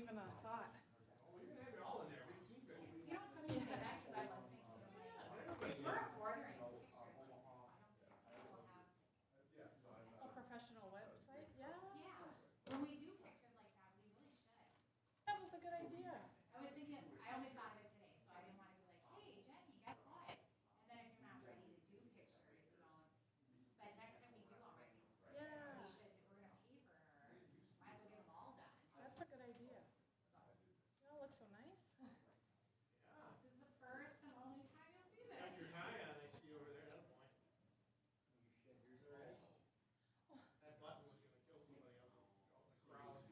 even a thought. Oh, you can have it all in there, we can see pictures. You know, it's funny you say that, because I was thinking, like, if we're ordering pictures like this, why don't people have, A professional website, yeah. yeah, when we do pictures like that, we really should. That was a good idea. I was thinking, I only thought of it today, so I didn't want to be like, hey, Jenny, guess what? And then if you're not ready to do pictures, you know, but next time we do already, Yeah, we should, if we're gonna pay for her, might as well get them all done. that's a good idea. So, That looks so nice. Yeah. this is the first and only time you'll see Got your this. tie on, I see over there, that point. You shed yours already? That button was gonna kill somebody out in the crowd.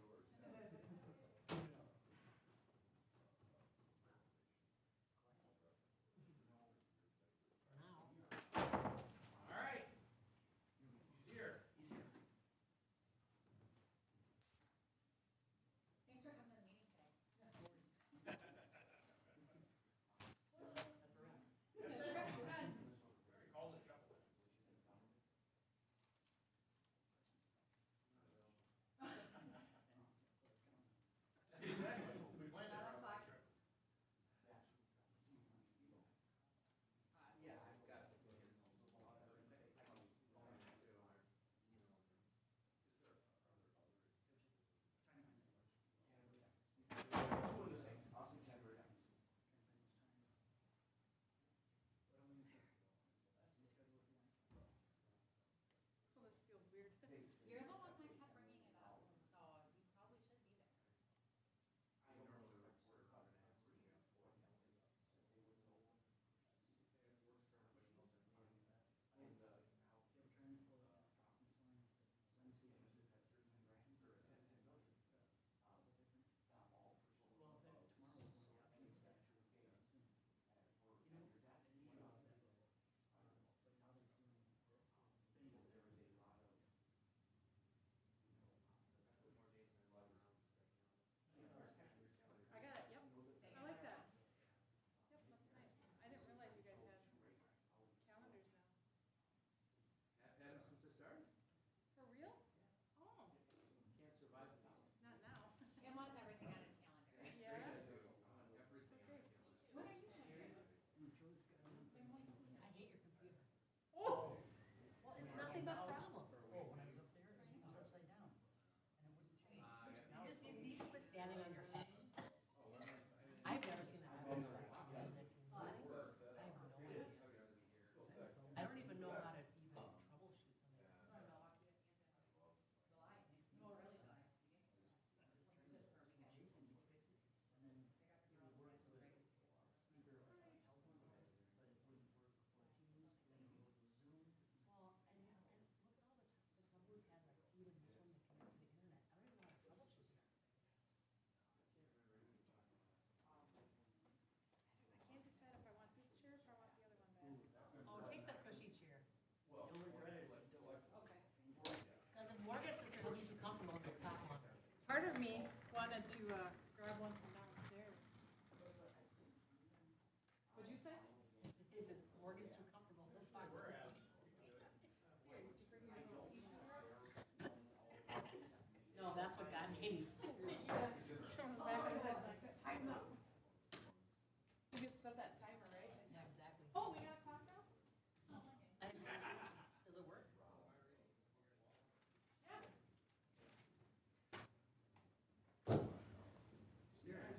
All right. He's here. Thanks for coming to the meeting today. Very called it trouble. Exactly. We went Not there on on clock. that trip. Yeah, I've got the kids. Well, this feels weird. You're the one that kept bringing it up, so you probably should be there. I normally would work on an answer, you know, for them. They would know. It works for everybody else in the how. Stop all for so long. There was a lot of, more dates and a lot of rounds right now. I got it, yep. I like that. Yep, that's nice. I didn't realize you guys had calendars now. I've had them since I started. For real? Oh, Can't survive without them. not now. Tim wants everything on his calendar. Yeah. I do. I want everything on okay. my calendar. What are you doing? I hate your computer. Oh, Well, it's nothing but problem. Oh, when I was up there, it was upside down. And it wouldn't change. You just need to quit standing on your head. I've never seen that happen. I have no idea. I don't even know how to even troubleshoot something. Going to Milwaukee at the end of July. No, really July. Just for a weekend. Jason, you fix it. And then They got the it girls would work to with break a it. speaker or a telephone, but it wouldn't work for Teams, then it goes with Zoom. Well, and look at all the trouble we've had, like even this one to connect to the internet. I don't even know how to troubleshoot the darn thing. I can't decide if I want this chair or if I want the other one back. Oh, take the cushy chair. Well, You'll regret it. Okay. Because if Morgan sits there, he'll be too comfortable in the top one. Part of me wanted to grab one from downstairs. What'd you say? If Morgan's too comfortable, that's fine. No, that's what God gave me. Yeah. From the back of the head, like, time's up. You get set that timer, right? Yeah, exactly. Oh, we got a clock now? Does it work? Yeah. Serious.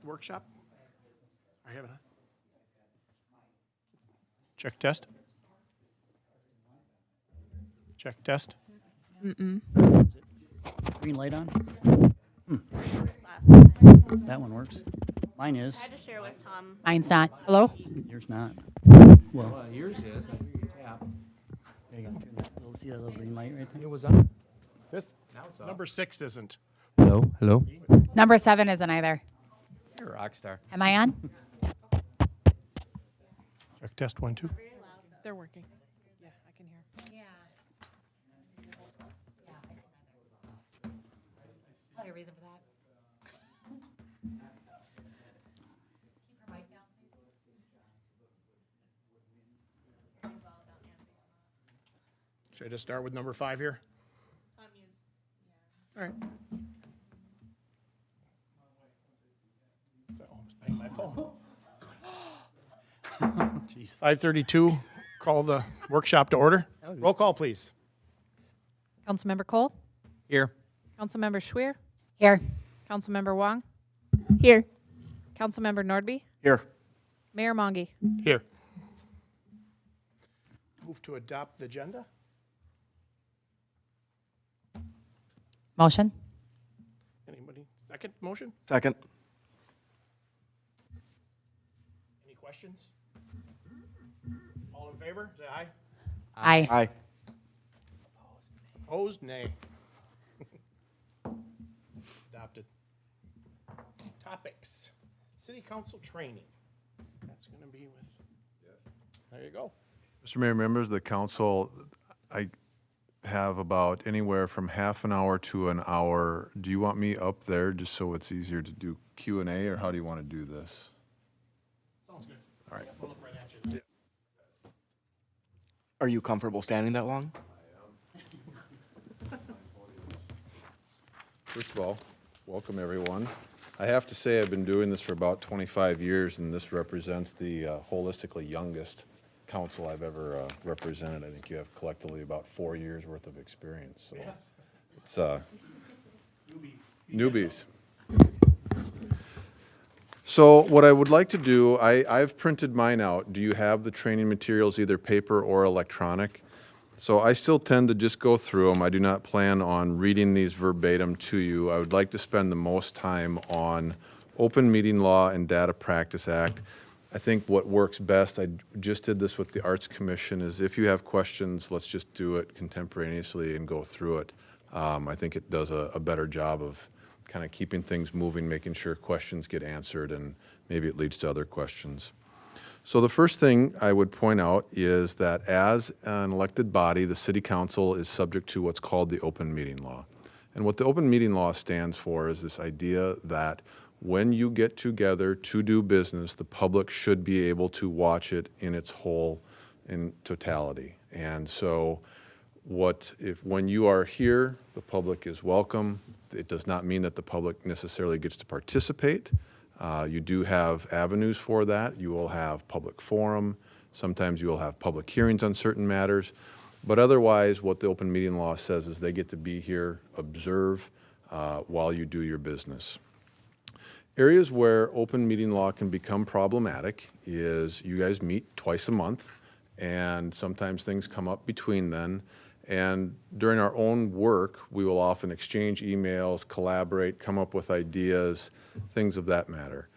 workshop? I have it on. Check test. Check test. Green light on? That one works. Mine is. I had to share with Tom. Mine's not. Hello? Yours not. Well, Yours is, I hear you tap. there you go. Turn that little, see that little green light right there? It was on. This, Now it's off. number 6 isn't. Hello, hello. Number 7 isn't either. You're a rock star. Am I on? Check test 1, 2. They're working. Yeah, I can hear. Yeah. Probably a reason for that. Keep her mic down, please. Should I just start with number 5 here? Tom used. All right. Oh, I was banging my phone. Jeez. 5:32, call the workshop to order. Roll call, please. Councilmember Cole? Here. Councilmember Schwer? Here. Councilmember Wong? Here. Councilmember Nordby? Here. Mayor Monge? Here. Move to adopt the agenda. Motion? Anybody? Second motion? Second. Any questions? All in favor, say aye. Aye. Aye. Opposed, nay. Adopted. Topics. City council training. That's going to be with, there you go. Mr. Mayor, members of the council, I have about anywhere from half an hour to an hour. Do you want me up there just so it's easier to do Q&A, or how do you want to do this? Sounds good. All right. We'll look right at you. Are you comfortable standing that long? First of all, welcome everyone. I have to say I've been doing this for about 25 years, and this represents the holistically youngest council I've ever represented. I think you have collectively about 4 years worth of experience. So Yes. it's newbies. So what I would like to do, I've printed mine out. Do you have the training materials, either paper or electronic? So I still tend to just go through them. I do not plan on reading these verbatim to you. I would like to spend the most time on open meeting law and Data Practice Act. I think what works best, I just did this with the Arts Commission, is if you have questions, let's just do it contemporaneously and go through it. I think it does a better job of kind of keeping things moving, making sure questions get answered, and maybe it leads to other questions. So the first thing I would point out is that as an elected body, the City Council is subject to what's called the open meeting law. And what the open meeting law stands for is this idea that when you get together to do business, the public should be able to watch it in its whole, in totality. And so when you are here, the public is welcome. It does not mean that the public necessarily gets to participate. You do have avenues for that. You will have public forum. Sometimes you will have public hearings on certain matters. But otherwise, what the open meeting law says is they get to be here, observe while you do your business. Areas where open meeting law can become problematic is you guys meet twice a month, and sometimes things come up between then. And during our own work, we will often exchange emails, collaborate, come up with ideas, things of that matter.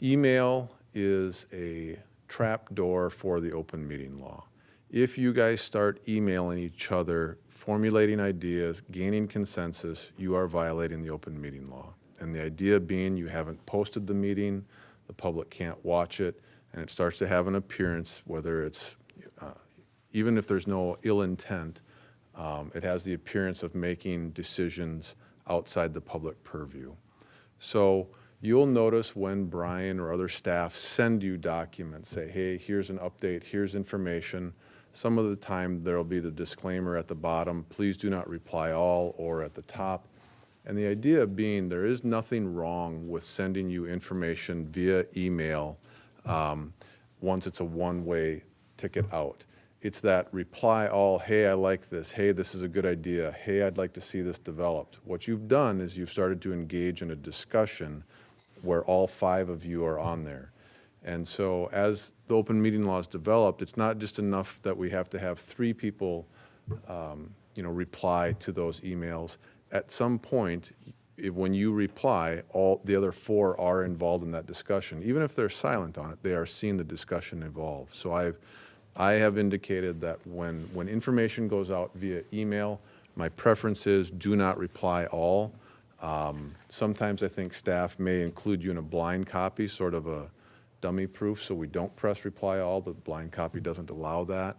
Email is a trap door for the open meeting law. If you guys start emailing each other, formulating ideas, gaining consensus, you are violating the open meeting law. And the idea being you haven't posted the meeting, the public can't watch it, and it starts to have an appearance, whether it's, even if there's no ill intent, it has the appearance of making decisions outside the public purview. So you'll notice when Brian or other staff send you documents, say, hey, here's an update, here's information. Some of the time there'll be the disclaimer at the bottom, please do not reply all, or at the top. And the idea being there is nothing wrong with sending you information via email once it's a one-way ticket out. It's that reply all, hey, I like this, hey, this is a good idea, hey, I'd like to see this developed. What you've done is you've started to engage in a discussion where all 5 of you are on there. And so as the open meeting law is developed, it's not just enough that we have to have 3 people, reply to those emails. At some point, when you reply, all the other 4 are involved in that discussion. Even if they're silent on it, they are seeing the discussion evolve. So I have indicated that when information goes out via email, my preference is do not reply all. Sometimes I think staff may include you in a blind copy, sort of a dummy proof, so we don't press reply all. The blind copy doesn't allow that.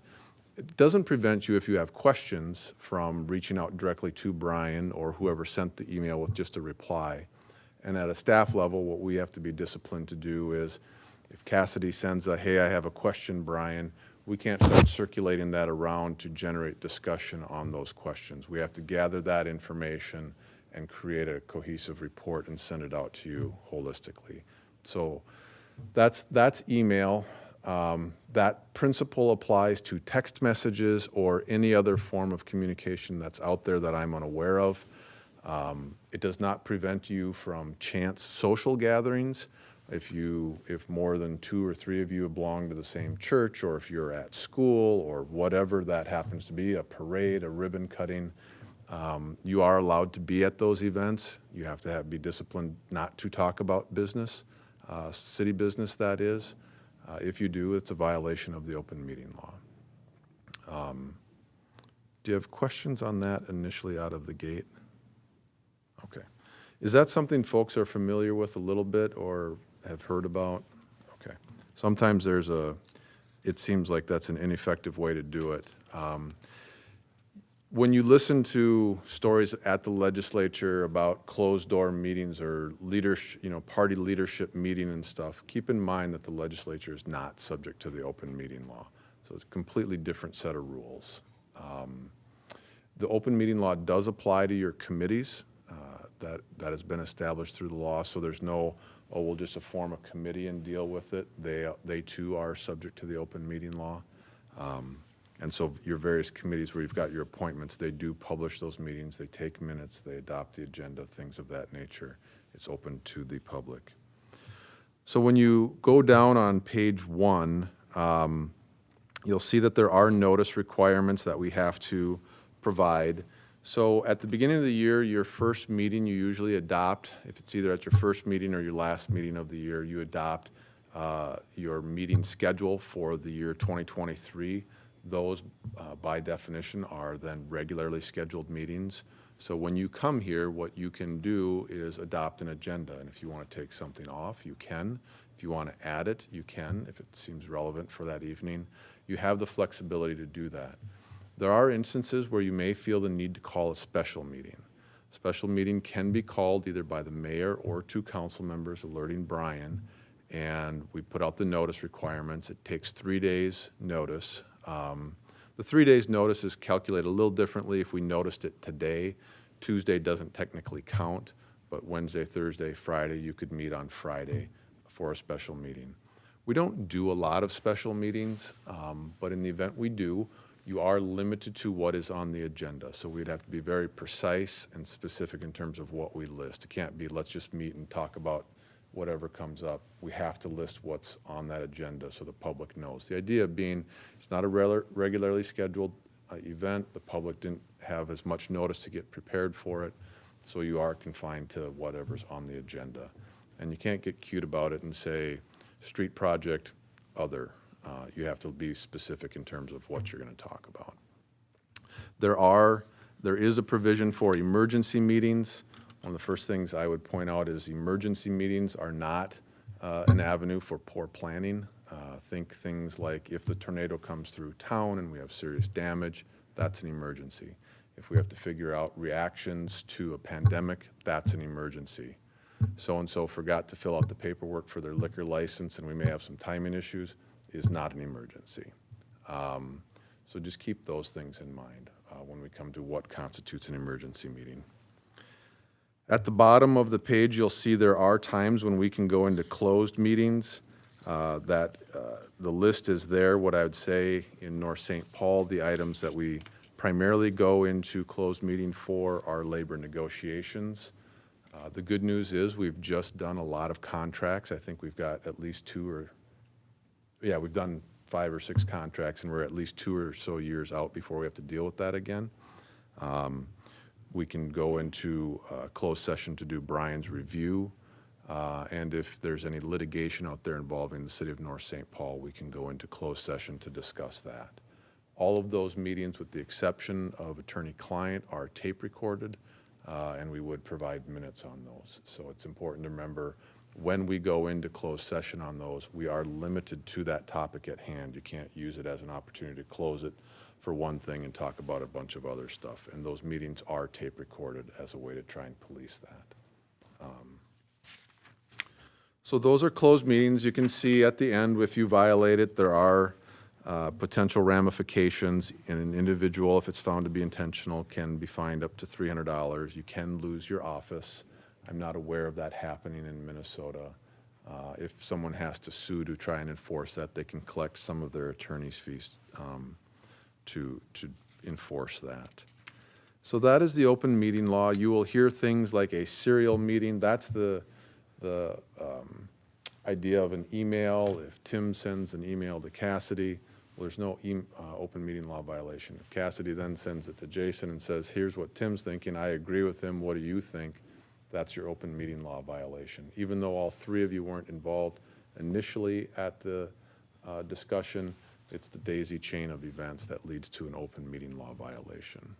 It doesn't prevent you, if you have questions, from reaching out directly to Brian or whoever sent the email with just a reply. And at a staff level, what we have to be disciplined to do is, if Cassidy sends a, hey, I have a question, Brian, we can't start circulating that around to generate discussion on those questions. We have to gather that information and create a cohesive report and send it out to you holistically. So that's email. That principle applies to text messages or any other form of communication that's out there that I'm unaware of. It does not prevent you from chance social gatherings. If more than 2 or 3 of you belong to the same church, or if you're at school, or whatever that happens to be, a parade, a ribbon cutting, you are allowed to be at those events. You have to be disciplined not to talk about business, city business that is. If you do, it's a violation of the open meeting law. Do you have questions on that initially out of the gate? Okay. Is that something folks are familiar with a little bit or have heard about? Okay. Sometimes it seems like that's an ineffective way to do it. When you listen to stories at the legislature about closed-door meetings or party leadership meeting and stuff, keep in mind that the legislature is not subject to the open meeting law. So it's a completely different set of rules. The open meeting law does apply to your committees. That has been established through the law. So there's no, we'll just form a committee and deal with it. They too are subject to the open meeting law. And so your various committees where you've got your appointments, they do publish those meetings, they take minutes, they adopt the agenda, things of that nature. It's open to the public. So when you go down on page 1, you'll see that there are notice requirements that we have to provide. So at the beginning of the year, your first meeting, you usually adopt, if it's either at your first meeting or your last meeting of the year, you adopt your meeting schedule for the year 2023. Those, by definition, are then regularly scheduled meetings. So when you come here, what you can do is adopt an agenda. And if you want to take something off, you can. If you want to add it, you can, if it seems relevant for that evening. You have the flexibility to do that. There are instances where you may feel the need to call a special meeting. A special meeting can be called either by the mayor or 2 council members alerting Brian, and we put out the notice requirements. It takes 3 days notice. The 3 days notice is calculated a little differently. If we noticed it today, Tuesday doesn't technically count, but Wednesday, Thursday, Friday, you could meet on Friday for a special meeting. We don't do a lot of special meetings, but in the event we do, you are limited to what is on the agenda. So we'd have to be very precise and specific in terms of what we list. It can't be, let's just meet and talk about whatever comes up. We have to list what's on that agenda so the public knows. The idea being it's not a regularly scheduled event. The public didn't have as much notice to get prepared for it, so you are confined to whatever's on the agenda. And you can't get cute about it and say, street project, other. You have to be specific in terms of what you're going to talk about. There is a provision for emergency meetings. One of the first things I would point out is emergency meetings are not an avenue for poor planning. Think things like if the tornado comes through town and we have serious damage, that's an emergency. If we have to figure out reactions to a pandemic, that's an emergency. So-and-so forgot to fill out the paperwork for their liquor license and we may have some timing issues, is not an emergency. So just keep those things in mind when we come to what constitutes an emergency meeting. At the bottom of the page, you'll see there are times when we can go into closed meetings. The list is there. What I would say in North St. Paul, the items that we primarily go into closed meeting for are labor negotiations. The good news is we've just done a lot of contracts. I think we've got at least we've done 5 or 6 contracts, and we're at least 2 or so years out before we have to deal with that again. We can go into closed session to do Brian's review, and if there's any litigation out there involving the city of North St. Paul, we can go into closed session to discuss that. All of those meetings, with the exception of attorney-client, are tape recorded, and we would provide minutes on those. So it's important to remember, when we go into closed session on those, we are limited to that topic at hand. You can't use it as an opportunity to close it for one thing and talk about a bunch of other stuff. And those meetings are tape recorded as a way to try and police that. So those are closed meetings. You can see at the end, if you violate it, there are potential ramifications. And an individual, if it's found to be intentional, can be fined up to $300. You can lose your office. I'm not aware of that happening in Minnesota. If someone has to sue to try and enforce that, they can collect some of their attorney's fees to enforce that. So that is the open meeting law. You will hear things like a serial meeting. That's the idea of an email. If Tim sends an email to Cassidy, well, there's no open meeting law violation. If Cassidy then sends it to Jason and says, here's what Tim's thinking, I agree with him, what do you think? That's your open meeting law violation. Even though all 3 of you weren't involved initially at the discussion, it's the daisy chain of events that leads to an open meeting law violation.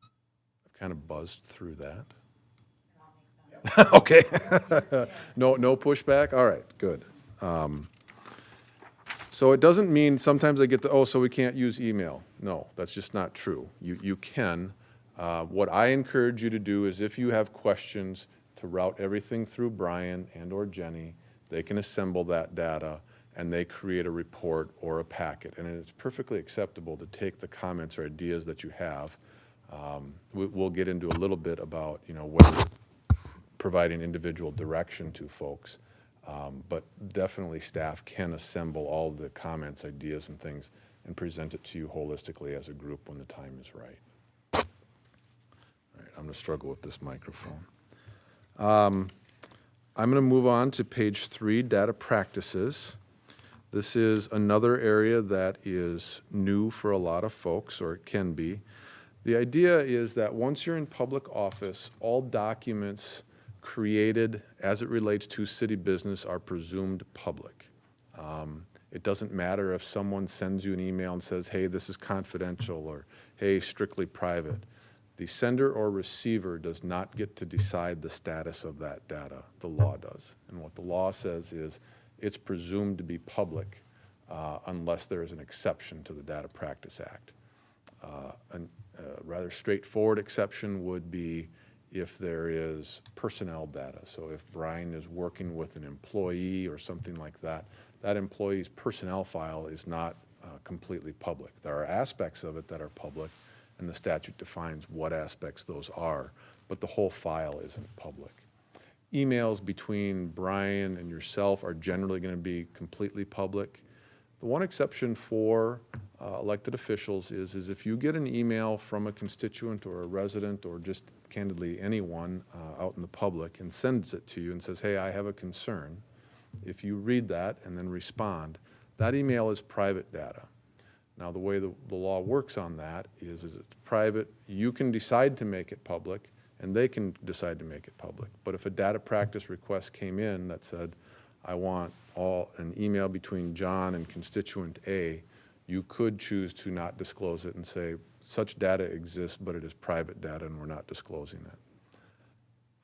I've kind of buzzed through that. Okay. No pushback? All right, good. So it doesn't mean, sometimes I get so we can't use email. No, that's just not true. You can. What I encourage you to do is, if you have questions, to route everything through Brian and or Jenny. They can assemble that data and they create a report or a packet. And it's perfectly acceptable to take the comments or ideas that you have. We'll get into a little bit about, whether providing individual direction to folks. But definitely staff can assemble all the comments, ideas, and things and present it to you holistically as a group when the time is right. All right, I'm going to struggle with this microphone. I'm going to move on to page 3, data practices. This is another area that is new for a lot of folks, or it can be. The idea is that once you're in public office, all documents created as it relates to city business are presumed public. It doesn't matter if someone sends you an email and says, hey, this is confidential, or hey, strictly private. The sender or receiver does not get to decide the status of that data. The law does. And what the law says is it's presumed to be public unless there is an exception to the Data Practice Act. A rather straightforward exception would be if there is personnel data. So if Brian is working with an employee or something like that, that employee's personnel file is not completely public. There are aspects of it that are public, and the statute defines what aspects those are, but the whole file isn't public. Emails between Brian and yourself are generally going to be completely public. The one exception for elected officials is if you get an email from a constituent or a resident or just candidly anyone out in the public and sends it to you and says, hey, I have a concern. If you read that and then respond, that email is private data. Now, the way the law works on that is it's private. You can decide to make it public, and they can decide to make it public. But if a data practice request came in that said, I want an email between John and constituent A, you could choose to not disclose it and say, such data exists, but it is private data and we're not disclosing it.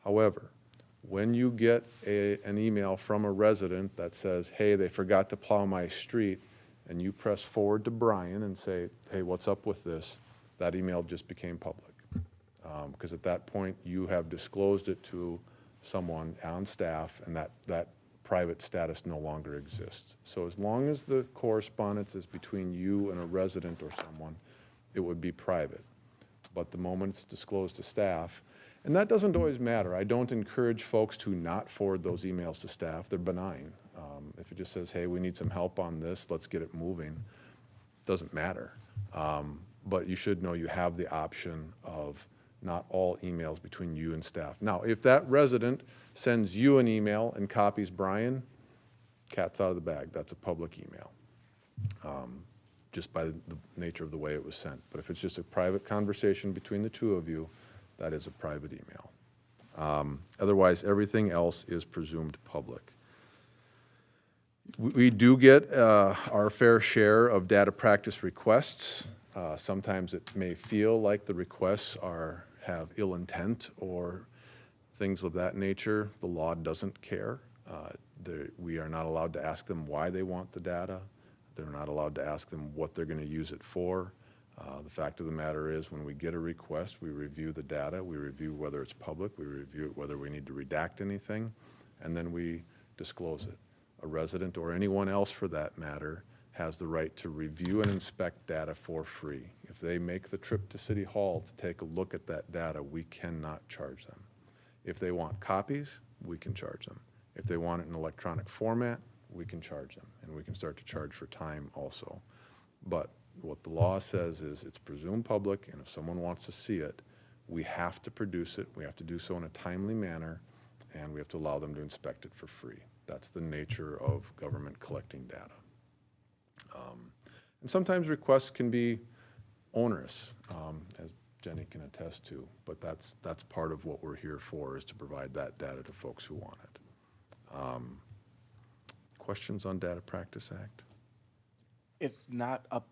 However, when you get an email from a resident that says, hey, they forgot to plow my street, and you press forward to Brian and say, hey, what's up with this? That email just became public. Because at that point, you have disclosed it to someone on staff, and that private status no longer exists. So as long as the correspondence is between you and a resident or someone, it would be private. But the moment it's disclosed to staff, and that doesn't always matter. I don't encourage folks to not forward those emails to staff. They're benign. If it just says, hey, we need some help on this, let's get it moving, doesn't matter. But you should know you have the option of not all emails between you and staff. Now, if that resident sends you an email and copies Brian, cat's out of the bag. That's a public email, just by the nature of the way it was sent. But if it's just a private conversation between the two of you, that is a private email. Otherwise, everything else is presumed public. We do get our fair share of data practice requests. Sometimes it may feel like the requests have ill intent or things of that nature. The law doesn't care. We are not allowed to ask them why they want the data. They're not allowed to ask them what they're going to use it for. The fact of the matter is, when we get a request, we review the data, we review whether it's public, we review whether we need to redact anything, and then we disclose it. A resident, or anyone else for that matter, has the right to review and inspect data for free. If they make the trip to City Hall to take a look at that data, we cannot charge them. If they want copies, we can charge them. If they want it in electronic format, we can charge them, and we can start to charge for time also. But what the law says is it's presumed public, and if someone wants to see it, we have to produce it, we have to do so in a timely manner, and we have to allow them to inspect it for free. That's the nature of government collecting data. And sometimes requests can be onerous, as Jenny can attest to, but that's part of what we're here for, is to provide that data to folks who want it. Questions on Data Practice Act? It's not up,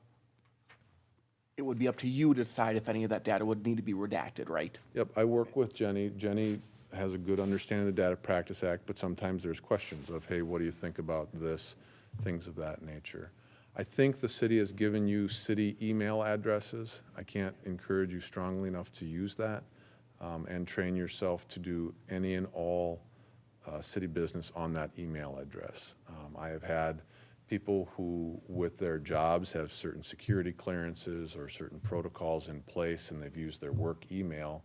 it would be up to you to decide if any of that data would need to be redacted, right? Yep, I work with Jenny. Jenny has a good understanding of the Data Practice Act, but sometimes there's questions of, hey, what do you think about this, things of that nature. I think the city has given you city email addresses. I can't encourage you strongly enough to use that, and train yourself to do any and all city business on that email address. I have had people who, with their jobs, have certain security clearances or certain protocols in place, and they've used their work email,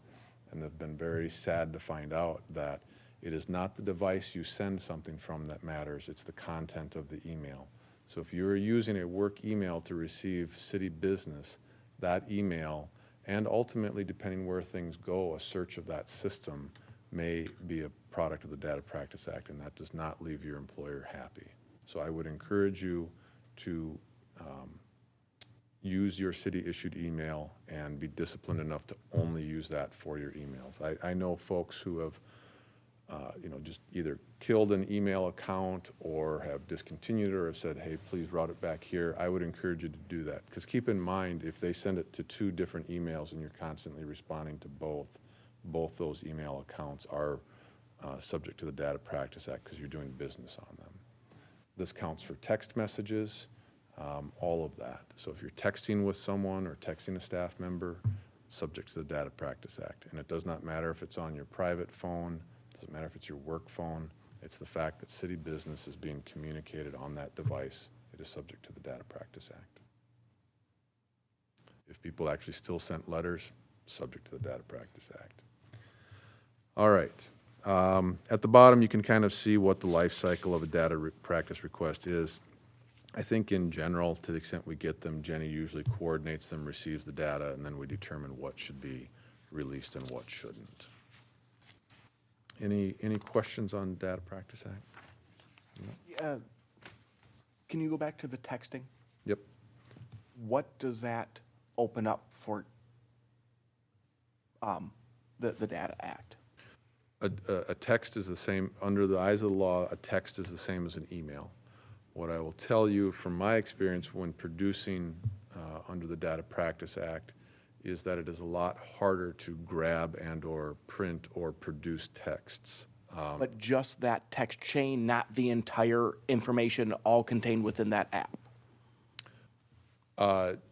and they've been very sad to find out that it is not the device you send something from that matters, it's the content of the email. So if you're using a work email to receive city business, that email, and ultimately, depending where things go, a search of that system may be a product of the Data Practice Act, and that does not leave your employer happy. So I would encourage you to use your city-issued email and be disciplined enough to only use that for your emails. I know folks who have just either killed an email account or have discontinued it or have said, hey, please route it back here. I would encourage you to do that, because keep in mind, if they send it to 2 different emails and you're constantly responding to both those email accounts are subject to the Data Practice Act, because you're doing business on them. This counts for text messages, all of that. So if you're texting with someone or texting a staff member, it's subject to the Data Practice Act. And it does not matter if it's on your private phone, it doesn't matter if it's your work phone, it's the fact that city business is being communicated on that device. It is subject to the Data Practice Act. If people actually still sent letters, subject to the Data Practice Act. All right. At the bottom, you can kind of see what the life cycle of a data practice request is. I think in general, to the extent we get them, Jenny usually coordinates them, receives the data, and then we determine what should be released and what shouldn't. Any questions on Data Practice Act? Can you go back to the texting? Yep. What does that open up for the Data Act? A text is the same, under the eyes of the law, a text is the same as an email. What I will tell you from my experience when producing under the Data Practice Act is that it is a lot harder to grab and or print or produce texts. But just that text chain, not the entire information all contained within that app?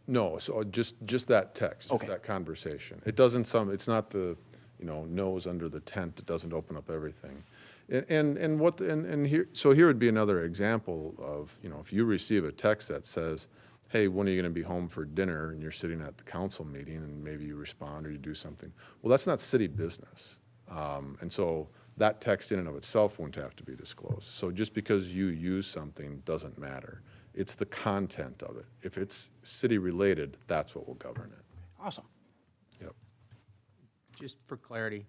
No, so just that text, just that conversation. It doesn't it's not the, nose under the tent, it doesn't open up everything. And here would be another example of, if you receive a text that says, hey, when are you going to be home for dinner? And you're sitting at the council meeting and maybe you respond or you do something. Well, that's not city business. And so that text in and of itself wouldn't have to be disclosed. So just because you use something doesn't matter. It's the content of it. If it's city related, that's what will govern it. Awesome. Yep. Just for clarity,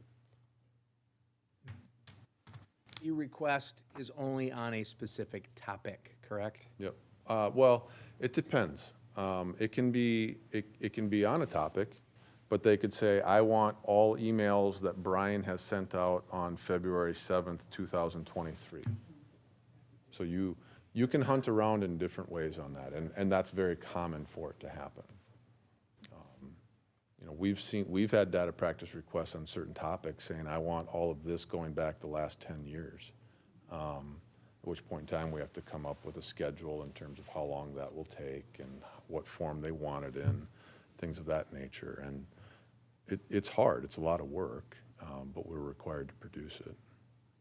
the request is only on a specific topic, correct? Yep. Well, it depends. It can be on a topic, but they could say, I want all emails that Brian has sent out on February 7th, 2023. So you can hunt around in different ways on that, and that's very common for it to happen. You know, we've had data practice requests on certain topics saying, I want all of this going back the last 10 years. At which point in time we have to come up with a schedule in terms of how long that will take and what form they want it in, things of that nature. And it's hard, it's a lot of work, but we're required to produce it.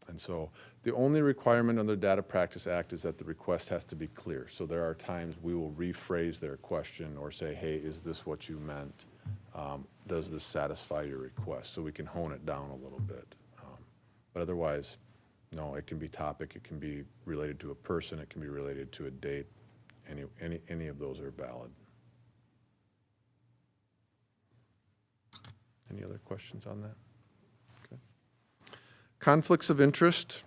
And so the only requirement under the Data Practice Act is that the request has to be clear. So there are times we will rephrase their question or say, hey, is this what you meant? Does this satisfy your request? So we can hone it down a little bit. But otherwise, no, it can be topic, it can be related to a person, it can be related to a date. Any of those are valid. Any other questions on that? Okay. Conflicts of interest.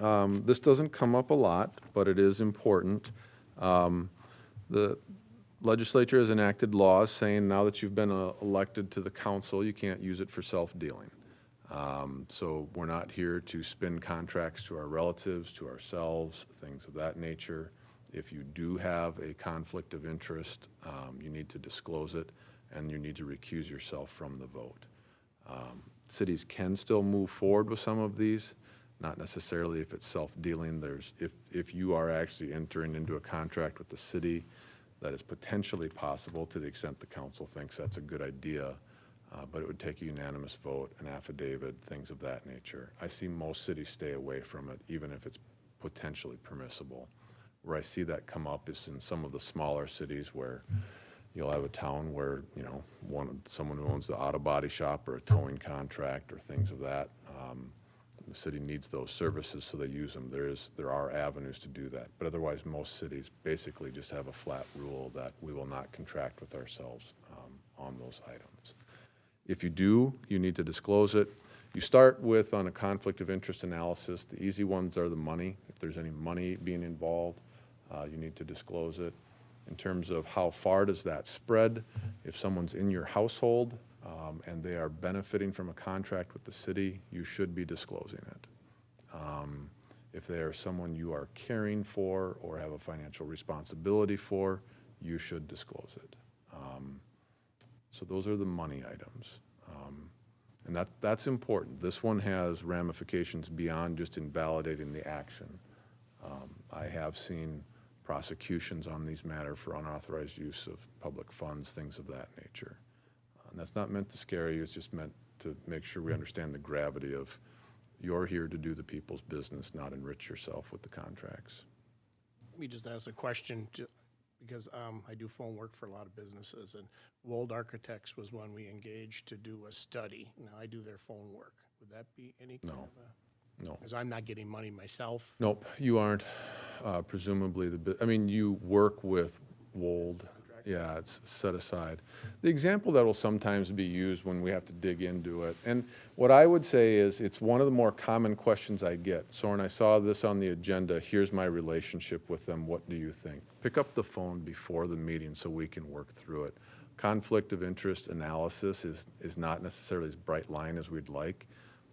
This doesn't come up a lot, but it is important. The legislature has enacted laws saying now that you've been elected to the council, you can't use it for self-dealing. So we're not here to spin contracts to our relatives, to ourselves, things of that nature. If you do have a conflict of interest, you need to disclose it and you need to recuse yourself from the vote. Cities can still move forward with some of these, not necessarily if it's self-dealing. If you are actually entering into a contract with the city, that is potentially possible to the extent the council thinks that's a good idea, but it would take a unanimous vote, an affidavit, things of that nature. I see most cities stay away from it, even if it's potentially permissible. Where I see that come up is in some of the smaller cities where you'll have a town where, you know, someone who owns the auto body shop or a towing contract or things of that, the city needs those services, so they use them. There are avenues to do that, but otherwise most cities basically just have a flat rule that we will not contract with ourselves on those items. If you do, you need to disclose it. You start with, on a conflict of interest analysis, the easy ones are the money. If there's any money being involved, you need to disclose it. In terms of how far does that spread, if someone's in your household and they are benefiting from a contract with the city, you should be disclosing it. If they are someone you are caring for or have a financial responsibility for, you should disclose it. So those are the money items. And that's important. This one has ramifications beyond just invalidating the action. I have seen prosecutions on these matters for unauthorized use of public funds, things of that nature. And that's not meant to scare you, it's just meant to make sure we understand the gravity of you're here to do the people's business, not enrich yourself with the contracts. Let me just ask a question, because I do phone work for a lot of businesses, and Wold Architects was one we engaged to do a study. Now, I do their phone work. Would that be any kind of a? No. Because I'm not getting money myself. Nope, you aren't. Presumably, you work with Wold. Yeah, it's set aside. The example that will sometimes be used when we have to dig into it, and what I would say is it's one of the more common questions I get. Soren, I saw this on the agenda. Here's my relationship with them. What do you think? Pick up the phone before the meeting so we can work through it. Conflict of interest analysis is not necessarily as bright line as we'd like.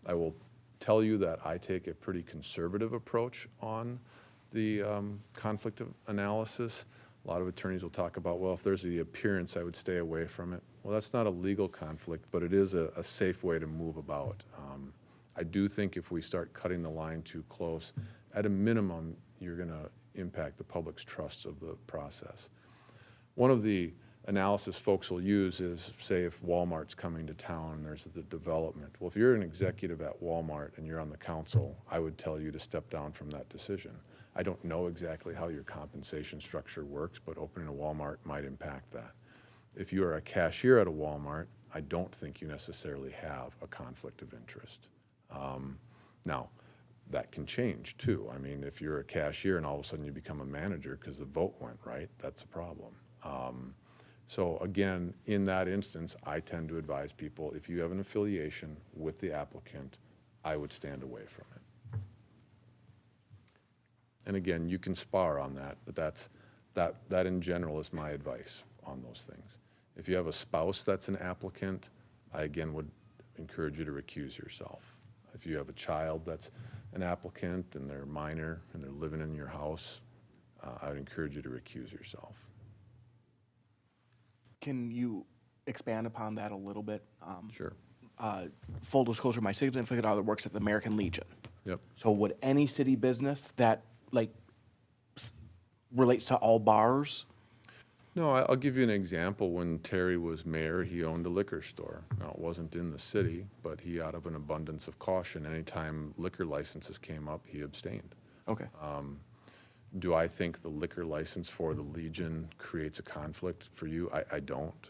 I will tell you that I take a pretty conservative approach on the conflict of analysis. A lot of attorneys will talk about, well, if there's the appearance, I would stay away from it. Well, that's not a legal conflict, but it is a safe way to move about. I do think if we start cutting the line too close, at a minimum, you're going to impact the public's trust of the process. One of the analysis folks will use is, say, if Walmart's coming to town and there's the development. Well, if you're an executive at Walmart and you're on the council, I would tell you to step down from that decision. I don't know exactly how your compensation structure works, but opening a Walmart might impact that. If you are a cashier at a Walmart, I don't think you necessarily have a conflict of interest. Now, that can change too. I mean, if you're a cashier and all of a sudden you become a manager because the vote went right, that's a problem. So again, in that instance, I tend to advise people, if you have an affiliation with the applicant, I would stand away from it. And again, you can spar on that, but that in general is my advice on those things. If you have a spouse that's an applicant, I again would encourage you to recuse yourself. If you have a child that's an applicant and they're minor and they're living in your house, I would encourage you to recuse yourself. Can you expand upon that a little bit? Sure. Full disclosure, my significant other works at the American Legion. Yep. So would any city business that relates to all bars? No, I'll give you an example. When Terry was mayor, he owned a liquor store. Now, it wasn't in the city, but he, out of an abundance of caution, anytime liquor licenses came up, he abstained. Okay. Do I think the liquor license for the Legion creates a conflict for you? I don't.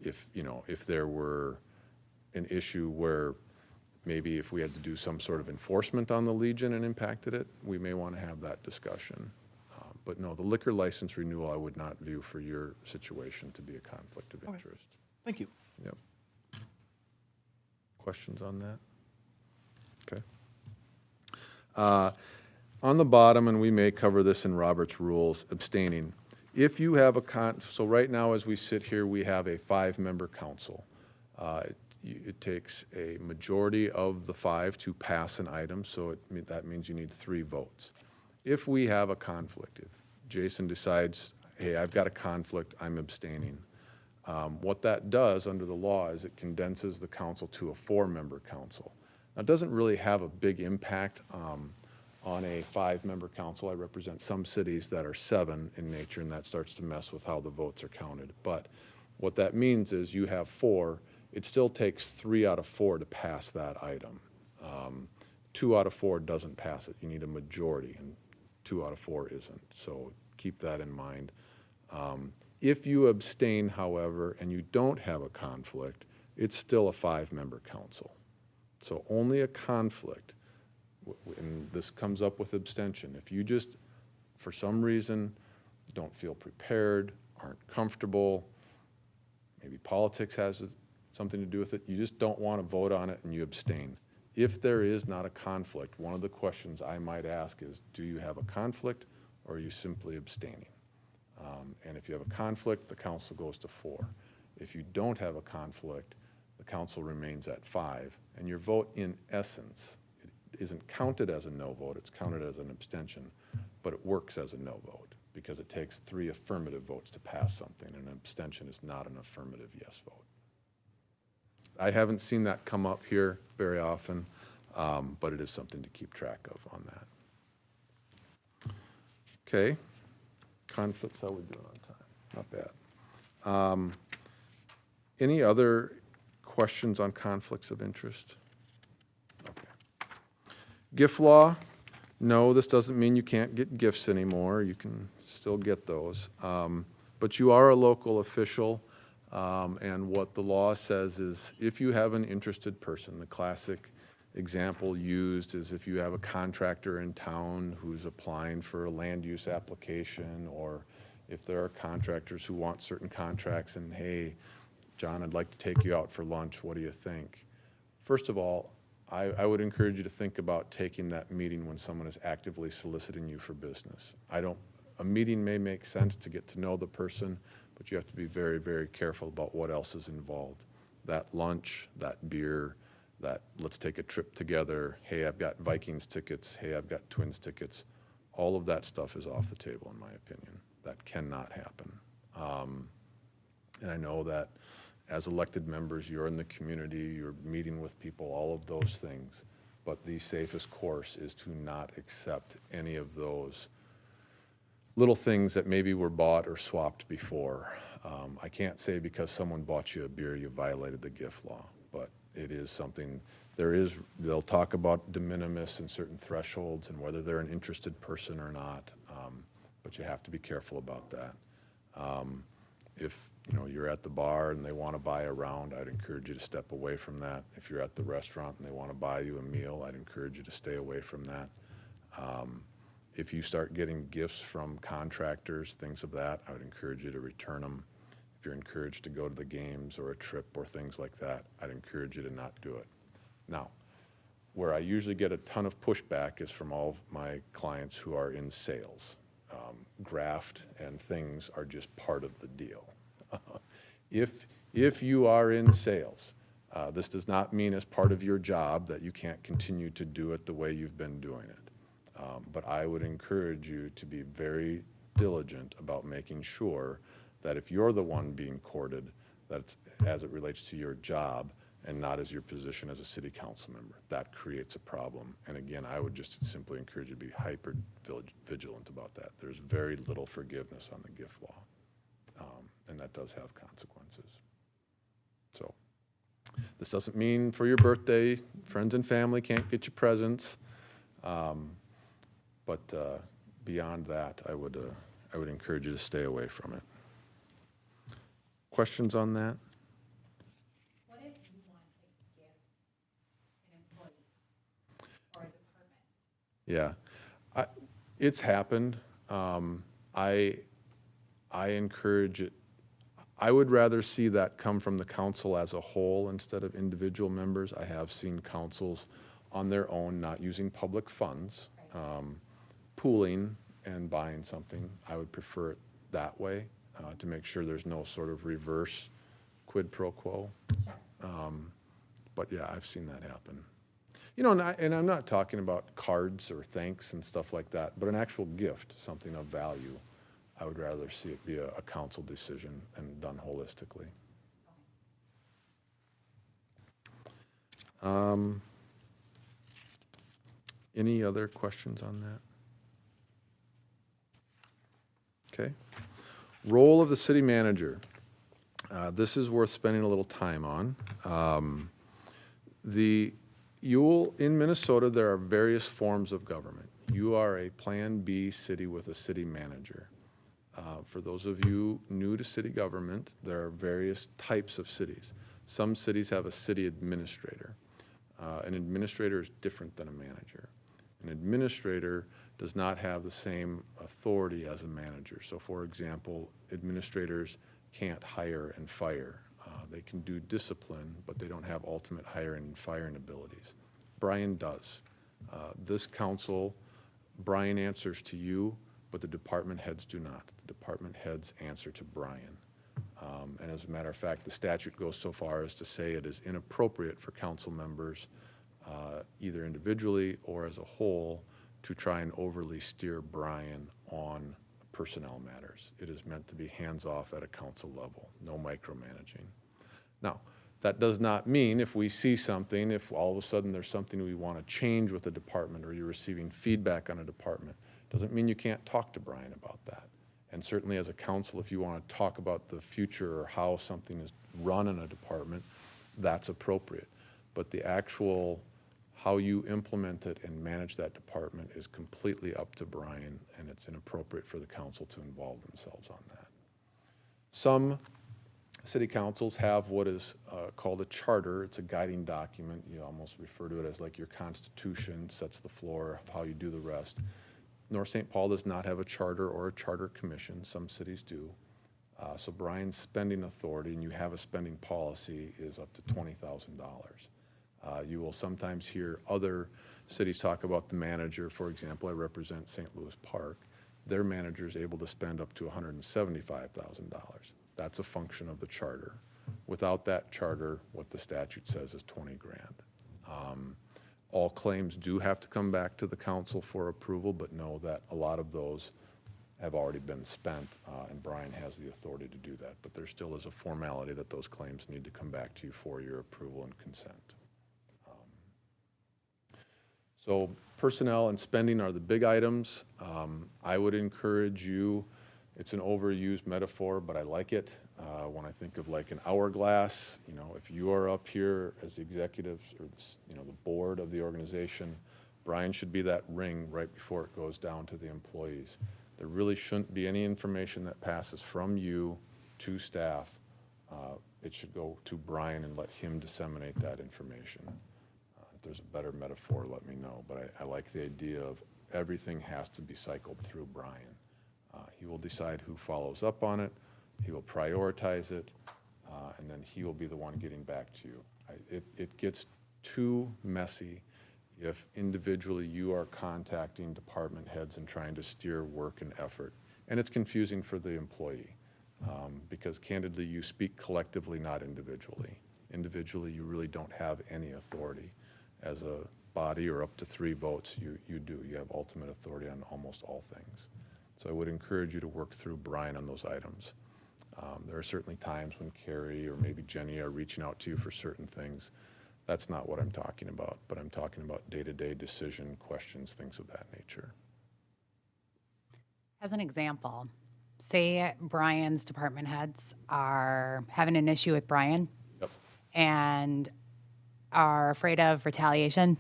If there were an issue where maybe if we had to do some sort of enforcement on the Legion and impacted it, we may want to have that discussion. But no, the liquor license renewal, I would not view for your situation to be a conflict of Okay. interest. Thank you. Yep. Questions on that? Okay. On the bottom, and we may cover this in Robert's rules, abstaining. If you have so right now as we sit here, we have a 5-member council. It takes a majority of the 5 to pass an item, so that means you need 3 votes. If we have a conflict, if Jason decides, hey, I've got a conflict, I'm abstaining, what that does under the law is it condenses the council to a 4-member council. Now, it doesn't really have a big impact on a 5-member council. I represent some cities that are 7 in nature, and that starts to mess with how the votes are counted. But what that means is you have 4. It still takes 3 out of 4 to pass that item. 2 out of 4 doesn't pass it. You need a majority, and 2 out of 4 isn't. So keep that in mind. If you abstain, however, and you don't have a conflict, it's still a 5-member council. So only a conflict, and this comes up with abstention. If you just, for some reason, don't feel prepared, aren't comfortable, maybe politics has something to do with it, you just don't want to vote on it and you abstain. If there is not a conflict, one of the questions I might ask is, do you have a conflict or are you simply abstaining? And if you have a conflict, the council goes to 4. If you don't have a conflict, the council remains at 5. And your vote, in essence, it isn't counted as a no vote, it's counted as an abstention, but it works as a no vote because it takes 3 affirmative votes to pass something, and an abstention is not an affirmative yes vote. I haven't seen that come up here very often, but it is something to keep track of on that. Okay. Conflicts, how are we doing on time? Not bad. Any other questions on conflicts of interest? Okay. Gift law, no, this doesn't mean you can't get gifts anymore. You can still get those. But you are a local official. And what the law says is if you have an interested person, the classic example used is if you have a contractor in town who's applying for a land use application, or if there are contractors who want certain contracts and, hey, John, I'd like to take you out for lunch, what do you think? First of all, I would encourage you to think about taking that meeting when someone is actively soliciting you for business. A meeting may make sense to get to know the person, but you have to be very, very careful about what else is involved. That lunch, that beer, that let's take a trip together, hey, I've got Vikings tickets, hey, I've got Twins tickets, all of that stuff is off the table in my opinion. That cannot happen. And I know that as elected members, you're in the community, you're meeting with people, all of those things, but the safest course is to not accept any of those little things that maybe were bought or swapped before. I can't say because someone bought you a beer, you violated the gift law, but it is something, they'll talk about de minimis and certain thresholds and whether they're an interested person or not, but you have to be careful about that. If you're at the bar and they want to buy a round, I'd encourage you to step away from that. If you're at the restaurant and they want to buy you a meal, I'd encourage you to stay away from that. If you start getting gifts from contractors, things of that, I would encourage you to return them. If you're encouraged to go to the games or a trip or things like that, I'd encourage you to not do it. Now, where I usually get a ton of pushback is from all of my clients who are in sales. Graft and things are just part of the deal. If you are in sales, this does not mean as part of your job that you can't continue to do it the way you've been doing it. But I would encourage you to be very diligent about making sure that if you're the one being courted, that it's as it relates to your job and not as your position as a city council member. That creates a problem. And again, I would just simply encourage you to be hyper vigilant about that. There's very little forgiveness on the gift law, and that does have consequences. So this doesn't mean for your birthday, friends and family can't get you presents. But beyond that, I would encourage you to stay away from it. Questions on that? What if you want to gift an employee or a department? Yeah, it's happened. I encourage it. I would rather see that come from the council as a whole instead of individual members. I have seen councils on their own, not using public funds, pooling and buying something. I would prefer it that way to make sure there's no sort of reverse quid pro quo. But yeah, I've seen that happen. You know, and I'm not talking about cards or thanks and stuff like that, but an actual gift, something of value. I would rather see it be a council decision and done holistically. Any other questions on that? Okay. Role of the city manager. This is worth spending a little time on. In Minnesota, there are various forms of government. You are a Plan B city with a city manager. For those of you new to city government, there are various types of cities. Some cities have a city administrator. An administrator is different than a manager. An administrator does not have the same authority as a manager. So for example, administrators can't hire and fire. They can do discipline, but they don't have ultimate hiring and firing abilities. Brian does. This council, Brian answers to you, but the department heads do not. The department heads answer to Brian. And as a matter of fact, the statute goes so far as to say it is inappropriate for council members, either individually or as a whole, to try and overly steer Brian on personnel matters. It is meant to be hands-off at a council level, no micromanaging. Now, that does not mean if we see something, if all of a sudden there's something we want to change with a department or you're receiving feedback on a department, doesn't mean you can't talk to Brian about that. And certainly as a council, if you want to talk about the future or how something is run in a department, that's appropriate. But the actual how you implement it and manage that department is completely up to Brian, and it's inappropriate for the council to involve themselves on that. Some city councils have what is called a charter. It's a guiding document. You almost refer to it as like your constitution, sets the floor of how you do the rest. North St. Paul does not have a charter or a charter commission. Some cities do. So Brian's spending authority, and you have a spending policy, is up to $20,000. You will sometimes hear other cities talk about the manager. For example, I represent St. Louis Park. Their manager is able to spend up to $175,000. That's a function of the charter. Without that charter, what the statute says is 20 grand. All claims do have to come back to the council for approval, but know that a lot of those have already been spent, and Brian has the authority to do that. But there still is a formality that those claims need to come back to you for your approval and consent. So personnel and spending are the big items. I would encourage you, it's an overused metaphor, but I like it. When I think of like an hourglass, you know, if you are up here as the executives or the board of the organization, Brian should be that ring right before it goes down to the employees. There really shouldn't be any information that passes from you to staff. It should go to Brian and let him disseminate that information. If there's a better metaphor, let me know. But I like the idea of everything has to be cycled through Brian. He will decide who follows up on it, he will prioritize it, and then he will be the one getting back to you. It gets too messy if individually you are contacting department heads and trying to steer work and effort. And it's confusing for the employee, because candidly, you speak collectively, not individually. Individually, you really don't have any authority. As a body or up to 3 votes, you do. You have ultimate authority on almost all things. So I would encourage you to work through Brian on those items. There are certainly times when Carrie or maybe Jenny are reaching out to you for certain things. That's not what I'm talking about, but I'm talking about day-to-day decision questions, things of that nature. As an example, say Brian's department heads are having an issue with Brian Yep. and are afraid of retaliation.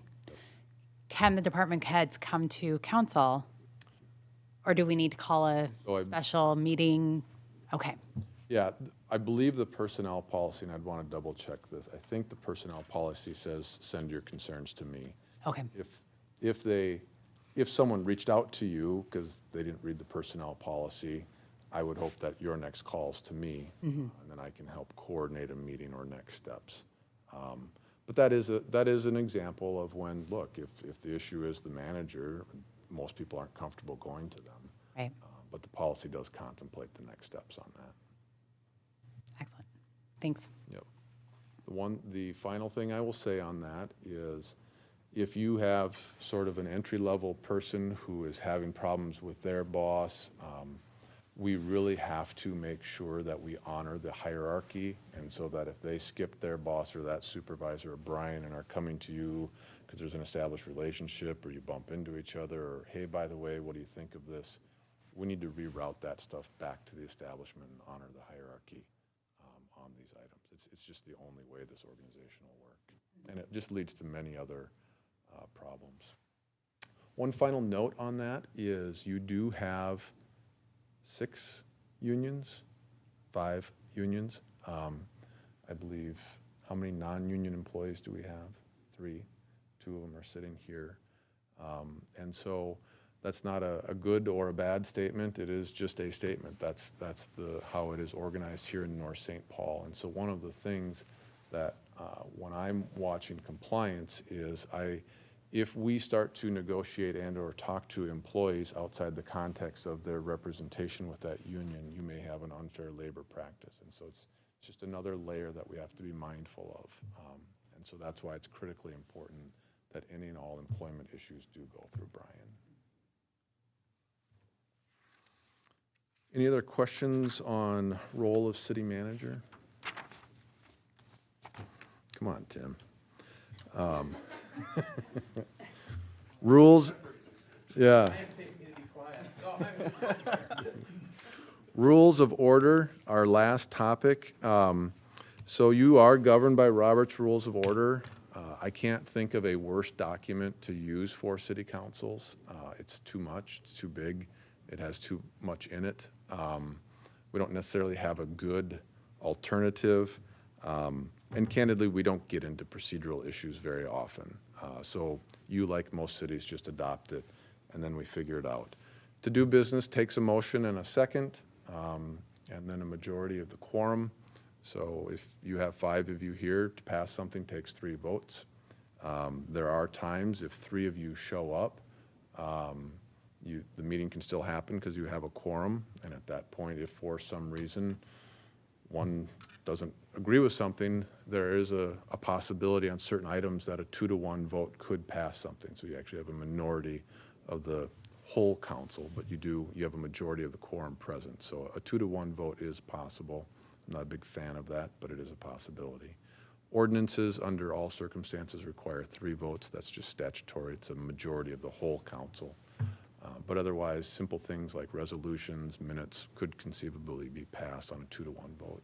Can the department heads come to council, or do we need to call a special meeting? Okay. Yeah, I believe the personnel policy, and I'd want to double check this. I think the personnel policy says, send your concerns to me. Okay. If someone reached out to you because they didn't read the personnel policy, I would hope that your next call's to me, and then I can help coordinate a meeting or next steps. But that is an example of when, look, if the issue is the manager, most people aren't comfortable going to them. Right. But the policy does contemplate the next steps on that. Excellent. Thanks. Yep. The final thing I will say on that is, if you have sort of an entry-level person who is having problems with their boss, we really have to make sure that we honor the hierarchy, and so that if they skip their boss or that supervisor or Brian and are coming to you because there's an established relationship or you bump into each other, or, hey, by the way, what do you think of this? We need to reroute that stuff back to the establishment and honor the hierarchy on these items. It's just the only way this organization will work. And it just leads to many other problems. One final note on that is you do have 6 unions, 5 unions. I believe, how many non-union employees do we have? 3. 2 of them are sitting here. And so that's not a good or a bad statement. It is just a statement. That's how it is organized here in North St. Paul. And so one of the things that when I'm watching compliance is if we start to negotiate and or talk to employees outside the context of their representation with that union, you may have an unfair labor practice. And so it's just another layer that we have to be mindful of. And so that's why it's critically important that any and all employment issues do go through Brian. Any other questions on role of city manager? Come on, Tim. Rules, yeah. Rules of order, our last topic. So you are governed by Robert's Rules of Order. I can't think of a worse document to use for city councils. It's too much, it's too big, it has too much in it. We don't necessarily have a good alternative. And candidly, we don't get into procedural issues very often. So you, like most cities, just adopt it, and then we figure it out. To do business takes a motion and a second, and then a majority of the quorum. So if you have 5 of you here, to pass something takes 3 votes. There are times if 3 of you show up, the meeting can still happen because you have a quorum, and at that point, if for some reason one doesn't agree with something, there is a possibility on certain items that a 2-to-1 vote could pass something. So you actually have a minority of the whole council, but you have a majority of the quorum present. So a 2-to-1 vote is possible. I'm not a big fan of that, but it is a possibility. Ordinances, under all circumstances, require 3 votes. That's just statutory. It's a majority of the whole council. But otherwise, simple things like resolutions, minutes could conceivably be passed on a 2-to-1 vote.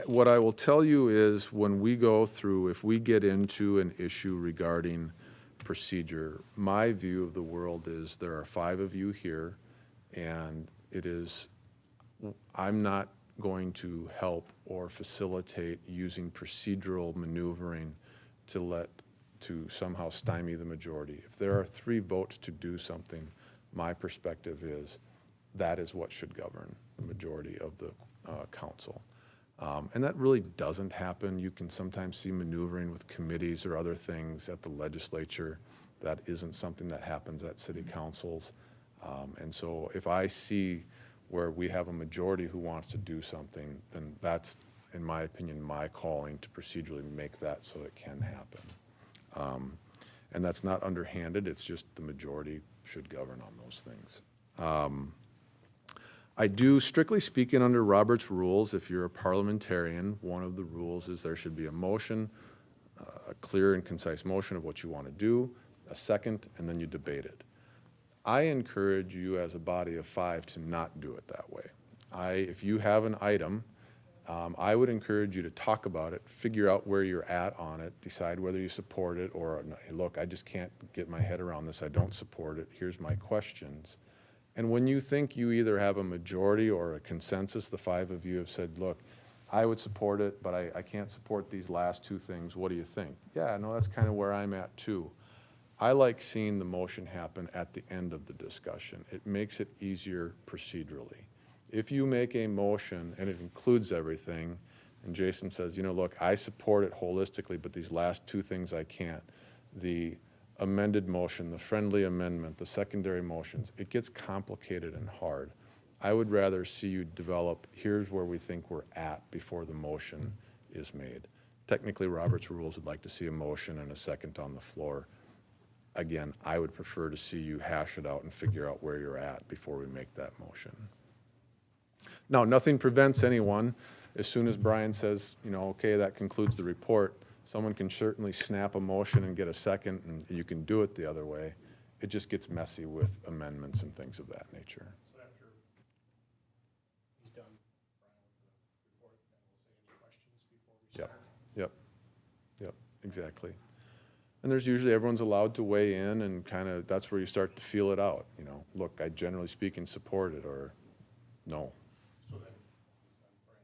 What I will tell you is when we go through, if we get into an issue regarding procedure, my view of the world is there are 5 of you here, and I'm not going to help or facilitate using procedural maneuvering to to somehow stymie the majority. If there are 3 votes to do something, my perspective is that is what should govern the majority of the council. And that really doesn't happen. You can sometimes see maneuvering with committees or other things at the legislature. That isn't something that happens at city councils. And so if I see where we have a majority who wants to do something, then that's, in my opinion, my calling to procedurally make that so it can happen. And that's not underhanded, it's just the majority should govern on those things. I do, strictly speaking, under Robert's rules, if you're a parliamentarian, one of the rules is there should be a motion, a clear and concise motion of what you want to do, a second, and then you debate it. I encourage you as a body of 5 to not do it that way. If you have an item, I would encourage you to talk about it, figure out where you're at on it, decide whether you support it or, hey, look, I just can't get my head around this, I don't support it, here's my questions. And when you think you either have a majority or a consensus, the 5 of you have said, look, I would support it, but I can't support these last 2 things, what do you think? Yeah, no, that's kind of where I'm at too. I like seeing the motion happen at the end of the discussion. It makes it easier procedurally. If you make a motion and it includes everything, and Jason says, you know, look, I support it holistically, but these last 2 things I can't. The amended motion, the friendly amendment, the secondary motions, it gets complicated and hard. I would rather see you develop, here's where we think we're at before the motion is made. Technically, Robert's rules would like to see a motion and a second on the floor. Again, I would prefer to see you hash it out and figure out where you're at before we make that motion. Now, nothing prevents anyone, as soon as Brian says, you know, okay, that concludes the report, someone can certainly snap a motion and get a second, and you can do it the other way. It just gets messy with amendments and things of that nature. So after he's done, Brian, with the report, then we'll say any questions before we start. Yep, exactly. And there's usually, everyone's allowed to weigh in and kind of, that's where you start to feel it out. You know, look, I generally speaking support it, or no. So then, Brian,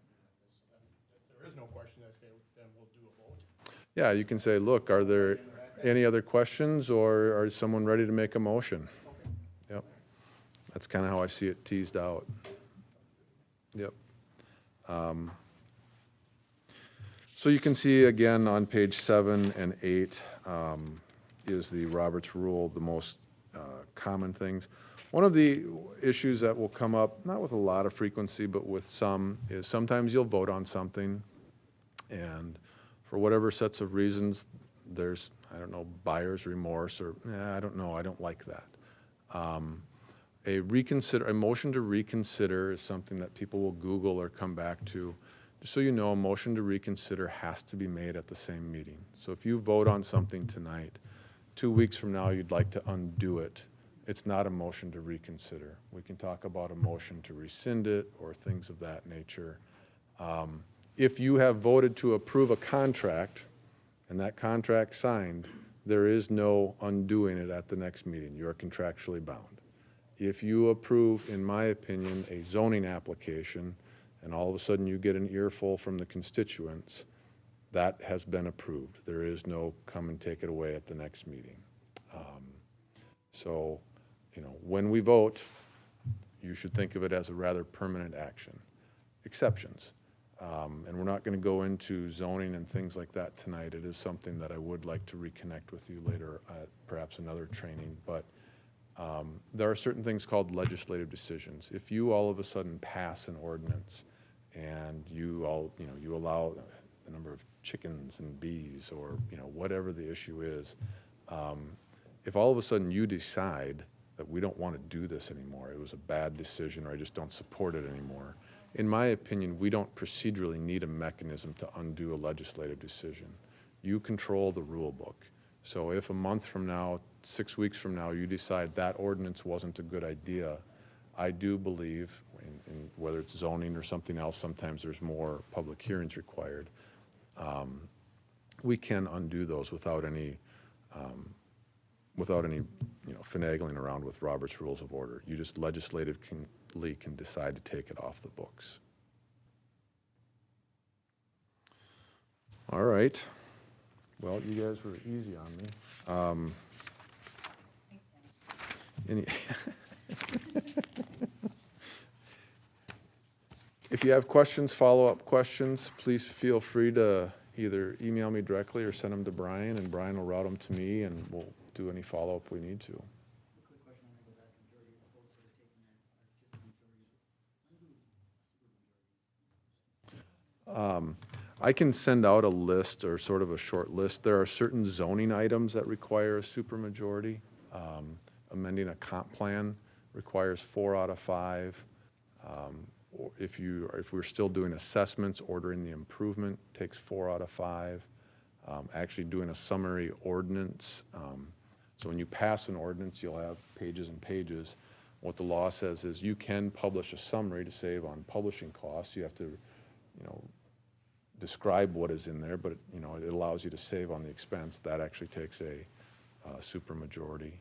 so then if there is no question, I say, then we'll do a vote. Yeah, you can say, look, are there any other questions, or is someone ready to make a motion? Yep. That's kind of how I see it teased out. Yep. So you can see again on page 7 and 8 is the Roberts Rule, the most common things. One of the issues that will come up, not with a lot of frequency, but with some, is sometimes you'll vote on something, and for whatever sets of reasons, there's, I don't know, buyer's remorse, or I don't know, I don't like that. A motion to reconsider is something that people will Google or come back to. Just so you know, a motion to reconsider has to be made at the same meeting. So if you vote on something tonight, 2 weeks from now you'd like to undo it, it's not a motion to reconsider. We can talk about a motion to rescind it or things of that nature. If you have voted to approve a contract and that contract signed, there is no undoing it at the next meeting. You are contractually bound. If you approve, in my opinion, a zoning application, and all of a sudden you get an earful from the constituents, that has been approved. There is no come and take it away at the next meeting. So, you know, when we vote, you should think of it as a rather permanent action. Exceptions. And we're not going to go into zoning and things like that tonight. It is something that I would like to reconnect with you later at perhaps another training. But there are certain things called legislative decisions. If you all of a sudden pass an ordinance and you allow the number of chickens and bees, or, you know, whatever the issue is, if all of a sudden you decide that we don't want to do this anymore, it was a bad decision, or I just don't support it anymore, in my opinion, we don't procedurally need a mechanism to undo a legislative decision. You control the rule book. So if a month from now, 6 weeks from now, you decide that ordinance wasn't a good idea, I do believe, in whether it's zoning or something else, sometimes there's more public hearings required. We can undo those without any finagling around with Robert's Rules of Order. You just legislatively can decide to take it off the books. All right. Well, you guys were easy on me. Any- If you have questions, follow-up questions, please feel free to either email me directly or send them to Brian, and Brian will route them to me, and we'll do any follow-up we need to. Quick question, I think the vast majority of the folks that are taking that are just the majority. I can send out a list or sort of a short list. There are certain zoning items that require a supermajority. Amending a comp plan requires 4 out of 5. Or if we're still doing assessments, ordering the improvement takes 4 out of 5. Actually doing a summary ordinance. So when you pass an ordinance, you'll have pages and pages. What the law says is you can publish a summary to save on publishing costs. You have to, describe what is in there, but it allows you to save on the expense. That actually takes a supermajority,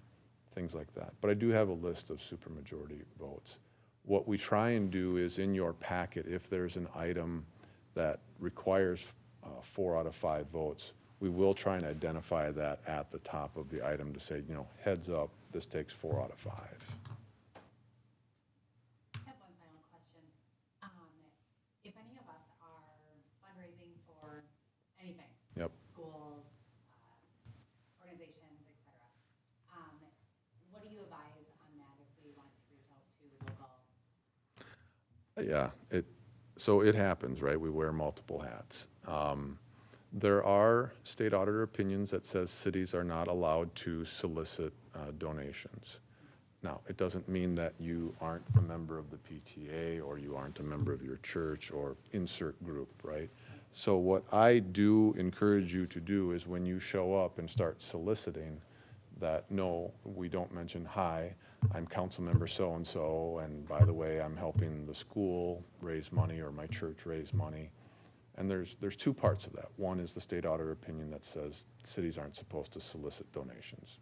things like that. But I do have a list of supermajority votes. What we try and do is in your packet, if there's an item that requires 4 out of 5 votes, we will try and identify that at the top of the item to say, heads up, this takes 4 out of 5. I have one final question. If any of us are fundraising for anything, Yep. schools, organizations, et cetera, what do you advise on that if we want to reach out to local? Yeah, so it happens, right? We wear multiple hats. There are state auditor opinions that says cities are not allowed to solicit donations. Now, it doesn't mean that you aren't a member of the PTA or you aren't a member of your church or insert group, right? So what I do encourage you to do is when you show up and start soliciting, that no, we don't mention, hi, I'm council member so-and-so, and by the way, I'm helping the school raise money or my church raise money. And there's 2 parts of that. One is the state auditor opinion that says cities aren't supposed to solicit donations.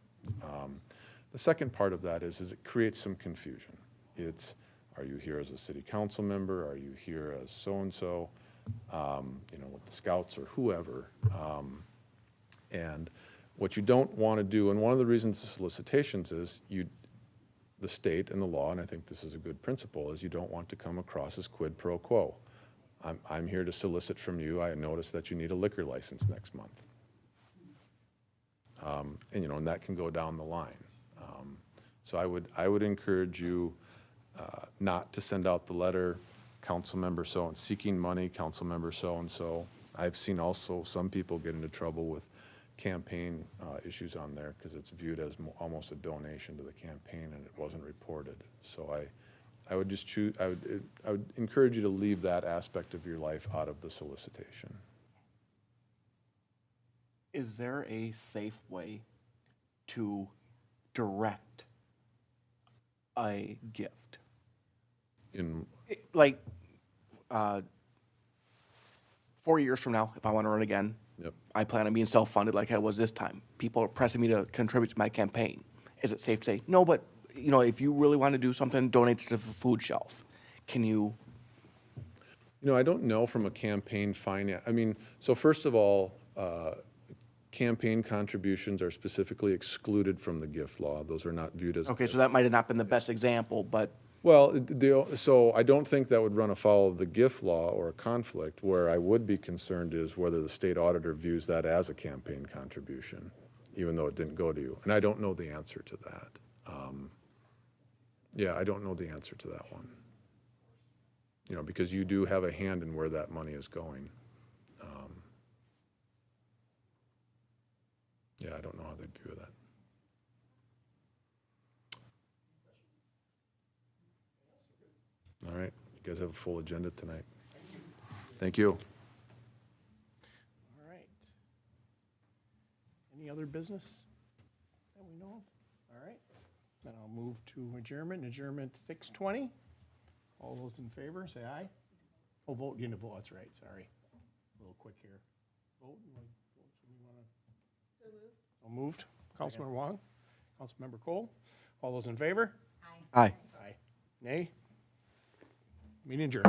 The second part of that is it creates some confusion. It's, are you here as a city council member? Are you here as so-and-so, with the scouts or whoever? And what you don't want to do, and one of the reasons the solicitations is the state and the law, and I think this is a good principle, is you don't want to come across as quid pro quo. I'm here to solicit from you. I notice that you need a liquor license next month. And that can go down the line. So I would encourage you not to send out the letter, council member so-and-so, seeking money, council member so-and-so. I've seen also some people get into trouble with campaign issues on there because it's viewed as almost a donation to the campaign and it wasn't reported. So I would just I would encourage you to leave that aspect of your life out of the solicitation. Is there a safe way to direct a gift? Like 4 years from now, if I want to run again, Yep. I plan on being self-funded like I was this time. People are pressing me to contribute to my campaign. Is it safe to say, no, but if you really want to do something, donate to the food shelf? Can you? I don't know from a campaign finance. So first of all, campaign contributions are specifically excluded from the gift law. Those are not viewed as. Okay, so that might have not been the best example, but. Well, so I don't think that would run afoul of the gift law or a conflict. Where I would be concerned is whether the state auditor views that as a campaign contribution, even though it didn't go to you. And I don't know the answer to that. I don't know the answer to that one. Because you do have a hand in where that money is going. I don't know how they'd view that. All right, you guys have a full agenda tonight. Thank you. All right. Any other business that we know of? All right. Then I'll move to adjournment. Adjournment 6:20. All those in favor, say aye. Oh, vote, you need to vote, that's right, sorry. A little quick here. Vote, you want to? So moved. So moved. Councilmember Wong, Councilmember Cole. All those in favor? Aye. Aye. Nay? Meeting adjourned.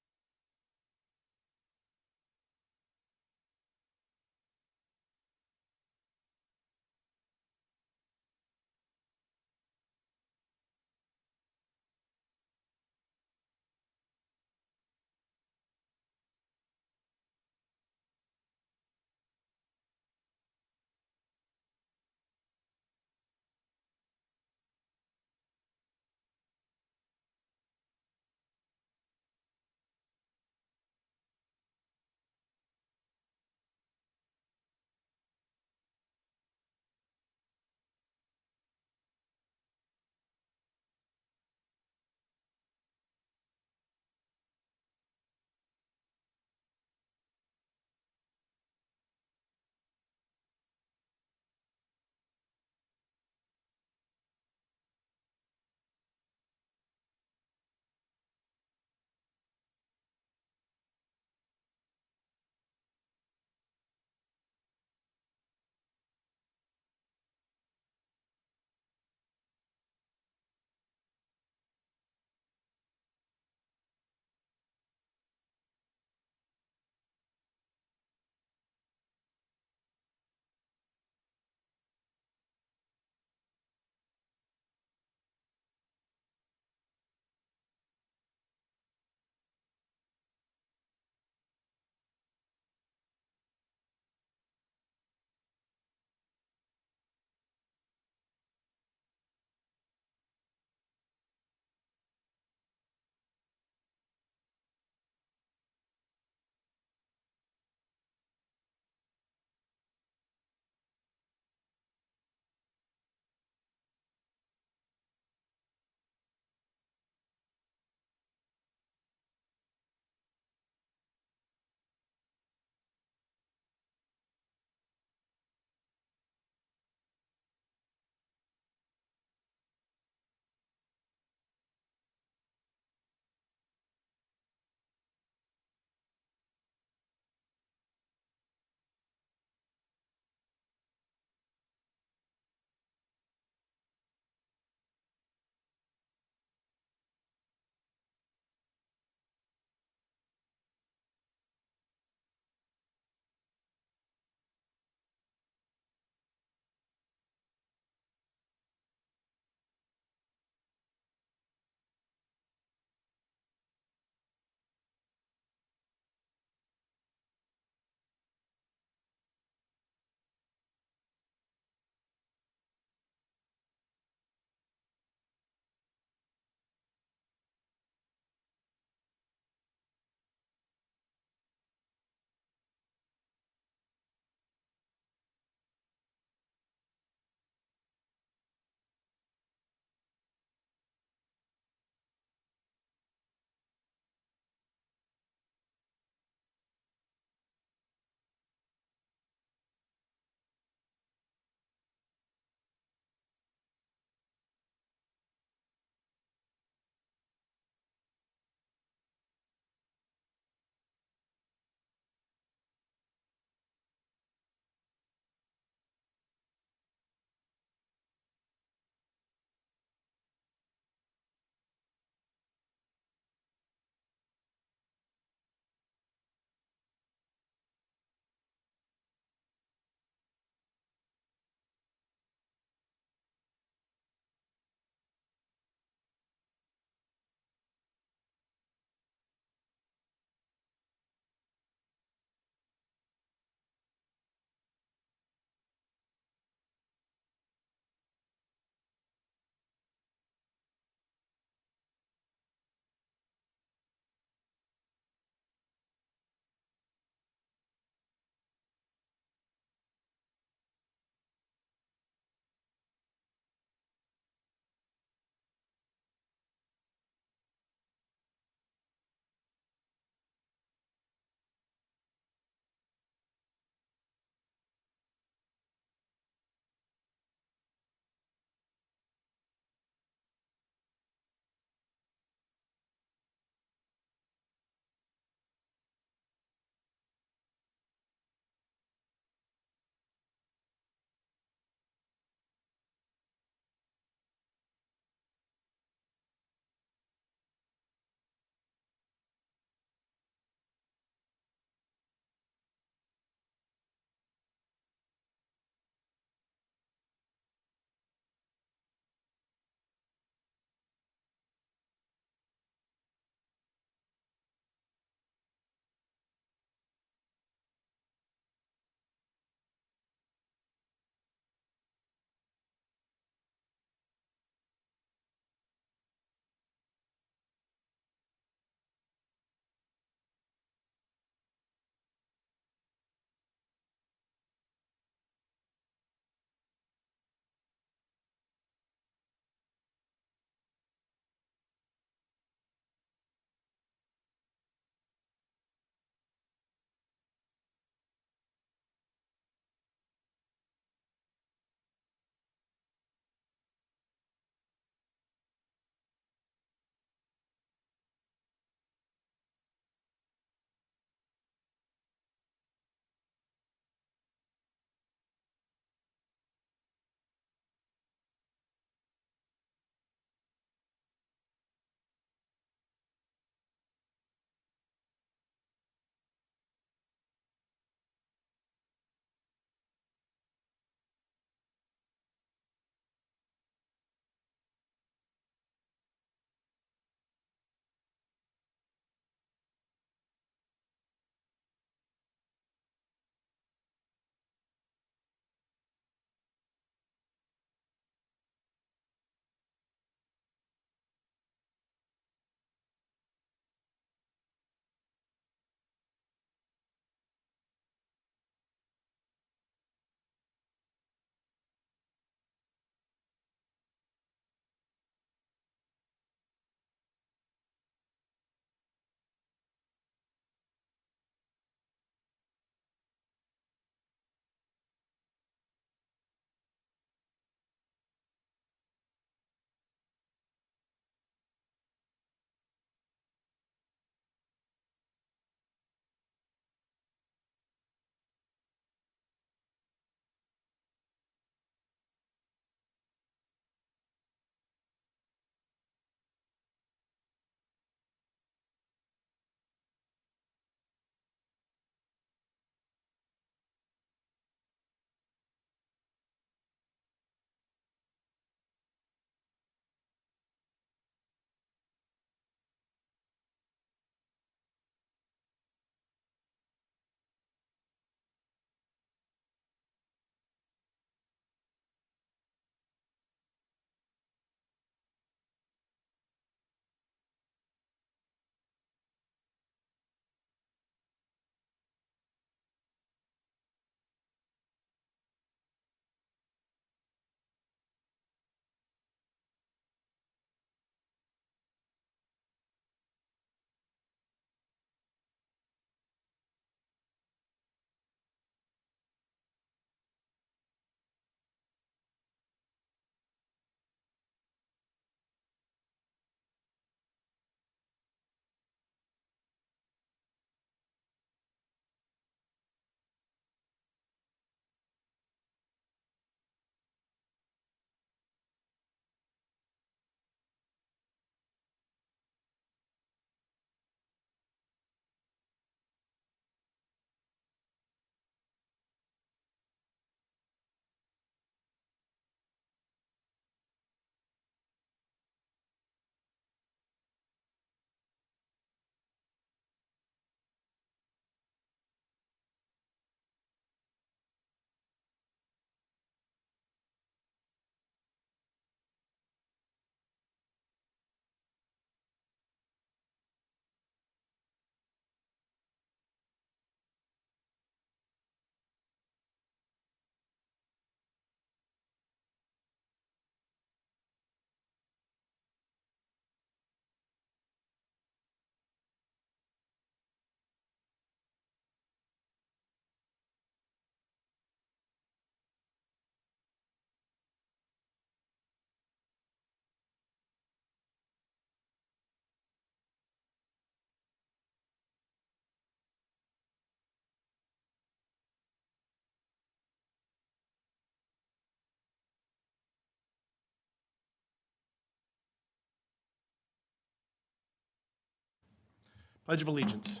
Pledge of Allegiance.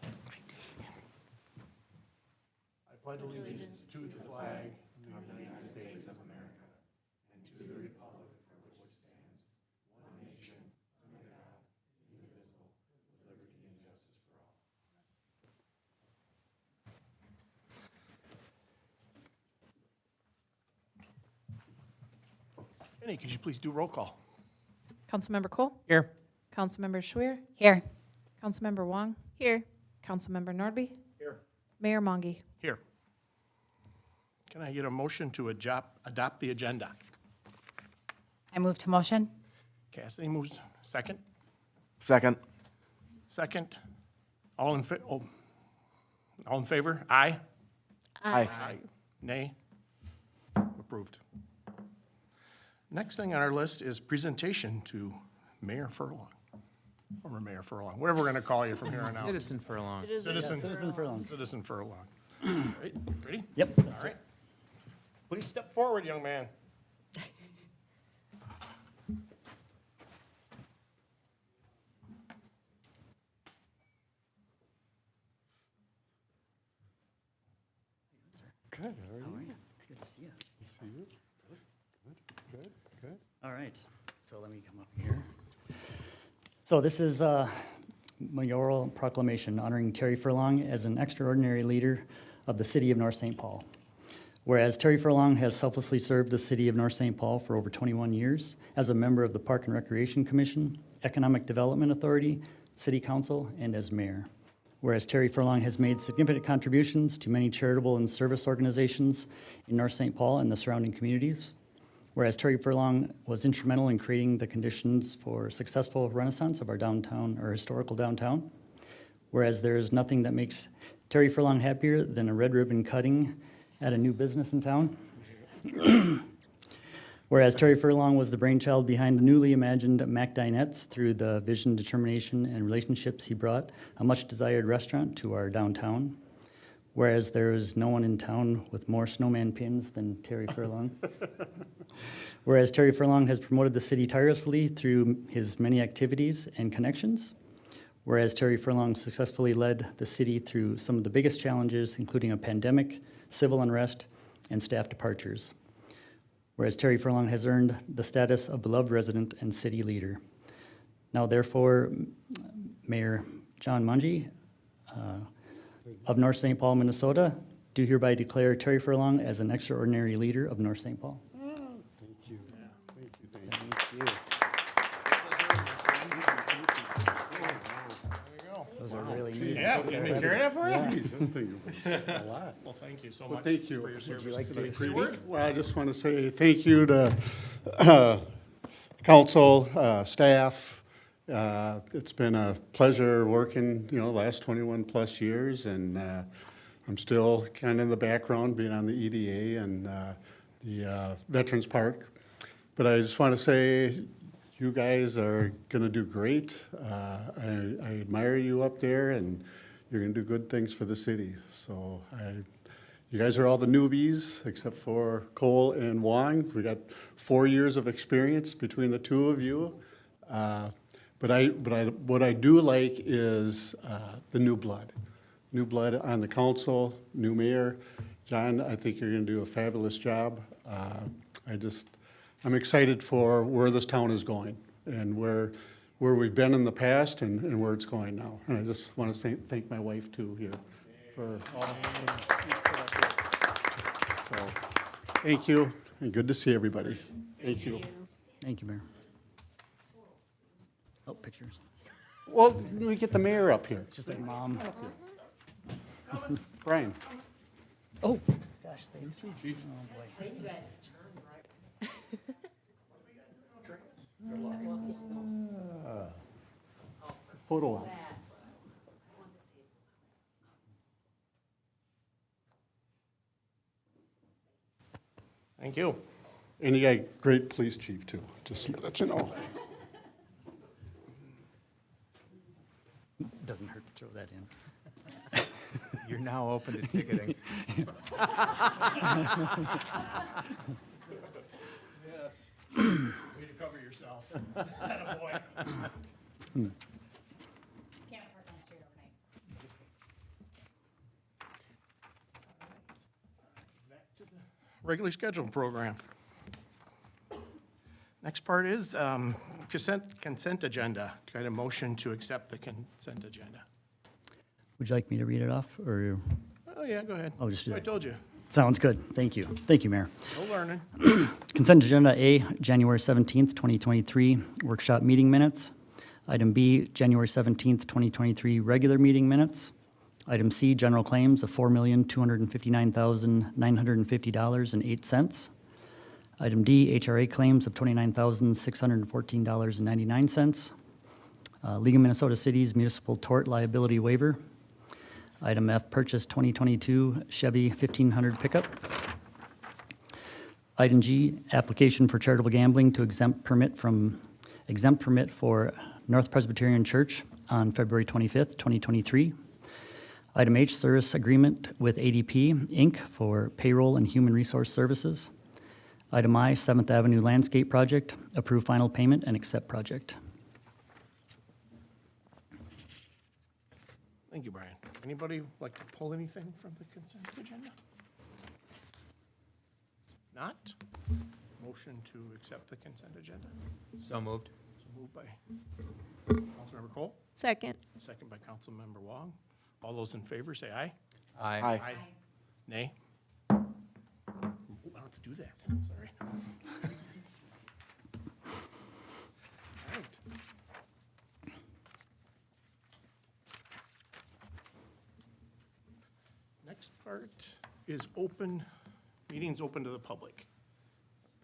I pledge allegiance to the flag of the United States of America and to the republic for which it stands, one nation, under God, indivisible, with liberty and justice for all. Benny, could you please do roll call? Councilmember Cole? Here. Councilmember Schwer? Here. Councilmember Wong? Here. Councilmember Nordby? Here. Mayor Monge? Here. Can I get a motion to adopt the agenda? I move to motion. Cassidy moves second. Second. Second. All in favor? Aye. Aye. Nay? Approved. Next thing on our list is presentation to Mayor Furlong, former Mayor Furlong, whatever we're going to call you from here on out. Citizen Furlong. Citizen Furlong. Citizen Furlong. Right, ready? Yep. All right. Please step forward, young man. Good, how are you? Good to see you. See you. Good, good. All right, so let me come up here. So this is a mayoral proclamation honoring Terry Furlong as an extraordinary leader of the city of North St. Paul. Whereas Terry Furlong has selflessly served the city of North St. Paul for over 21 years as a member of the Park and Recreation Commission, Economic Development Authority, City Council, and as mayor. Whereas Terry Furlong has made significant contributions to many charitable and service organizations in North St. Paul and the surrounding communities. Whereas Terry Furlong was instrumental in creating the conditions for successful renaissance of our downtown, or historical downtown. Whereas there is nothing that makes Terry Furlong happier than a red ribbon cutting at a new business in town. Whereas Terry Furlong was the brainchild behind the newly imagined Mac Dinettes through the vision, determination, and relationships he brought a much-desired restaurant to our downtown. Whereas there is no one in town with more snowman pins than Terry Furlong. Whereas Terry Furlong has promoted the city tirelessly through his many activities and connections. Whereas Terry Furlong successfully led the city through some of the biggest challenges, including a pandemic, civil unrest, and staff departures. Whereas Terry Furlong has earned the status of beloved resident and city leader. Now therefore, Mayor John Monge of North St. Paul, Minnesota, do hereby declare Terry Furlong as an extraordinary leader of North St. Paul. Thank you. Thank you. Those are really neat. Yeah, can you carry that for you? A lot. Well, thank you so Well, much thank you. for your service. Would you like to Appreciate- Well, I just want to say thank you to council, staff. It's been a pleasure working, the last 21 plus years, and I'm still kind of in the background, being on the EDA and the Veterans Park. But I just want to say, you guys are going to do great. I admire you up there, and you're going to do good things for the city. So you guys are all the newbies, except for Cole and Wong. We got 4 years of experience between the two of you. But what I do like is the new blood. New blood on the council, new mayor. John, I think you're going to do a fabulous job. I'm excited for where this town is going and where we've been in the past and where it's going now. And I just want to thank my wife too here for all. So, thank you, and good to see everybody. Thank you. Thank you, Mayor. Oh, pictures. Well, we get the mayor up here. Just like mom. Brian. Oh, gosh, thank you. Oh, boy. Photo op. Thank you. And you got a great police chief too, just to let you know. Doesn't hurt to throw that in. You're now open to ticketing. Yes. Way to cover yourself. Attaboy. regularly scheduled program. Next part is consent agenda. Got a motion to accept the consent agenda. Would you like me to read it off, or? Oh, yeah, go ahead. I'll just do I that. told you, Sounds good. Thank you. Thank you, Mayor. no learning. Consent agenda A, January 17th, 2023, workshop meeting minutes. Item B, January 17th, 2023, regular meeting minutes. Item C, general claims of $4,259,950.08. Item D, HRA claims of $29,614.99. League of Minnesota Cities Municipal Tort Liability Waiver. Item F, purchase 2022 Chevy 1500 pickup. Item G, application for charitable gambling to exempt permit for North Presbyterian Church on February 25th, 2023. Item H, service agreement with ADP, Inc. for payroll and human resource services. Item I, 7th Avenue Landscape Project, approve final payment and accept project. Thank you, Brian. Anybody like to pull anything from the consent agenda? Not? Motion to accept the consent agenda. So moved. So moved by Councilmember Cole, Second. second by Councilmember Wong. All those in favor, say aye. Aye. Nay? Ooh, I don't have to do that, sorry. All right. Next part is open, meetings open to the public.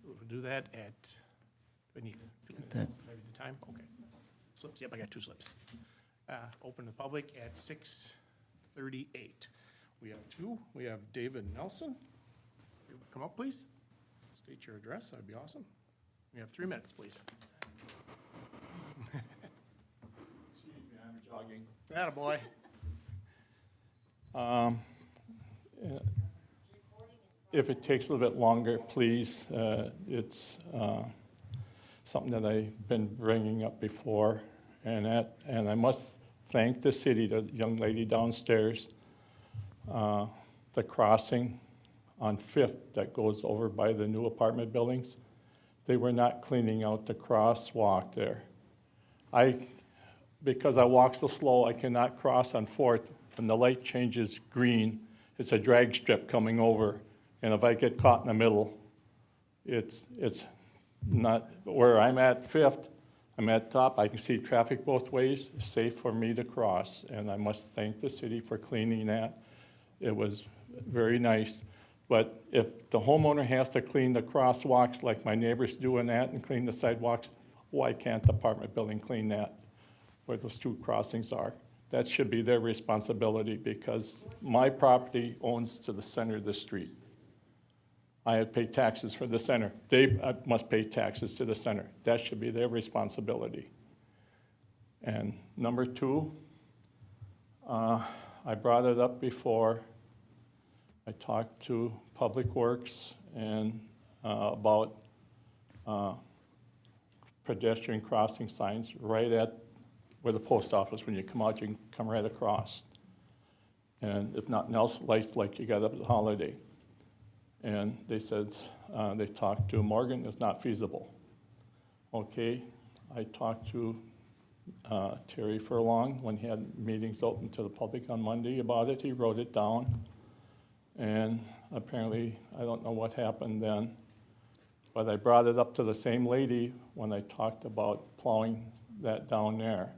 We'll do that at, do I need 2 minutes? That- Maybe the time, okay. Slips, yep, I got 2 slips. Open to the public at 6:38. We have 2, we have David Nelson. Come up, please. State your address, that'd be awesome. We have 3 minutes, please. Excuse me, I'm jogging. Attaboy. If it takes a little bit longer, please. It's something that I've been bringing up before, and I must thank the city, the young lady downstairs, the crossing on Fifth that goes over by the new apartment buildings. They were not cleaning out the crosswalk there. Because I walk so slow, I cannot cross on Fourth. When the light changes green, it's a drag strip coming over. And if I get caught in the middle, it's not, where I'm at Fifth, I'm at top, I can see traffic both ways, it's safe for me to cross. And I must thank the city for cleaning that. It was very nice. But if the homeowner has to clean the crosswalks like my neighbors doing that and clean the sidewalks, why can't the apartment building clean that where those 2 crossings are? That should be their responsibility because my property owns to the center of the street. I have paid taxes for the center. They must pay taxes to the center. That should be their responsibility. And number 2, I brought it up before. I talked to Public Works and about pedestrian crossing signs right at where the post office, when you come out, you can come right across. And if nothing else, lights like you got up at the Holiday. And they said, they talked to Morgan, it's not feasible. Okay, I talked to Terry Furlong when he had meetings open to the public on Monday about it. He wrote it down. And apparently, I don't know what happened then, but I brought it up to the same lady when I talked about plowing that down there.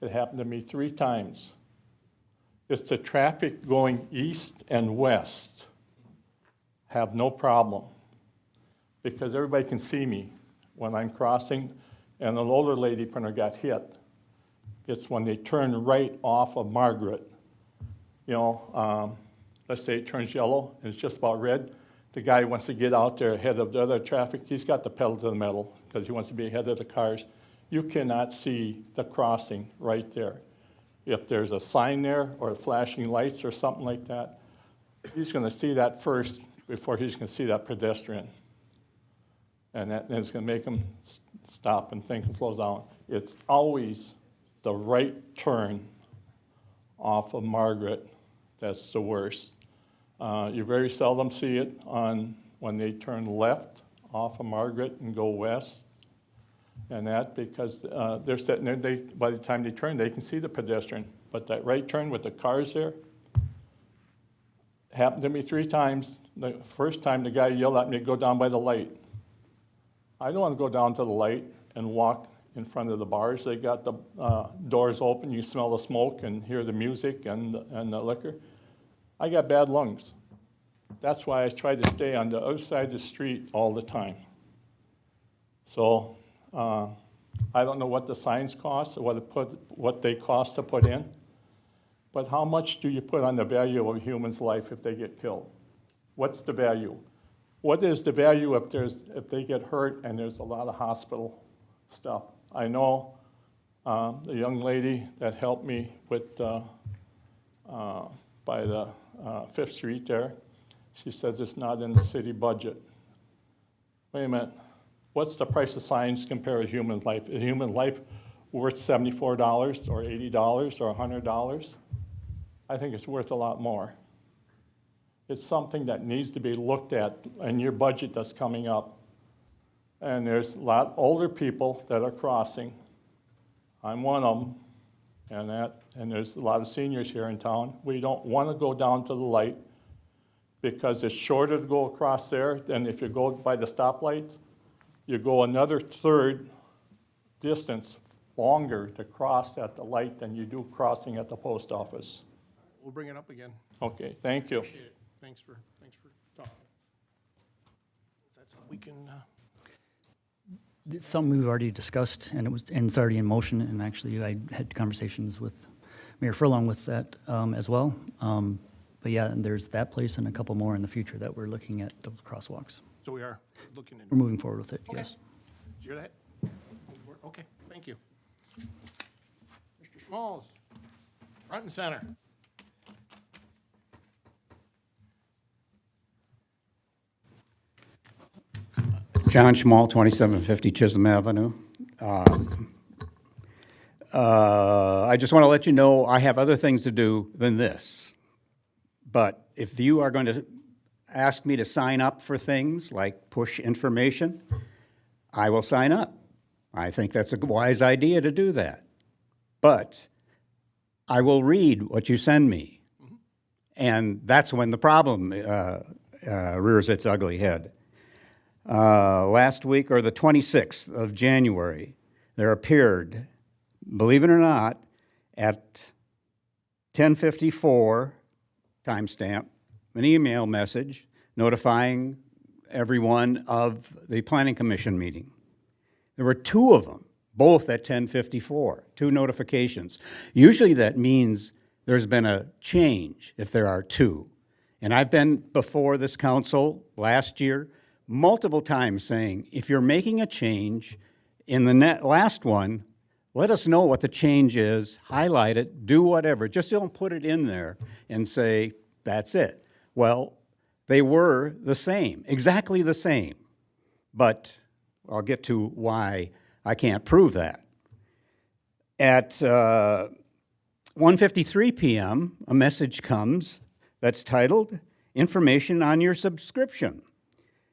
It happened to me 3 times. It's the traffic going east and west have no problem because everybody can see me when I'm crossing, and an older lady when I got hit. It's when they turn right off of Margaret. You know, let's say it turns yellow and it's just about red. The guy wants to get out there ahead of the other traffic. He's got the pedal to the metal because he wants to be ahead of the cars. You cannot see the crossing right there. If there's a sign there or flashing lights or something like that, he's going to see that first before he's going to see that pedestrian. And it's going to make him stop and think and slow down. It's always the right turn off of Margaret that's the worst. You very seldom see it on when they turn left off of Margaret and go west, and that because they're sitting there, by the time they turn, they can see the pedestrian. But that right turn with the cars there, happened to me 3 times. The first time, the guy yelled at me to go down by the light. I don't want to go down to the light and walk in front of the bars. They got the doors open, you smell the smoke and hear the music and the liquor. I got bad lungs. That's why I try to stay on the other side of the street all the time. So I don't know what the signs cost or what they cost to put in, but how much do you put on the value of a human's life if they get killed? What's the value? What is the value if they get hurt and there's a lot of hospital stuff? I know the young lady that helped me with by the 5th Street there, she says it's not in the city budget. Wait a minute, what's the price of signs compared to human life? Is human life worth $74 or $80 or $100? I think it's worth a lot more. It's something that needs to be looked at in your budget that's coming up. And there's a lot older people that are crossing. I'm one of them, and there's a lot of seniors here in town. We don't want to go down to the light because it's shorter to go across there than if you go by the stoplights. You go another third distance longer to cross at the light than you do crossing at the post office. We'll bring it up again. Okay, thank you. Appreciate it. Thanks for talking. That's all we can, It's something we've already discussed, and it's already in motion, and actually I had conversations with Mayor Furlong with that as well. But yeah, and there's that place and a couple more in the future that we're looking at, the crosswalks. so we are looking into. We're moving forward with it, Okay. yes. Did you hear that? Okay, thank you. Mr. Schmalz, front and center. John Schmall, 2750 Chisholm Avenue. I just want to let you know I have other things to do than this. But if you are going to ask me to sign up for things like push information, I will sign up. I think that's a wise idea to do that. But I will read what you send me. And that's when the problem rears its ugly head. Last week, or the 26th of January, there appeared, believe it or not, at 10:54 timestamp, an email message notifying everyone of the Planning Commission meeting. There were 2 of them, both at 10:54, 2 notifications. Usually that means there's been a change if there are 2. And I've been before this council last year multiple times saying, if you're making a change in the last one, let us know what the change is, highlight it, do whatever. Just don't put it in there and say, that's it. Well, they were the same, exactly the same. But I'll get to why I can't prove that. At 1:53 p.m., a message comes that's titled, Information on Your Subscription.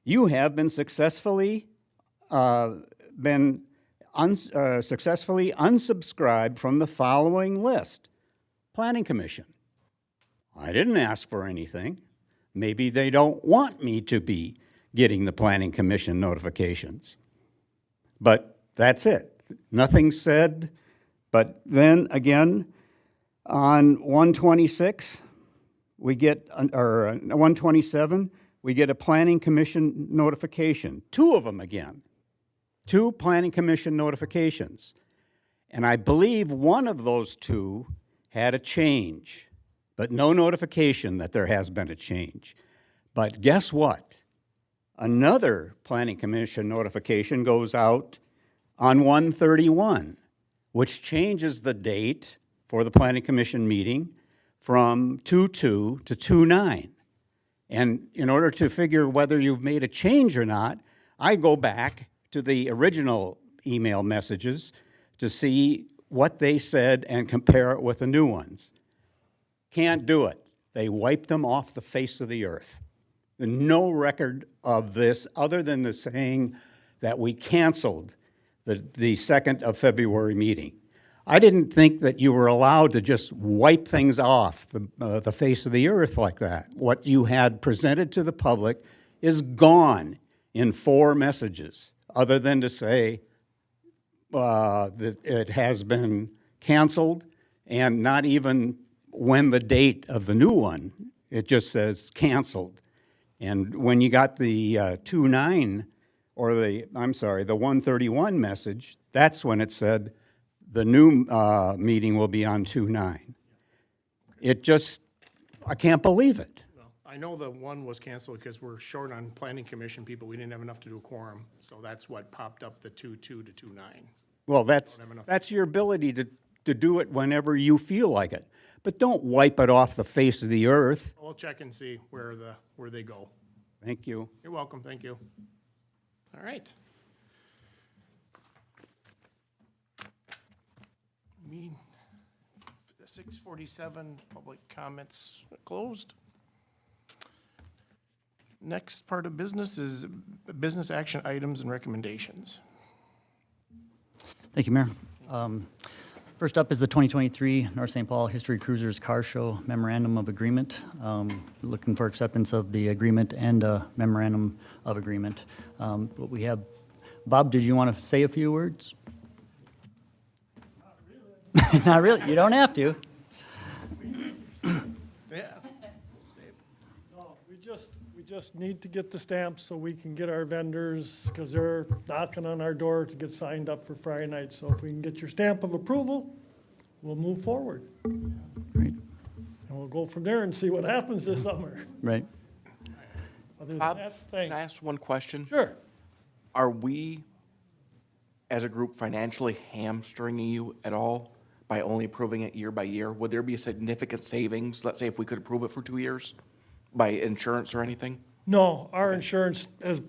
You have been successfully unsubscribed from the following list. Planning Commission. I didn't ask for anything. Maybe they don't want me to be getting the Planning Commission notifications. But that's it. Nothing said. But then again, on 126, we get, or 127, we get a Planning Commission notification. 2 of them again. 2 Planning Commission notifications. And I believe one of those 2 had a change, but no notification that there has been a change. But guess what? Another Planning Commission notification goes out on 1/31, which changes the date for the Planning Commission meeting from 2/2 to 2/9. And in order to figure whether you've made a change or not, I go back to the original email messages to see what they said and compare it with the new ones. Can't do it. They wiped them off the face of the earth. no record of this other than the saying that we canceled the 2nd of February meeting. I didn't think that you were allowed to just wipe things off the face of the earth like that. What you had presented to the public is gone in 4 messages, other than to say that it has been canceled, and not even when the date of the new one. It just says canceled. And when you got the 2/9, or the 131 message, that's when it said the new meeting will be on 2/9. It just, I can't believe it. Well, I know the one was canceled because we're short on planning commission people. We didn't have enough to do a quorum. So that's what popped up the 2/2 to 2/9. Well, that's your ability to do it whenever you feel like it. But don't wipe it off the face of the earth. We'll check and see where they go. Thank you. You're welcome, thank you. All right. 6:47, public comments closed. Next part of business is business action items and recommendations. Thank you, Mayor. First up is the 2023 North St. Paul History Cruisers Car Show Memorandum of Agreement. Looking for acceptance of the agreement and a memorandum of agreement. What we have, Bob, did you want to say a few words? Not really. Not really. You don't have to. Yeah. No, we just need to get the stamps so we can get our vendors, because they're knocking on our door to get signed up for Friday night. So if we can get your stamp of approval, we'll move forward. Great. And we'll go from there and see what happens this summer. Right. Other than Bob, that, can I thanks. ask one question? Sure. Are we, as a group, financially hamstringing you at all by only approving it year by year? Would there be a significant savings, let's say if we could approve it for 2 years, by insurance or anything? No, our insurance has,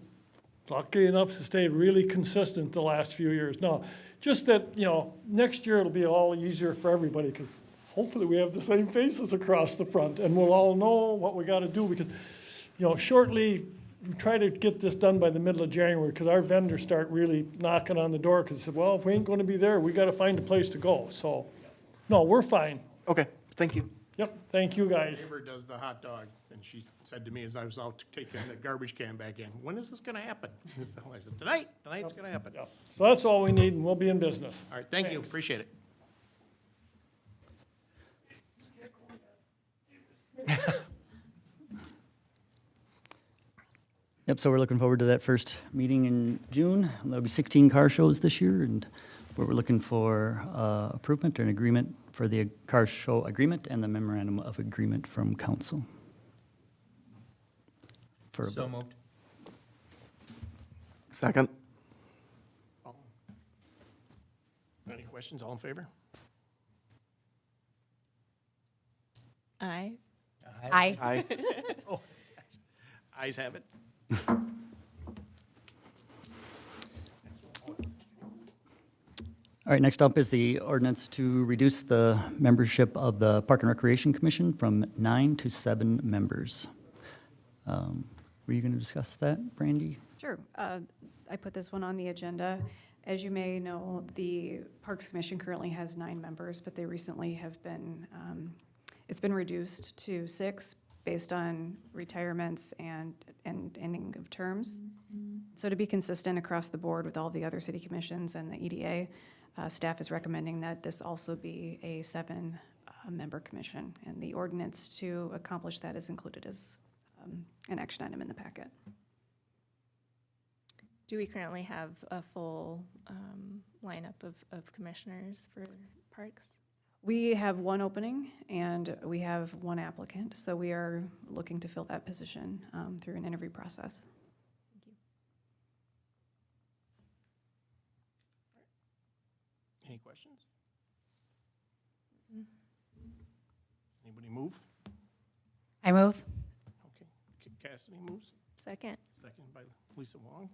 lucky enough, to stay really consistent the last few years. No, just that, next year it'll be all easier for everybody, because hopefully we have the same faces across the front, and we'll all know what we gotta do, because, shortly, we try to get this done by the middle of January, because our vendors start really knocking on the door, because they said, well, if we ain't gonna be there, we gotta find a place to go, so, no, we're fine. Okay, thank you. Yep, thank you, guys. Neighbor does the hot dog, and she said to me as I was out taking the garbage can back in, when is this gonna happen? So I said, tonight's gonna happen. Yep. So that's all we need, and we'll be in business. All right, thank you, Thanks. appreciate it. Yep, so we're looking forward to that first meeting in June. There'll be 16 car shows this year, and we're looking for approval or an agreement for the car show agreement and the memorandum of agreement from council. So moved. Second? Any questions, all in favor? Aye. Aye. Aye. Ayes have it. All right, next up is the ordinance to reduce the membership of the Park and Recreation Commission from 9 to 7 members. Were you going to discuss that, Brandy? Sure. I put this one on the agenda. As you may know, the Parks Commission currently has 9 members, but they recently have been, it's been reduced to 6 based on retirements and ending of terms. So to be consistent across the board with all the other city commissions and the EDA, staff is recommending that this also be a 7-member commission. And the ordinance to accomplish that is included as an action item in the packet. Do we currently have a full lineup of commissioners for parks? We have 1 opening and we have 1 applicant, so we are looking to fill that position through an interview process. Thank you. Any questions? Anybody move? I move. Okay, Cassidy moves, Second. second by Lisa Wong.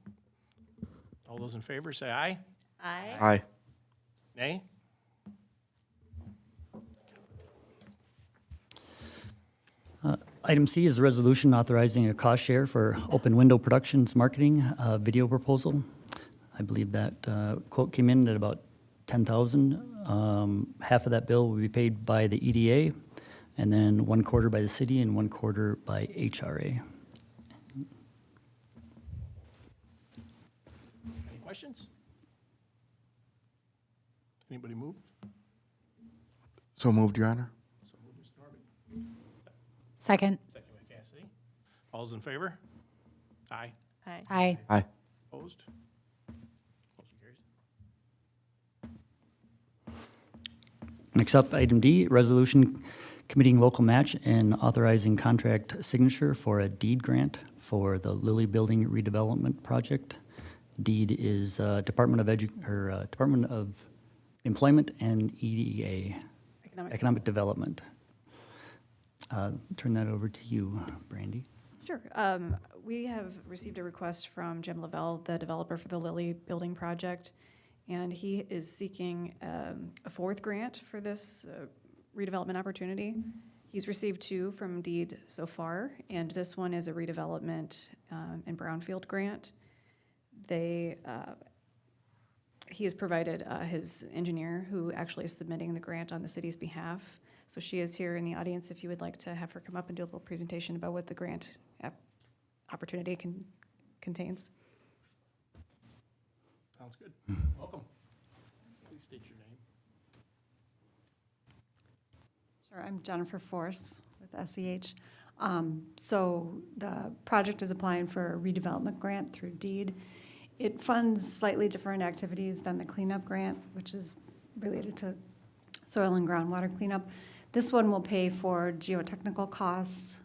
All those in favor, say aye. Aye. Aye. Nay? Item C is a resolution authorizing a cost share for Open Window Productions marketing video proposal. I believe that quote came in at about $10,000. Half of that bill will be paid by the EDA, and then 1/4 by the city and 1/4 by HRA. Any questions? Anybody move? So moved, Your Honor. So moved, Mr. Norby. Second. Second by Cassidy. All those in favor? Aye. Aye. Aye. Aye. Opposed? Motion carries. Next up, item D, resolution committing local match and authorizing contract signature for a deed grant for the Lilly Building redevelopment project. Deed is Department of Employment and EDA, Economic Development. Turn that over to you, Brandy. Sure. We have received a request from Jim Lavelle, the developer for the Lilly Building project, and he is seeking a fourth grant for this redevelopment opportunity. He's received 2 from Deed so far, and this one is a redevelopment and brownfield grant. He has provided his engineer, who actually is submitting the grant on the city's behalf. So she is here in the audience if you would like to have her come up and do a little presentation about what the grant opportunity contains. Sounds good. Welcome. Please state your name. Sure, I'm Jennifer Force with SEH. So the project is applying for a redevelopment grant through Deed. It funds slightly different activities than the cleanup grant, which is related to soil and groundwater cleanup. This one will pay for geotechnical costs,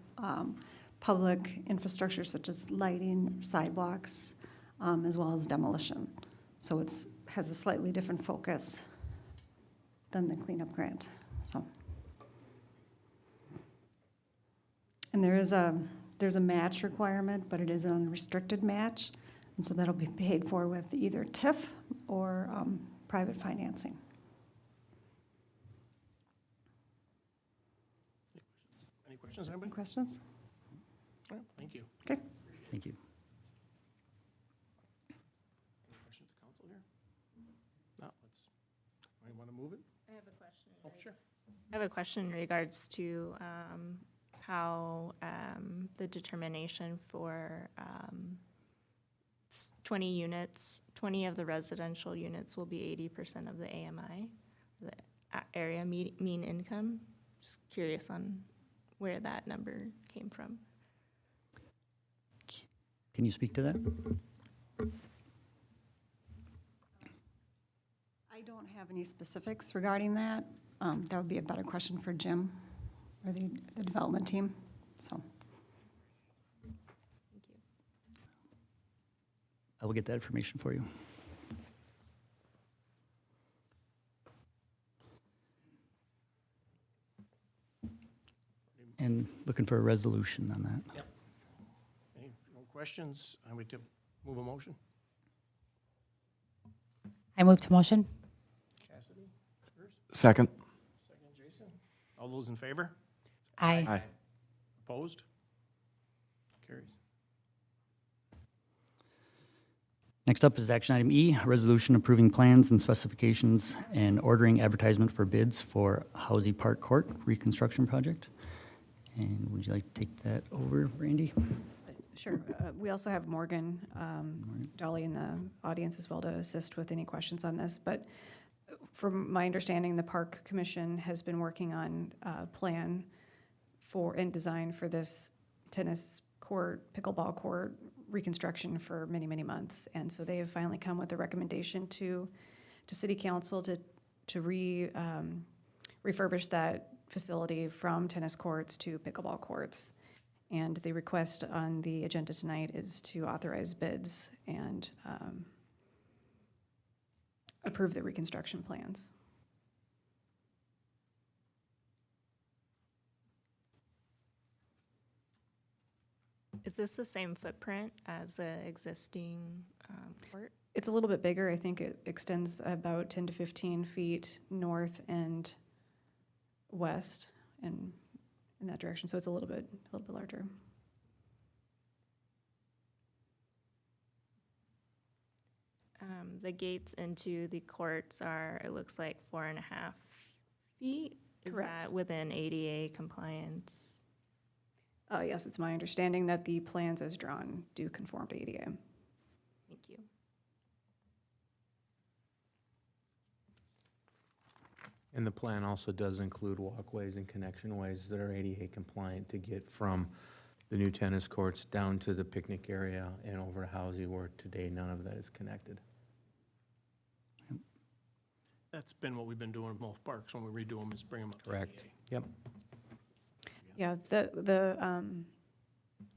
public infrastructure such as lighting, sidewalks, as well as demolition. So it's has a slightly different focus than the cleanup grant. So, and there's a match requirement, but it is an unrestricted match, and so that'll be paid for with either TIF or private financing. Any questions, anybody? Any questions? All right, thank you. Okay. Thank you. Any questions to council here? No, you want to move it? I have a question. Oh, sure. I have a question in regards to how the determination for 20 units, 20 of the residential units will be 80% of the AMI, the area mean income. Just curious on where that number came from. Can you speak to that? I don't have any specifics regarding that. That would be a better question for Jim or the development team, so. Thank you. I will get that information for you. And looking for a resolution on that. Yep. Any no questions? I would move a motion. I move to motion. Cassidy, first. Second. Second, Jason. All those in favor? Aye. Aye. Opposed? Carries. Next up is action item E, a resolution approving plans and specifications and ordering advertisement for bids for Housie Park Court reconstruction project. And would you like to take that over, Brandy? Sure. We also have Morgan Dolly in the audience as well to assist with any questions on this. But from my understanding, the Park Commission has been working on a plan for and design for this tennis court, pickleball court reconstruction for many, many months. And so they have finally come with a recommendation to City Council to refurbish that facility from tennis courts to pickleball courts. And the request on the agenda tonight is to authorize bids and approve the reconstruction plans. Is this the same footprint as the existing court? It's a little bit bigger. I think it extends about 10 to 15 feet north and west and in that direction, so it's a little bit larger. The gates into the courts are, it looks like 4.5 feet. Is Correct. that within ADA compliance? Yes, it's my understanding that the plans as drawn do conform to ADA. Thank you. And the plan also does include walkways and connection ways that are ADA compliant to get from the new tennis courts down to the picnic area and over to Housy, where today none of that is connected. That's been what we've been doing in both parks when we redo them, is bring them up to Correct. ADA. Yep. Yeah,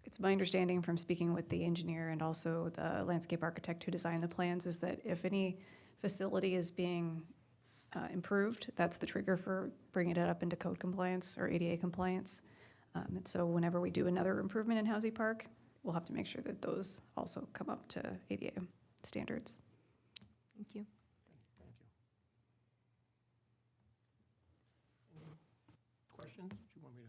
it's my understanding from speaking with the engineer and also the landscape architect who designed the plans is that if any facility is being improved, that's the trigger for bringing it up into code compliance or ADA compliance. And so whenever we do another improvement in Housy Park, we'll have to make sure that those also come up to ADA standards. Thank you. Questions? Do you want me to?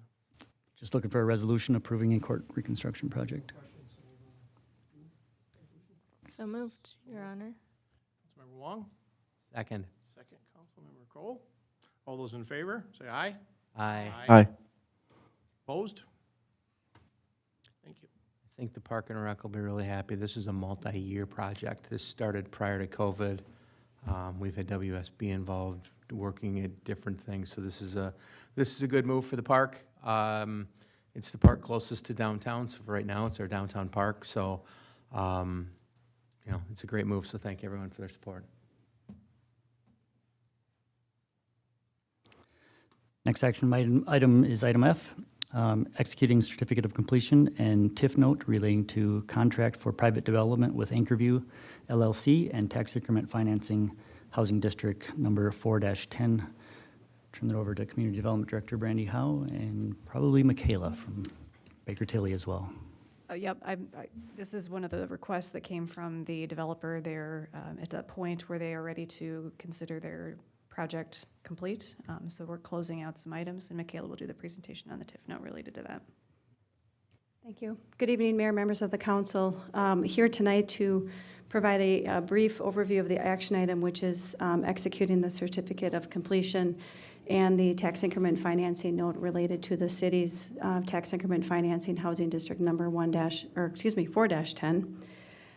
Just looking for a resolution approving a court reconstruction project. So moved, Your Honor. Councilmember Wong, Second. second, Councilmember Cole. All those in favor, say aye. Aye. Aye. Opposed? Thank you. I think the Park and Rec will be really happy. This is a multi-year project. This started prior to COVID. We've had WSB involved, working at different things, so this is a good move for the park. It's the park closest to downtown, so for right now, it's our downtown park, so, it's a great move, so thank everyone for their support. Next action item is item F, executing certificate of completion and TIF note relating to contract for private development with Anchorview LLC and tax increment financing housing district number 4-10. Turn it over to Community Development Director Brandy Howe and probably Michaela from Baker Tilly as well. Yep, this is one of the requests that came from the developer. They're at that point where they are ready to consider their project complete. So we're closing out some items, and Michaela will do the presentation on the TIF note related to that. Thank you. Good evening, Mayor, members of the council. Here tonight to provide a brief overview of the action item, which is executing the certificate of completion and the tax increment financing note related to the city's tax increment financing housing district number 4-10.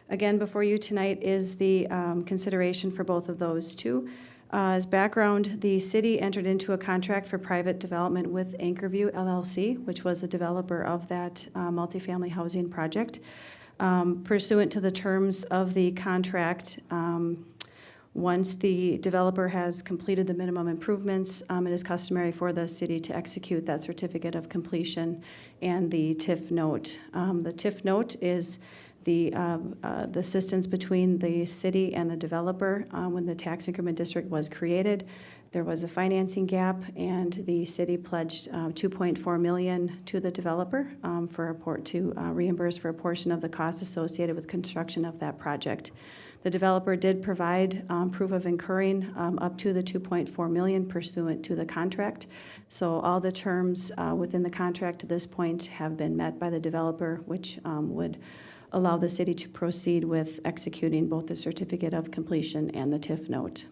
Again, before you tonight is the consideration for both of those two. As background, the city entered into a contract for private development with Anchorview LLC, which was a developer of that multifamily housing project. Pursuant to the terms of the contract, once the developer has completed the minimum improvements, it is customary for the city to execute that certificate of completion and the TIF note. The TIF note is the assistance between the city and the developer. When the tax increment district was created, there was a financing gap, and the city pledged $2.4 million to the developer to reimburse for a portion of the costs associated with construction of that project. The developer did provide proof of incurring up to the $2.4 million pursuant to the contract. So all the terms within the contract to this point have been met by the developer, which would allow the city to proceed with executing both the certificate of completion and the TIF note.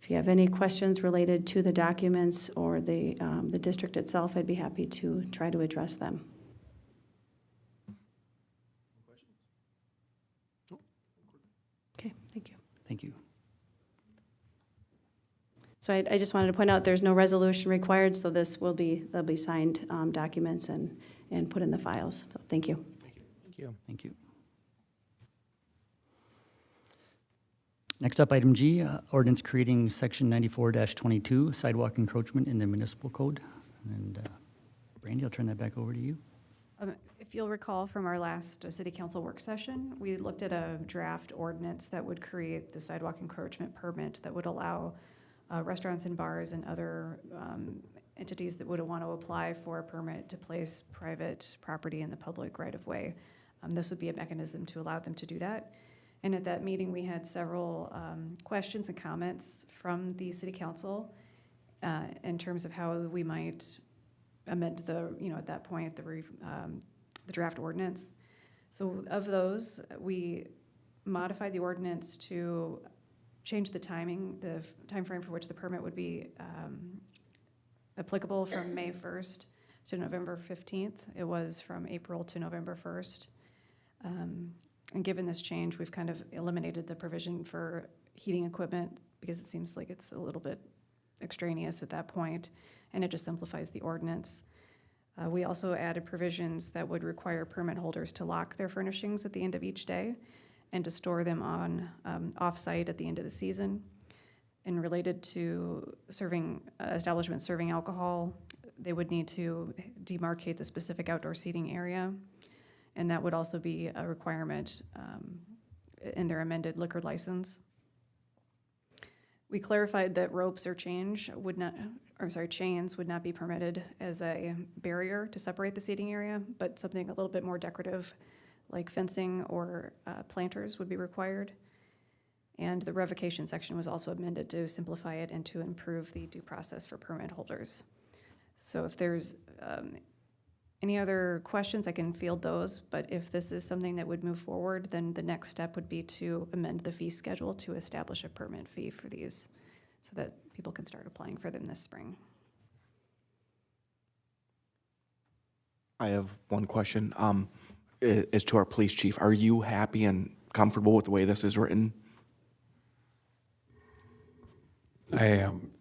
If you have any questions related to the documents or the district itself, I'd be happy to try to address them. Okay, thank you. Thank you. So I just wanted to point out there's no resolution required, so they'll be signed documents and put in the files. So, thank you. Thank you. Thank you. Next up, item G, ordinance creating section 94-22, sidewalk encroachment in the municipal code. And Brandy, I'll turn that back over to you. If you'll recall from our last city council work session, we looked at a draft ordinance that would create the sidewalk encroachment permit that would allow restaurants and bars and other entities that would want to apply for a permit to place private property in the public right-of-way. This would be a mechanism to allow them to do that. And at that meeting, we had several questions and comments from the city council in terms of how we might amend the, at that point, the draft ordinance. So of those, we modified the ordinance to change the timing, the timeframe for which the permit would be applicable from May 1st to November 15th. It was from April to November 1st. And given this change, we've kind of eliminated the provision for heating equipment because it seems like it's a little bit extraneous at that point, and it just simplifies the ordinance. We also added provisions that would require permit holders to lock their furnishings at the end of each day and to store them on off-site at the end of the season. And related to establishments serving alcohol, they would need to demarcate the specific outdoor seating area. And that would also be a requirement in their amended liquor license. We clarified that ropes or chains would not be permitted as a barrier to separate the seating area, but something a little bit more decorative like fencing or planters would be required. And the revocation section was also amended to simplify it and to improve the due process for permit holders. So if there's any other questions, I can field those, but if this is something that would move forward, then the next step would be to amend the fee schedule to establish a permit fee for these so that people can start applying for them this spring. I have one question. As to our police chief, are you happy and comfortable with the way this is written? I am.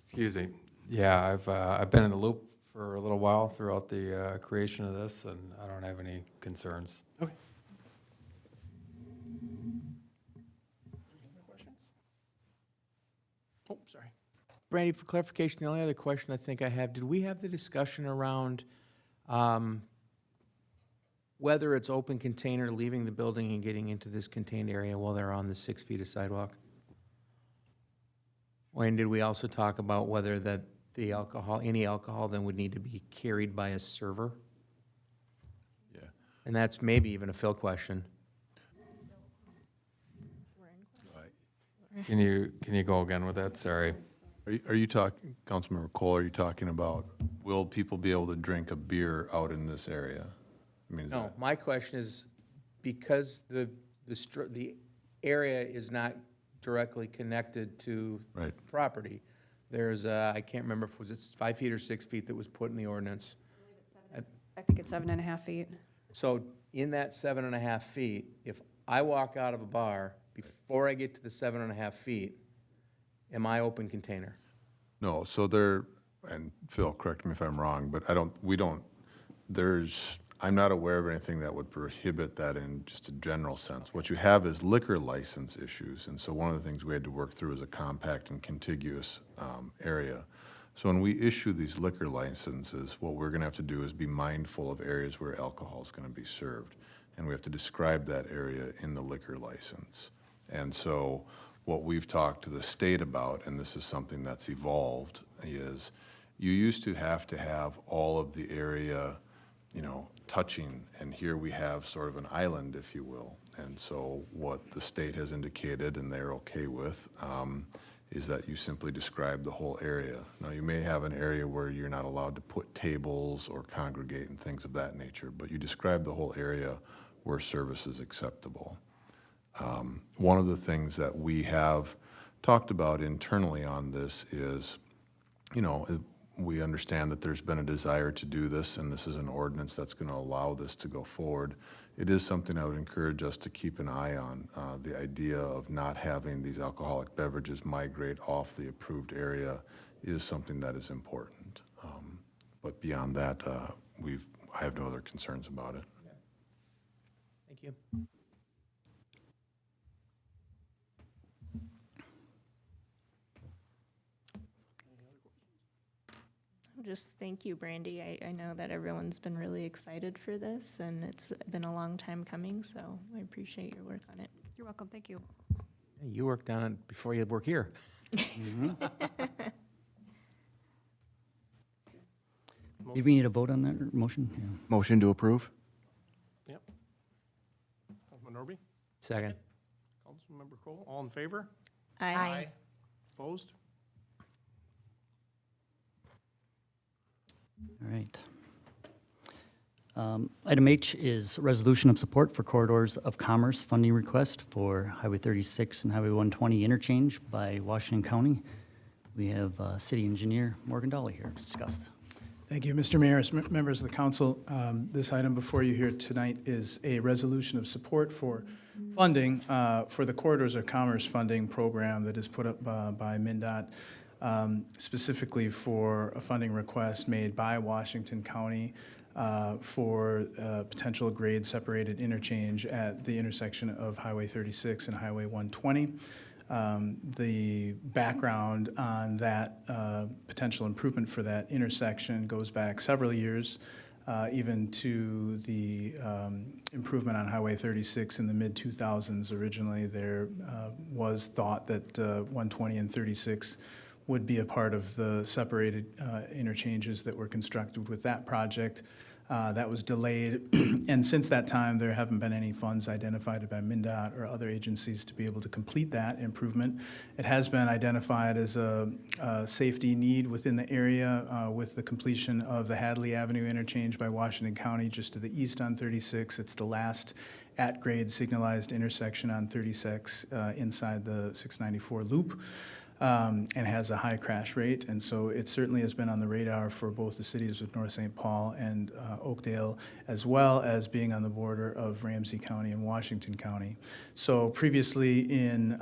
Excuse me. Yeah, I've been in the loop for a little while throughout the creation of this, and I don't have any concerns. Okay. Any other questions? Oh, sorry. Brandy, for clarification, the only other question I think I have, did we have the discussion around whether it's open container leaving the building and getting into this contained area while they're on the 6 feet of sidewalk? And did we also talk about whether that the alcohol, any alcohol then would need to be carried by a server? Yeah. And that's maybe even a Phil question. Can you go again with that? Sorry. Are you talking, Councilmember Cole, are you talking about, will people be able to drink a beer out in this area? I mean, is No, that- my question is, because the area is not directly connected to Right. property, there's I can't remember if it was 5 feet or 6 feet that was put in the ordinance. I think it's 7.5 feet. So in that 7.5 feet, if I walk out of a bar, before I get to the 7.5 feet, am I open container? No, so and Phil, correct me if I'm wrong, but I'm not aware of anything that would prohibit that in just a general sense. What you have is liquor license issues, and so one of the things we had to work through is a compact and contiguous area. So when we issue these liquor licenses, what we're gonna have to do is be mindful of areas where alcohol is gonna be served, and we have to describe that area in the liquor license. And so what we've talked to the state about, and this is something that's evolved, is you used to have all of the area, touching, and here we have sort of an island, if you will. And so what the state has indicated, and they're okay with, is that you simply describe the whole area. Now, you may have an area where you're not allowed to put tables or congregate and things of that nature, but you describe the whole area where service is acceptable. One of the things that we have talked about internally on this is, we understand that there's been a desire to do this, and this is an ordinance that's going to allow this to go forward. It is something I would encourage us to keep an eye on. The idea of not having these alcoholic beverages migrate off the approved area is something that is important. But beyond that, I have no other concerns about it. Thank you. Just thank you, Brandy. I know that everyone's been really excited for this, and it's been a long time coming, so I appreciate your work on it. You're welcome, thank you. Hey, you worked on it before you work here. Did we need a vote on that or motion? Yeah. Motion to approve? Yep. Councilman Norby? Second. Councilmember Cole, all in favor? Aye. Opposed? All right. Item H is resolution of support for corridors of commerce funding request for Highway 36 and Highway 120 interchange by Washington County. We have City Engineer Morgan Dolly here to discuss. Thank you, Mr. Mayor, members of the council. This item before you here tonight is a resolution of support for funding for the Corridors of Commerce funding program that is put up by MnDOT, specifically for a funding request made by Washington County for potential grade-separated interchange at the intersection of Highway 36 and Highway 120. The background on that potential improvement for that intersection goes back several years, even to the improvement on Highway 36 in the mid-2000s. Originally, there was thought that 120 and 36 would be a part of the separated interchanges that were constructed with that project. That was delayed, and since that time, there haven't been any funds identified by MnDOT or other agencies to be able to complete that improvement. It has been identified as a safety need within the area with the completion of the Hadley Avenue interchange by Washington County just to the east on 36. It's the last at-grade signalized intersection on 36 inside the 694 loop. And has a high crash rate, and so it certainly has been on the radar for both the cities of North St. Paul and Oakdale, as well as being on the border of Ramsey County and Washington County. So previously in,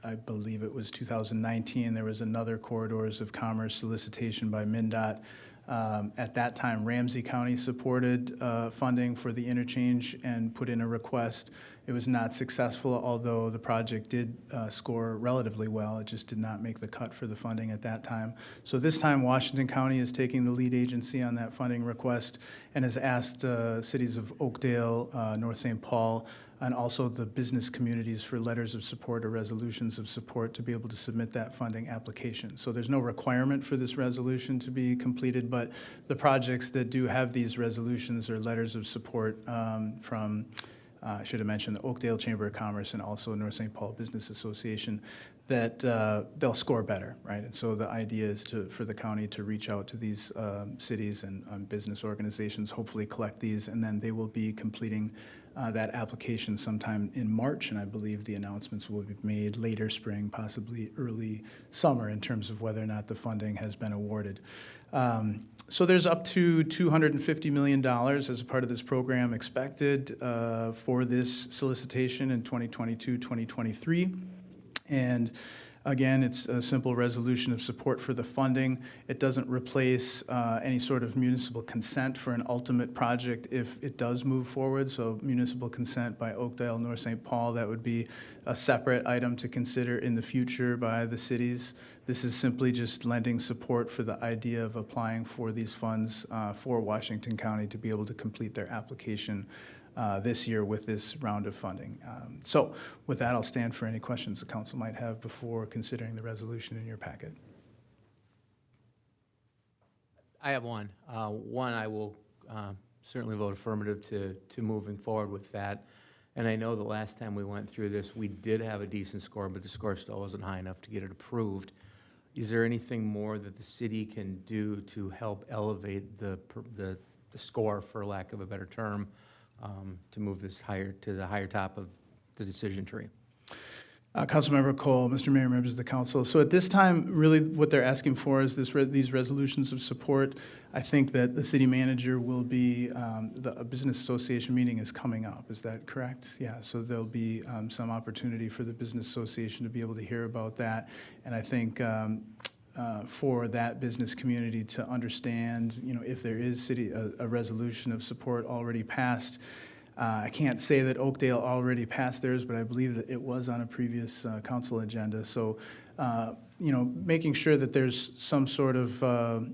I believe it was 2019, there was another Corridors of Commerce solicitation by MnDOT. At that time, Ramsey County supported funding for the interchange and put in a request. It was not successful, although the project did score relatively well. It just did not make the cut for the funding at that time. So this time, Washington County is taking the lead agency on that funding request and has asked cities of Oakdale, North St. Paul, and also the business communities for letters of support or resolutions of support to be able to submit that funding application. So there's no requirement for this resolution to be completed, but the projects that do have these resolutions or letters of support from I should have mentioned the Oakdale Chamber of Commerce and also North St. Paul Business Association, that they'll score better, right? And so the idea is for the county to reach out to these cities and business organizations, hopefully collect these, and then they will be completing that application sometime in March, and I believe the announcements will be made later spring, possibly early summer, in terms of whether or not the funding has been awarded. So there's up to $250 million as a part of this program expected for this solicitation in 2022, 2023. And again, it's a simple resolution of support for the funding. It doesn't replace any sort of municipal consent for an ultimate project if it does move forward. So municipal consent by Oakdale, North St. Paul, that would be a separate item to consider in the future by the cities. This is simply just lending support for the idea of applying for these funds for Washington County to be able to complete their application this year with this round of funding. So with that, I'll stand for any questions the council might have before considering the resolution in your packet. I have one. One, I will certainly vote affirmative to moving forward with that. And I know the last time we went through this, we did have a decent score, but the score still wasn't high enough to get it approved. Is there anything more that the city can do to help elevate the score, for lack of a better term, to move this higher to the higher top of the decision tree? Councilmember Cole, Mr. Mayor, members of the council. So at this time, really what they're asking for is these resolutions of support. I think that the city manager will be, the business association meeting is coming up. Is that correct? Yeah, so there'll be some opportunity for the business association to be able to hear about that. And I think for that business community to understand, if there is a resolution of support already passed. I can't say that Oakdale already passed theirs, but I believe that it was on a previous council agenda. So, making sure that there's some sort of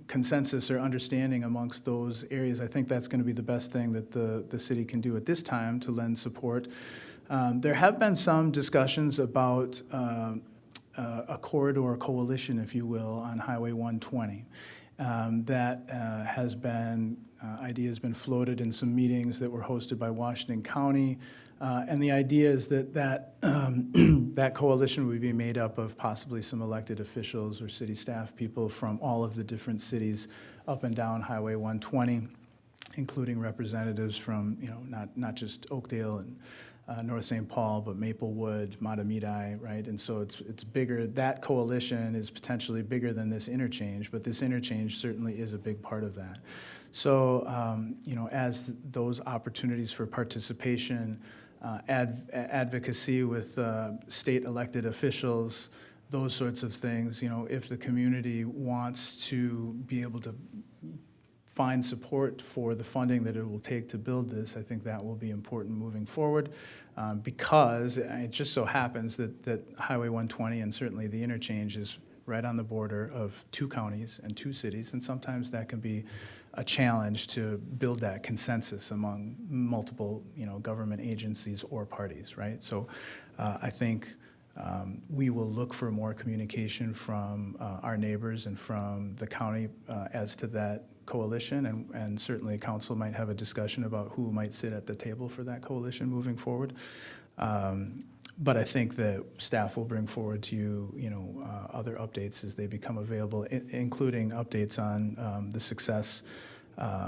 consensus or understanding amongst those areas, I think that's going to be the best thing that the city can do at this time to lend support. There have been some discussions about a corridor coalition, if you will, on Highway 120. That idea has been floated in some meetings that were hosted by Washington County. And the idea is that coalition would be made up of possibly some elected officials or city staff people from all of the different cities up and down Highway 120, including representatives from, not just Oakdale and North St. Paul, but Maplewood, Matamidi, right? And so it's bigger. That coalition is potentially bigger than this interchange, but this interchange certainly is a big part of that. So, as those opportunities for participation, advocacy with state elected officials, those sorts of things, if the community wants to be able to find support for the funding that it will take to build this, I think that will be important moving forward, because it just so happens that Highway 120 and certainly the interchange is right on the border of 2 counties and 2 cities, and sometimes that can be a challenge to build that consensus among multiple, government agencies or parties, right? So I think we will look for more communication from our neighbors and from the county as to that coalition, and certainly council might have a discussion about who might sit at the table for that coalition moving forward. But I think that staff will bring forward to you, other updates as they become available, including updates on the success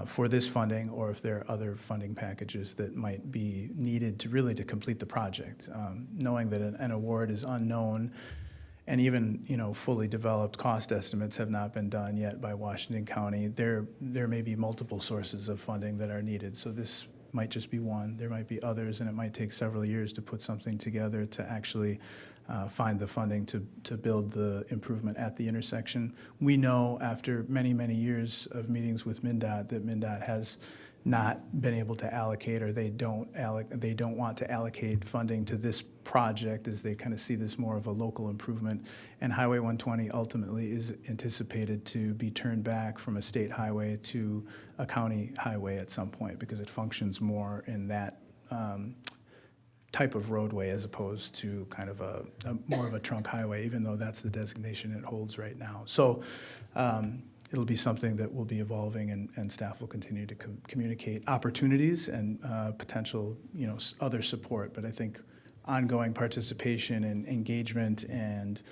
for this funding, or if there are other funding packages that might be needed to complete the project. Knowing that an award is unknown, and even fully developed cost estimates have not been done yet by Washington County, there may be multiple sources of funding that are needed. So this might just be one. There might be others, and it might take several years to put something together to actually find the funding to build the improvement at the intersection. We know after many, many years of meetings with MnDOT that MnDOT has not been able to allocate, or they don't want to allocate funding to this project, as they kind of see this more of a local improvement. And Highway 120 ultimately is anticipated to be turned back from a state highway to a county highway at some point, because it functions more in that type of roadway as opposed to kind of a more of a trunk highway, even though that's the designation it holds right now. So it'll be something that will be evolving, and staff will continue to communicate opportunities and potential, other support. But I think ongoing participation and engagement and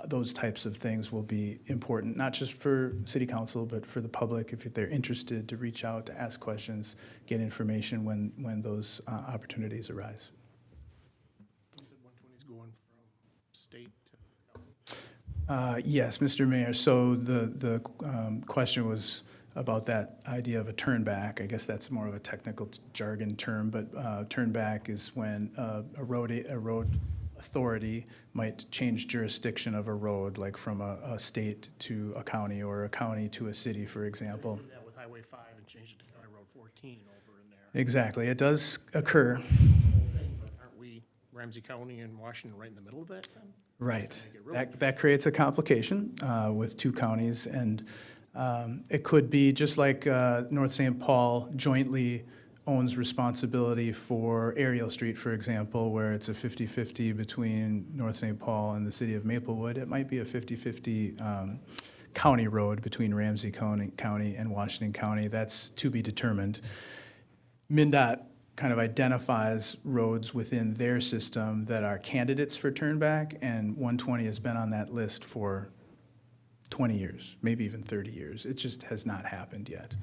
those types of things will be important, not just for city council, but for the public, if they're interested, to reach out, to ask questions, get information when those opportunities arise. You said 120 is going from state to Yes, Mr. Mayor. So the question was about that idea of a turn back. I guess that's more of a technical jargon term, but turn back is when a road authority might change jurisdiction of a road, like from a state to a county, or a county to a city, for example. They did that with Highway 5 and changed it to County Road 14 over in there. Exactly. It does occur. But aren't we, Ramsey County and Washington, right in the middle of that then? Right. That creates a complication with 2 counties, and it could be just like North St. Paul jointly owns responsibility for Ariel Street, for example, where it's a 50-50 between North St. Paul and the city of Maplewood. It might be a 50-50 county road between Ramsey County and Washington County. That's to be determined. MnDOT kind of identifies roads within their system that are candidates for turnback, and 120 has been on that list for 20 years, maybe even 30 years. It just has not happened yet.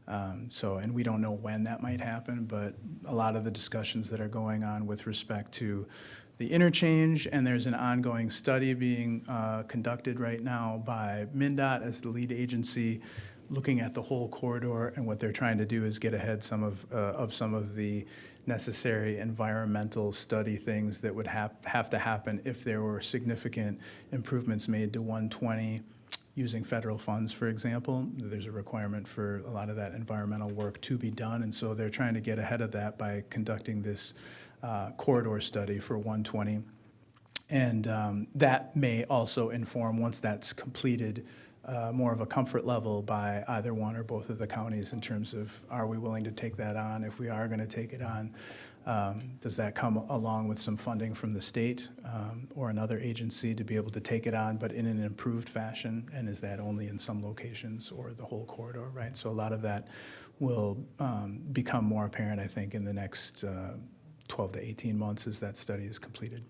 And we don't know when that might happen, but a lot of the discussions that are going on with respect to the interchange, and there's an ongoing study being conducted right now by MnDOT as the lead agency, looking at the whole corridor, and what they're trying to do is get ahead some of the necessary environmental study things that would have to happen if there were significant improvements made to 120 using federal funds, for example. There's a requirement for a lot of that environmental work to be done, and so they're trying to get ahead of that by conducting this corridor study for 120. And that may also inform, once that's completed, more of a comfort level by either one or both of the counties in terms of, are we willing to take that on? If we are going to take it on, Does that come along with some funding from the state or another agency to be able to take it on, but in an improved fashion? And is that only in some locations or the whole corridor, right? So a lot of that will become more apparent, I think, in the next 12 to 18 months as that study is completed.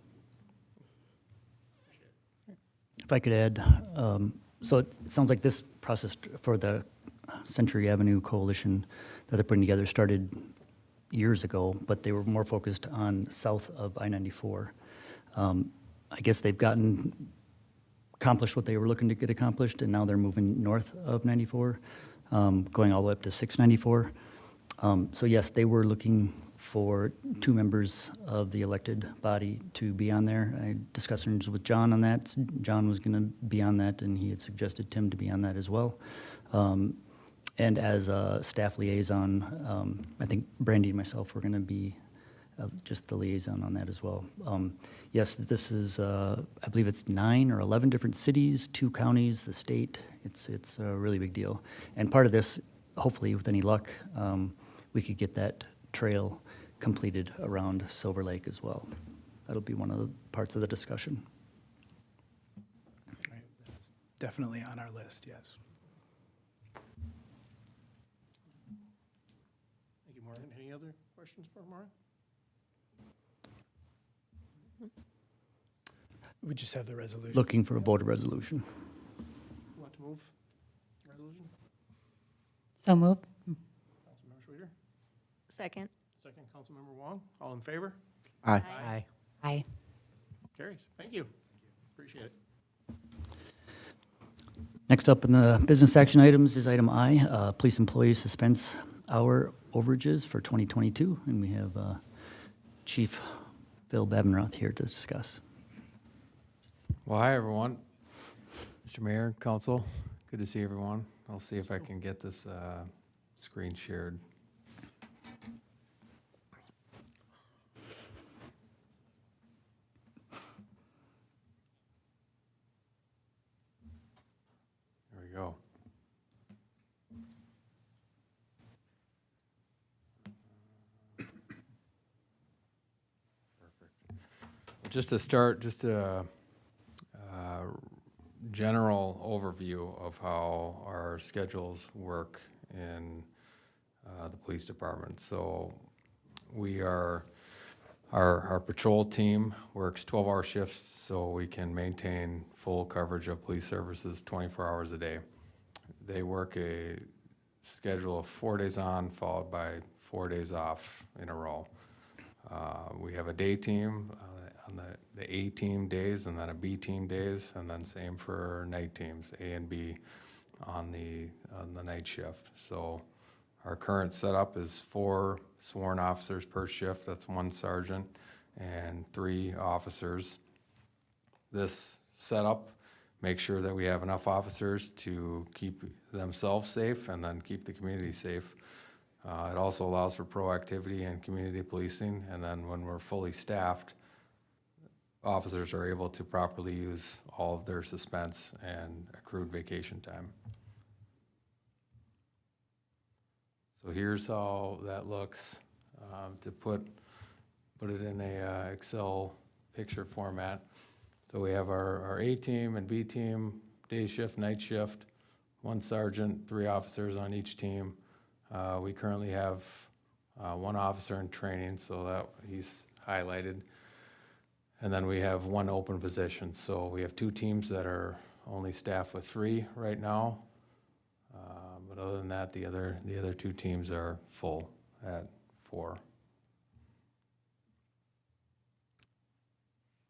If I could add, so it sounds like this process for the Century Avenue Coalition that they're putting together started years ago, but they were more focused on south of I-94. I guess they've accomplished what they were looking to get accomplished, and now they're moving north of 94, going all the way up to 694. So yes, they were looking for 2 members of the elected body to be on there. I had discussions with John on that. John was going to be on that, and he had suggested Tim to be on that as well. And as a staff liaison, I think Brandy and myself were going to be just the liaison on that as well. Yes, this is, I believe it's 9 or 11 different cities, 2 counties, the state. It's a really big deal. And part of this, hopefully with any luck, we could get that trail completed around Silver Lake as well. That'll be one of the parts of the discussion. Right. That's definitely on our list, yes. Thank you, Maureen. Any other questions for Maureen? We just have the resolution. Looking for a voter resolution. You want to move resolution? So moved. Councilmember Schweeder? Second. Second, Councilmember Wong. All in favor? Aye. Aye. Aye. Carries. Thank you. Appreciate it. Next up in the business action items is item I, police employee suspense hour overages for 2022. And we have Chief Phil Babenroth here to discuss. Well, hi, everyone. Mr. Mayor, Council, good to see everyone. I'll see if I can get this screen shared. There we go. Just to start, just a general overview of how our schedules work in the police department. So our patrol team works 12-hour shifts so we can maintain full coverage of police services 24 hours a day. They work a schedule of 4 days on, followed by 4 days off in a row. We have a day team on the A team days, and then a B team days, and then same for night teams, A and B on the night shift. So our current setup is 4 sworn officers per shift. That's 1 sergeant and 3 officers. This setup makes sure that we have enough officers to keep themselves safe and then keep the community safe. It also allows for proactivity and community policing, and then when we're fully staffed, officers are able to properly use all of their suspense and accrued vacation time. So here's how that looks to put it in a Excel picture format. So we have our A team and B team, day shift, night shift, 1 sergeant, 3 officers on each team. We currently have 1 officer in training, so that he's highlighted. And then we have 1 open position. So we have 2 teams that are only staffed with 3 right now. But other than that, the other 2 teams are full at 4.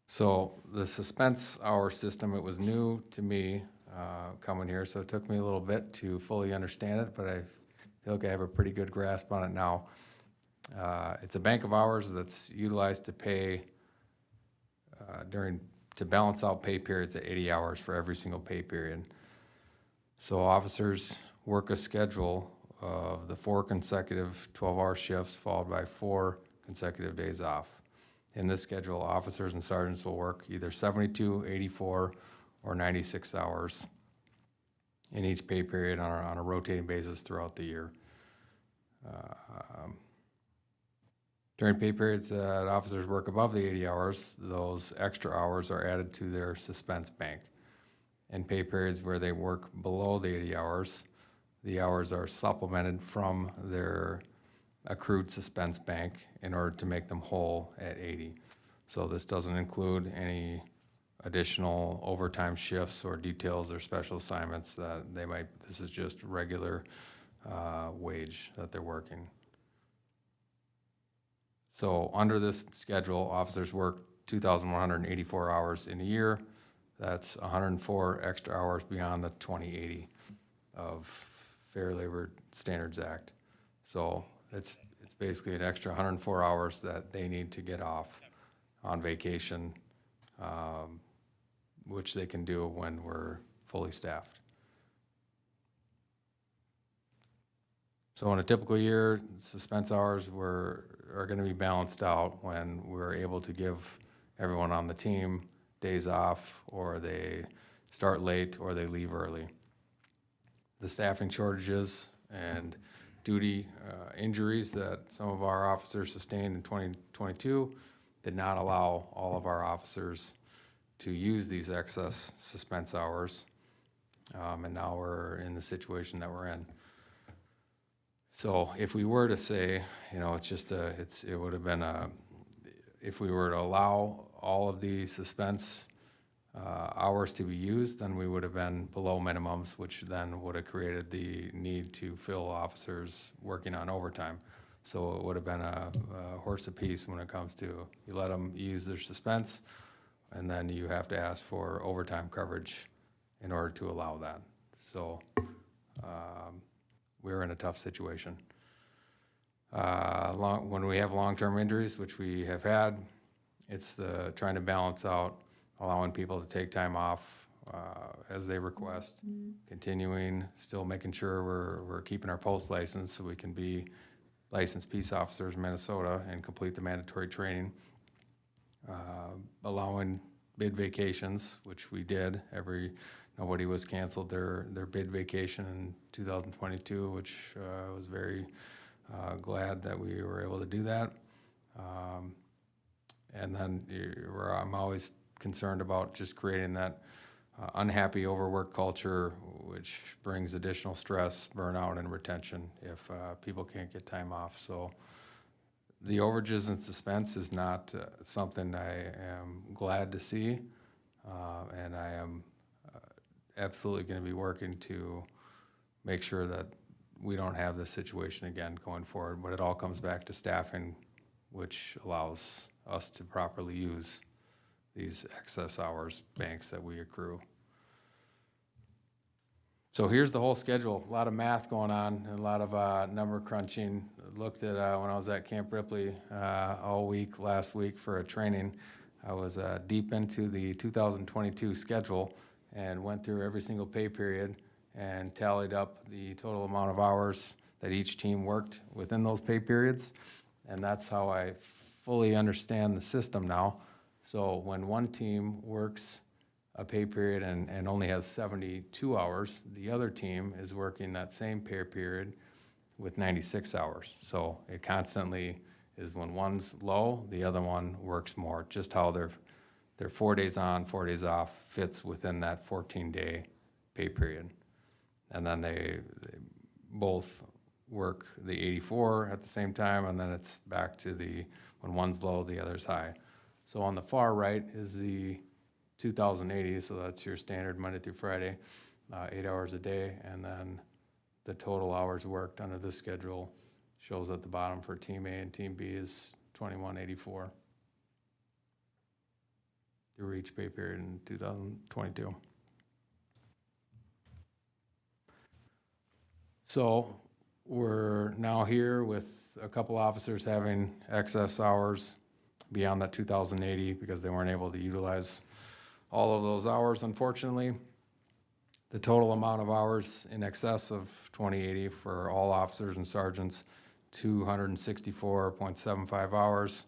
So the suspense hour system, it was new to me coming here, so it took me a little bit to fully understand it, but I feel like I have a pretty good grasp on it now. It's a bank of hours that's utilized to pay to balance out pay periods at 80 hours for every single pay period. So officers work a schedule of the 4 consecutive 12-hour shifts followed by 4 consecutive days off. In this schedule, officers and sergeants will work either 72, 84, or 96 hours in each pay period on a rotating basis throughout the year. During pay periods that officers work above the 80 hours, those extra hours are added to their suspense bank. In pay periods where they work below the 80 hours, the hours are supplemented from their accrued suspense bank in order to make them whole at 80. So this doesn't include any additional overtime shifts or details or special assignments that they might, this is just regular wage that they're working. So under this schedule, officers work 2,184 hours in a year. That's 104 extra hours beyond the 2080 of Fair Labor Standards Act. So it's basically an extra 104 hours that they need to get off on vacation, which they can do when we're fully staffed. So in a typical year, suspense hours are going to be balanced out when we're able to give everyone on the team days off, or they start late, or they leave early. The staffing shortages and duty injuries that some of our officers sustained in 2022 did not allow all of our officers to use these excess suspense hours, and now we're in the situation that we're in. So if we were to say, you know, it would have been if we were to allow all of the suspense hours to be used, then we would have been below minimums, which then would have created the need to fill officers working on overtime. So it would have been a horse apiece when it comes to, you let them use their suspense, and then you have to ask for overtime coverage in order to allow that. So we're in a tough situation. When we have long-term injuries, which we have had, it's trying to balance out allowing people to take time off as they request, continuing, still making sure we're keeping our post license so we can be licensed peace officers in Minnesota and complete the mandatory training, allowing bid vacations, which we did. Nobody was canceled their bid vacation in 2022, which I was very glad that we were able to do that. And then I'm always concerned about just creating that unhappy overwork culture, which brings additional stress, burnout, and retention if people can't get time off. So the overages and suspense is not something I am glad to see, and I am absolutely going to be working to make sure that we don't have this situation again going forward. But it all comes back to staffing, which allows us to properly use these excess hours banks that we accrue. So here's the whole schedule. A lot of math going on and a lot of number crunching. Looked at when I was at Camp Ripley all week last week for a training. I was deep into the 2022 schedule and went through every single pay period and tallied up the total amount of hours that each team worked within those pay periods. And that's how I fully understand the system now. So when one team works a pay period and only has 72 hours, the other team is working that same pay period with 96 hours. So it constantly is, when one's low, the other one works more. Just how their 4 days on, 4 days off fits within that 14-day pay period. And then they both work the 84 at the same time, and then it's back to when one's low, the other's high. So on the far right is the 2080, so that's your standard Monday through Friday, 8 hours a day, and then the total hours worked under this schedule shows at the bottom for Team A and Team B is 2184 through each pay period in 2022. So we're now here with a couple officers having excess hours beyond that 2080 because they weren't able to utilize all of those hours, unfortunately. The total amount of hours in excess of 2080 for all officers and sergeants, 264.75 hours.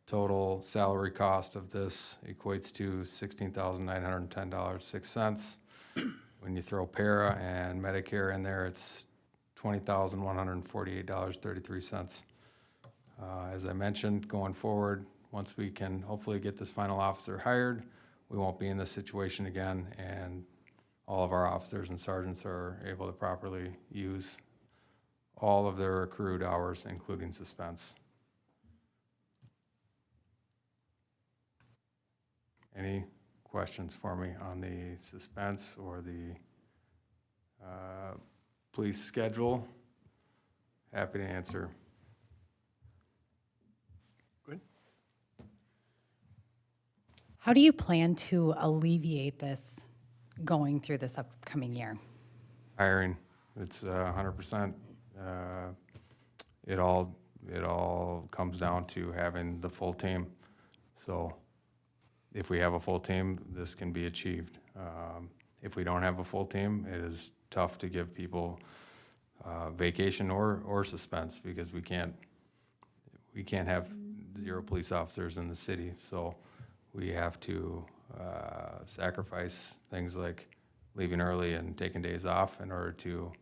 Total salary cost of this equates to $16,910.06. When you throw para and Medicare in there, it's $20,148.33. As I mentioned, going forward, once we can hopefully get this final officer hired, we won't be in this situation again, and all of our officers and sergeants are able to properly use all of their accrued hours, including suspense. Any questions for me on the suspense or the police schedule? Happy to answer. Good. How do you plan to alleviate this going through this upcoming year? Hiring, it's 100%. It all comes down to having the full team. So if we have a full team, this can be achieved. If we don't have a full team, it is tough to give people vacation or suspense, because we can't have 0 police officers in the city. So we have to sacrifice things like leaving early and taking days off in order to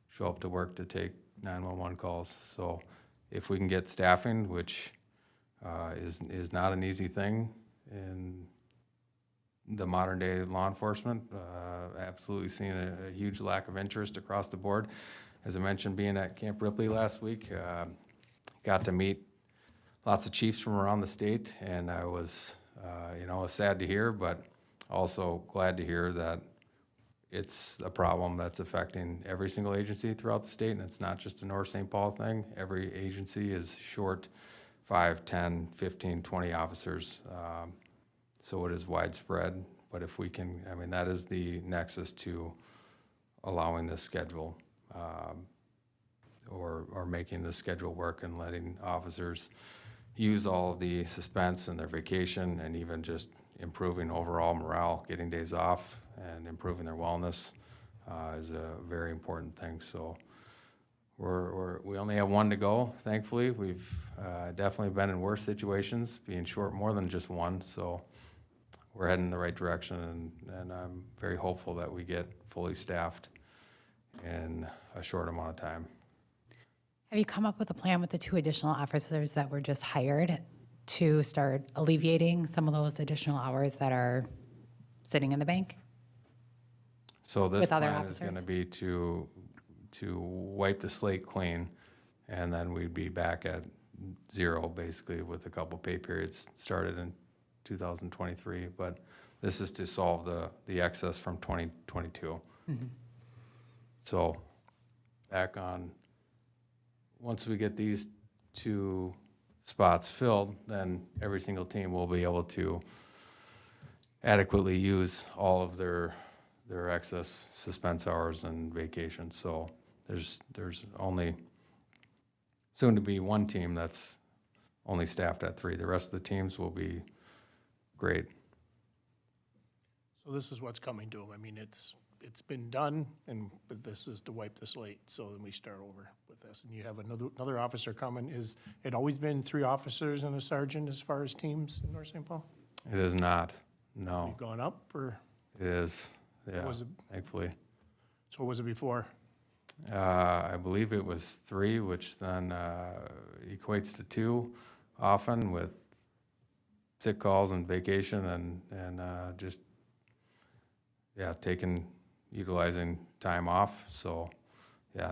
show up to work to take 911 calls. So if we can get staffing, which is not an easy thing in the modern day law enforcement, absolutely seeing a huge lack of interest across the board. As I mentioned, being at Camp Ripley last week, got to meet lots of chiefs from around the state, and I was, sad to hear, but also glad to hear that it's a problem that's affecting every single agency throughout the state, and it's not just a North St. Paul thing. Every agency is short 5, 10, 15, 20 officers. So it is widespread, but if we can, that is the nexus to allowing this schedule, or making the schedule work and letting officers use all of the suspense and their vacation, and even just improving overall morale, getting days off and improving their wellness is a very important thing. So we only have 1 to go, thankfully. We've definitely been in worse situations, being short more than just 1. So we're heading in the right direction, and I'm very hopeful that we get fully staffed in a short amount of time. Have you come up with a plan with the 2 additional officers that were just hired to start alleviating some of those additional hours that are sitting in the bank? So this With other plan is going to officers? be to wipe the slate clean, and then we'd be back at 0, basically, with a couple pay periods started in 2023. But this is to solve the excess from 2022. So back on, once we get these 2 spots filled, then every single team will be able to adequately use all of their excess suspense hours and vacations. So there's only soon to be 1 team that's only staffed at 3. The rest of the teams will be great. So this is what's coming to them. It's been done, but this is to wipe the slate, so then we start over with this. And you have another officer coming. Is it always been 3 officers and a sergeant as far as teams in North St. Paul? It is not, no. Have you gone up, or? It is, yeah, Was it- thankfully. So what was it before? I believe it was 3, which then equates to 2 often, with sick calls and vacation and just, utilizing time off. So,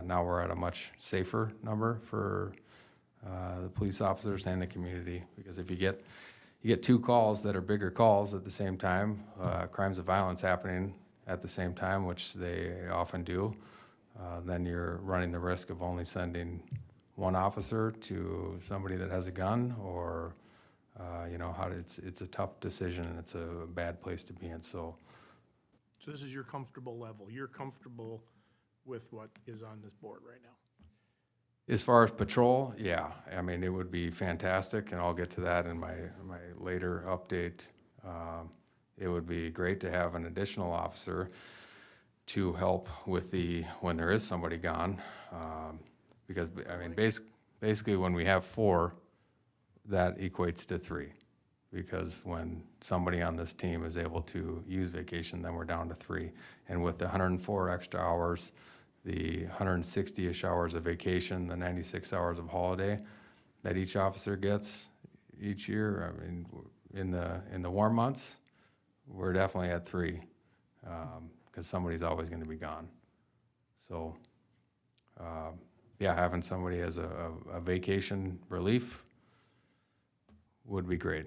now we're at a much safer number for the police officers and the community, because if you get 2 calls that are bigger calls at the same time, crimes of violence happening at the same time, which they often do, then you're running the risk of only sending 1 officer to somebody that has a gun, or it's a tough decision, and it's a bad place to be in. So this is your comfortable level. You're comfortable with what is on this board right now? as far as patrol, yeah, it would be fantastic, and I'll get to that in my later update. It would be great to have an additional officer to help with when there is somebody gone, because basically when we have 4, that equates to 3, because when somebody on this team is able to use vacation, then we're down to 3, and with the 104 extra hours, the 160-ish hours of vacation, the 96 hours of holiday, that each officer gets each year. I mean, in the warm months, we're definitely at 3, because somebody's always going to be gone. So, yeah, having somebody as a vacation relief would be great.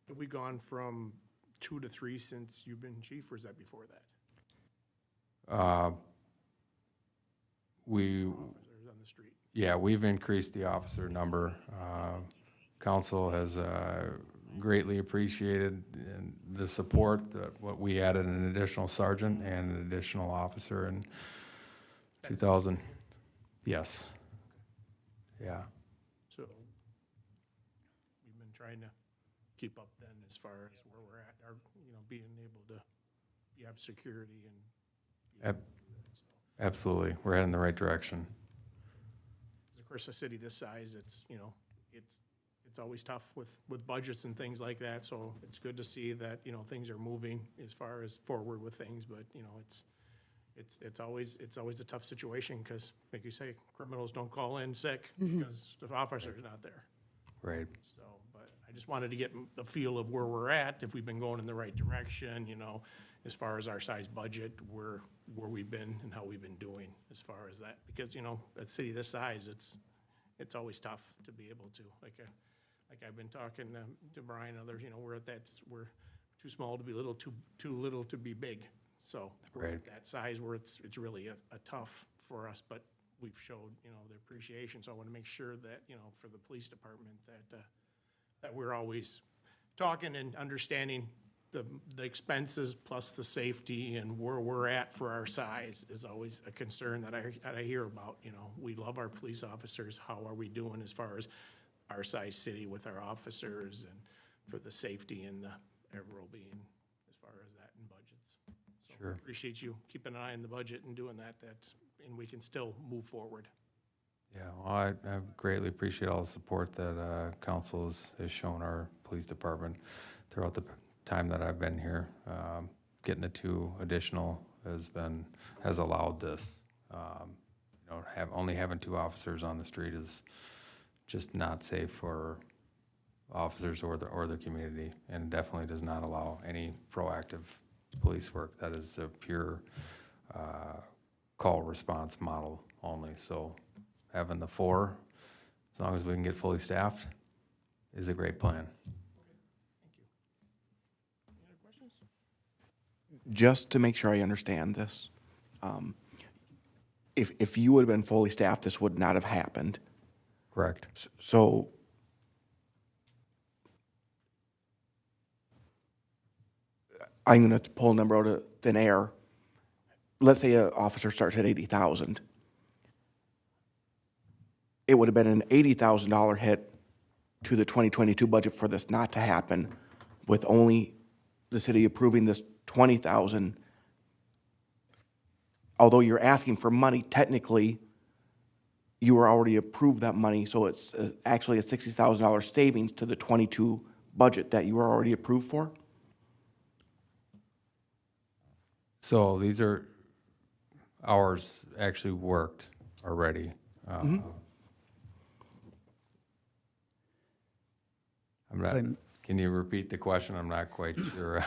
Have we gone from 2 to 3 since you've been chief, or is that before that? Officers on the street. Yeah, we've increased the officer number. Council has greatly appreciated the support, what we added an additional sergeant and an additional officer in 2000. Yes. Yeah. So we've been trying to keep up then as far as where we're at, our, being able to have security and. Absolutely. We're heading in the right direction. Of course, a city this size, it's always tough with budgets and things like that, so it's good to see that, things are moving as far as forward with things, but, it's always a tough situation, because, like you say, criminals don't call in sick because the officer's not there. Right. So, but I just wanted to get the feel of where we're at, if we've been going in the right direction, as far as our size budget, where we've been and how we've been doing as far as that. Because, a city this size, it's always tough to be able to, like I've been talking to Brian and others, we're too small to be little, too little to be big. So we're at that size where it's really a tough for us, but we've showed, the appreciation. So I want to make sure that, for the police department, that we're always talking and understanding the expenses plus the safety, and where we're at for our size is always a concern that I hear about. We love our police officers. How are we doing as far as our size city with our officers, and for the safety and the well-being as far as that and budgets? So Sure. Appreciate you keeping an eye on the budget and doing that. And we can still move forward. Yeah, well, I greatly appreciate all the support that council has shown our police department throughout the time that I've been here. Getting the 2 additional has allowed this. Only having 2 officers on the street is just not safe for officers or the community, and definitely does not allow any proactive police work. That is a pure call response model only. So having the 4, as long as we can get fully staffed, is a great plan. Just to make sure I understand this, if you would have been fully staffed, this would not have happened. Correct. So I'm going to pull a number out of thin air. Let's say an officer starts at 80,000. It would have been an $80,000 hit to the 2022 budget for this not to happen, with only the city approving this 20,000. Although you're asking for money, technically, you were already approved that money, so it's actually a $60,000 savings to the 22 budget that you were already approved for? So these are hours actually worked already. I'm not, can you repeat the question? I'm not quite sure.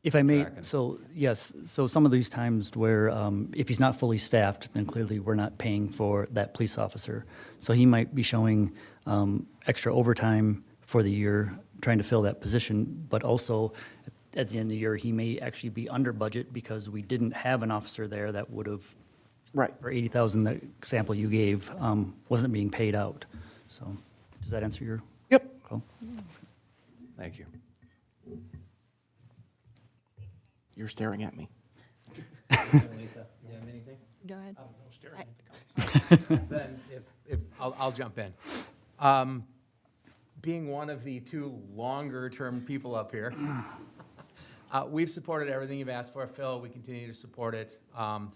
If I may, so yes, so some of these times where if he's not fully staffed, then clearly we're not paying for that police officer. So he might be showing extra overtime for the year, trying to fill that position, but also at the end of the year, he may actually be under budget because we didn't have an officer there that would have, right, for 80,000, the example you gave, wasn't being paid out. So does that answer your? Yep. Call? Thank you. You're staring at me. Lisa, you have anything? Go ahead. Then if I'll jump in. Being one of the 2 longer-term people up here, we've supported everything you've asked for, Phil. We continue to support it.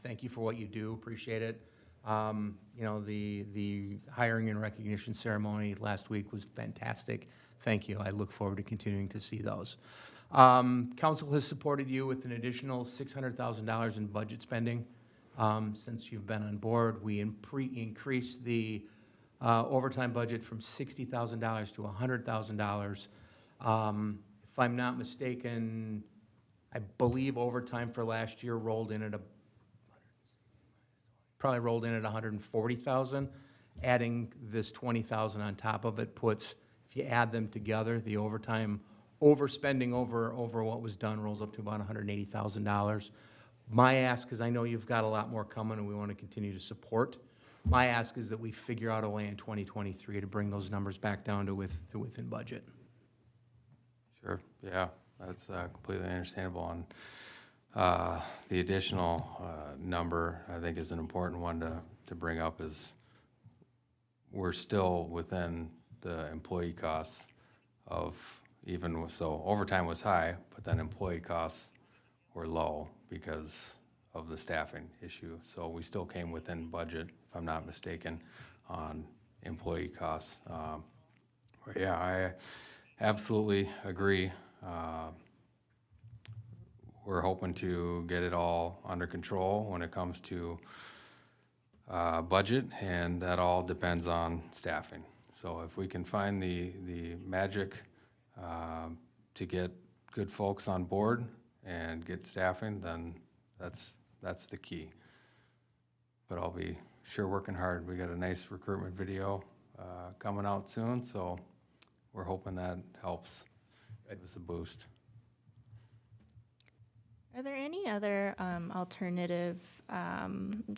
Thank you for what you do. Appreciate it. The hiring and recognition ceremony last week was fantastic. Thank you. I look forward to continuing to see those. Council has supported you with an additional $600,000 in budget spending since you've been on board. We increased the overtime budget from $60,000 to $100,000. If I'm not mistaken, I believe overtime for last year rolled in at probably rolled in at 140,000. Adding this 20,000 on top of it puts, if you add them together, the overtime overspending over what was done rolls up to about $180,000. My ask, because I know you've got a lot more coming and we want to continue to support, my ask is that we figure out a way in 2023 to bring those numbers back down to within budget. Sure, yeah, that's completely understandable. And the additional number, I think, is an important one to bring up is we're still within the employee costs of so overtime was high, but then employee costs were low because of the staffing issue. So we still came within budget, if I'm not mistaken, on employee costs. But yeah, I absolutely agree. We're hoping to get it all under control when it comes to budget, and that all depends on staffing. So if we can find the magic to get good folks on board and get staffing, then that's the key. But I'll be sure working hard. We got a nice recruitment video coming out soon, so we're hoping that helps give us a boost. Are there any other alternative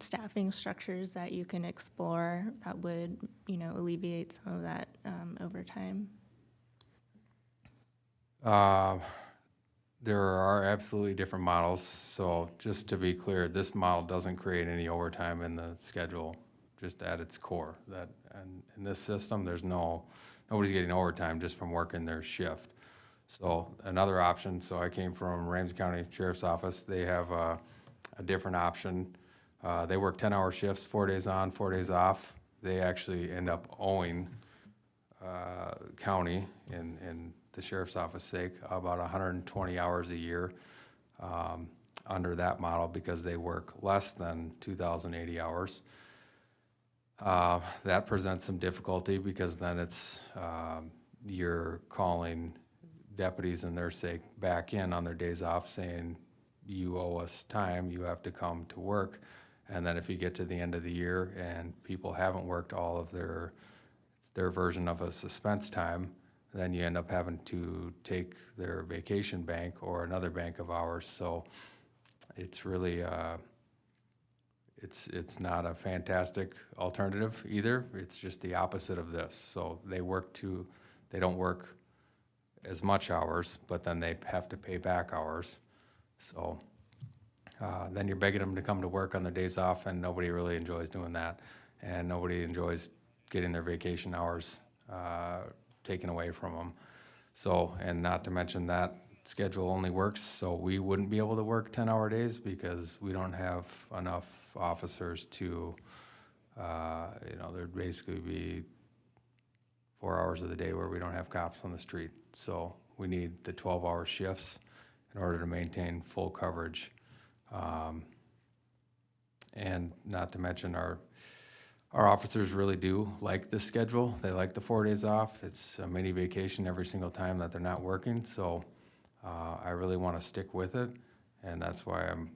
staffing structures that you can explore that would, alleviate some of that overtime? There are absolutely different models. So just to be clear, this model doesn't create any overtime in the schedule, just at its core. And in this system, nobody's getting overtime just from working their shift. So another option, so I came from Ramsey County Sheriff's Office. They have a different option. They work 10-hour shifts, 4 days on, 4 days off. They actually end up owing county in the sheriff's office sake about 120 hours a year under that model because they work less than 2,080 hours. That presents some difficulty because then it's you're calling deputies and their sake back in on their days off saying, you owe us time, you have to come to work. And then if you get to the end of the year and people haven't worked all of their version of a suspense time, then you end up having to take their vacation bank or another bank of hours. So it's really, it's not a fantastic alternative either. It's just the opposite of this. So they don't work as much hours, but then they have to pay back hours. So then you're begging them to come to work on their days off, and nobody really enjoys doing that. And nobody enjoys getting their vacation hours taken away from them. So, and not to mention that schedule only works, so we wouldn't be able to work 10-hour days because we don't have enough officers to, there'd basically be 4 hours of the day where we don't have cops on the street. So we need the 12-hour shifts in order to maintain full coverage. And not to mention our officers really do like this schedule. They like the 4 days off. It's a mini vacation every single time that they're not working. So I really want to stick with it. And that's why I'm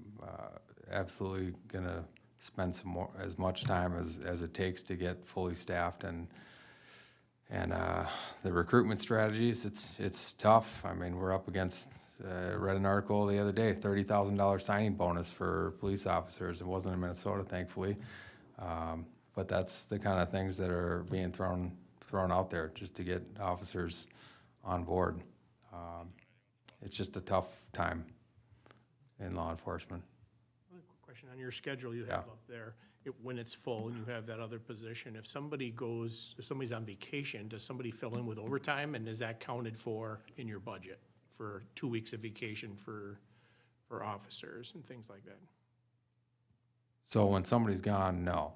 absolutely going to spend as much time as it takes to get fully staffed. And the recruitment strategies, it's tough. I mean, we're up against, read an article the other day, $30,000 signing bonus for police officers. It wasn't in Minnesota, thankfully. But that's the kind of things that are being thrown out there just to get officers on board. It's just a tough time in law enforcement. Quick question on your schedule you have up there. When it's full and you have that other position, if somebody's on vacation, does somebody fill in with overtime, and is that counted for in your budget for 2 weeks of vacation for officers and things like that? So when somebody's gone, no.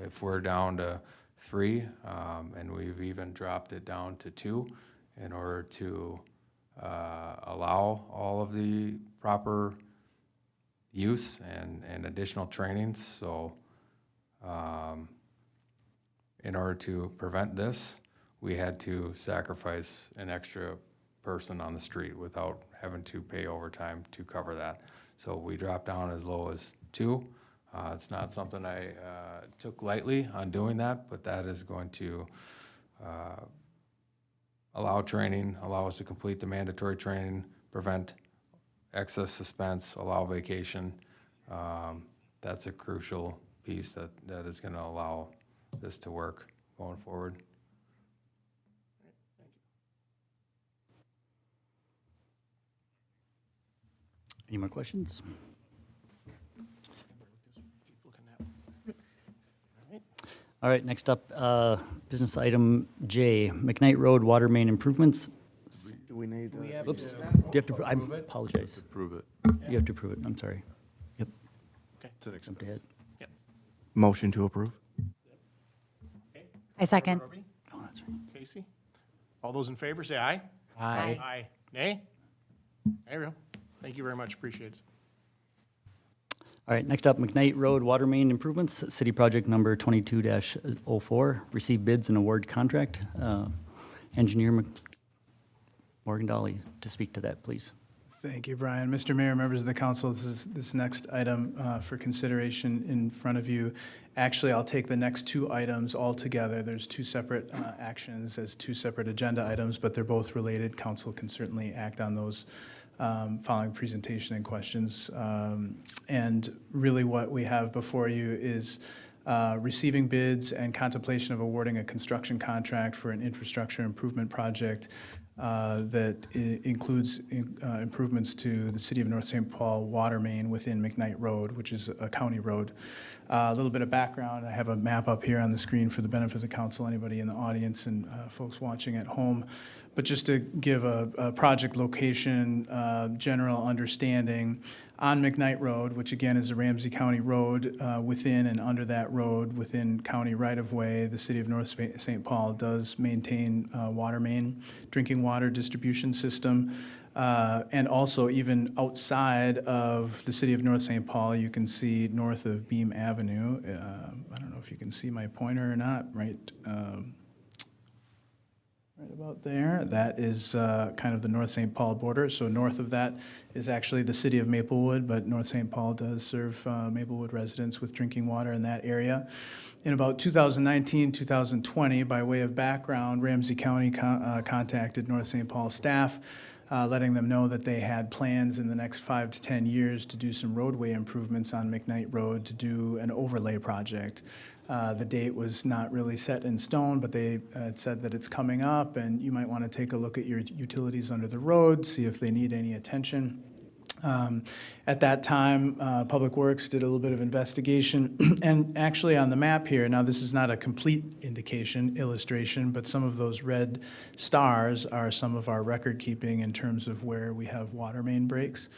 If we're down to 3, and we've even dropped it down to 2 in order to allow all of the proper use and additional trainings. So in order to prevent this, we had to sacrifice an extra person on the street without having to pay overtime to cover that. So we dropped down as low as 2. It's not something I took lightly on doing that, but that is going to allow training, allow us to complete the mandatory training, prevent excess suspense, allow vacation. That's a crucial piece that is going to allow this to work going forward. Any more questions? All right, next up, business item J, McKnight Road Water Main Improvements. Do we need? Oops, do you have to, I apologize. Approve it. You have to approve it, I'm sorry. Yep. Okay. Jumped ahead. Motion to approve? I second. Roby? Oh, that's right. Casey? All those in favor, say aye. Aye. Aye. Nay? There we go. Thank you very much, appreciate it. All right, next up, McKnight Road Water Main Improvements, City Project Number 22-04. Receive bids and award contract. Engineer Morgan Dolly to speak to that, please. Thank you, Brian. Mr. Mayor, members of the council, this next item for consideration in front of you. Actually, I'll take the next 2 items all together. There's 2 separate actions as 2 separate agenda items, but they're both related. Council can certainly act on those following presentation and questions. And really what we have before you is receiving bids and contemplation of awarding a construction contract for an infrastructure improvement project that includes improvements to the City of North St. Paul water main within McKnight Road, which is a county road. A little bit of background, I have a map up here on the screen for the benefit of the council, anybody in the audience and folks watching at home. But just to give a project location, general understanding, on McKnight Road, which again is a Ramsey County road, within and under that road, within county right-of-way, the City of North St. Paul does maintain water main, drinking water distribution system. And also even outside of the City of North St. Paul, you can see north of Beam Avenue. I don't know if you can see my pointer or not, right? Right about there. That is kind of the North St. Paul border. So north of that is actually the City of Maplewood, but North St. Paul does serve Maplewood residents with drinking water in that area. In about 2019, 2020, by way of background, Ramsey County contacted North St. Paul staff, letting them know that they had plans in the next 5 to 10 years to do some roadway improvements on McKnight Road, to do an overlay project. The date was not really set in stone, but they had said that it's coming up and you might want to take a look at your utilities under the road, see if they need any attention. At that time, Public Works did a little bit of investigation, and actually on the map here, now this is not a complete illustration, but some of those red stars are some of our record keeping in terms of where we have water main breaks.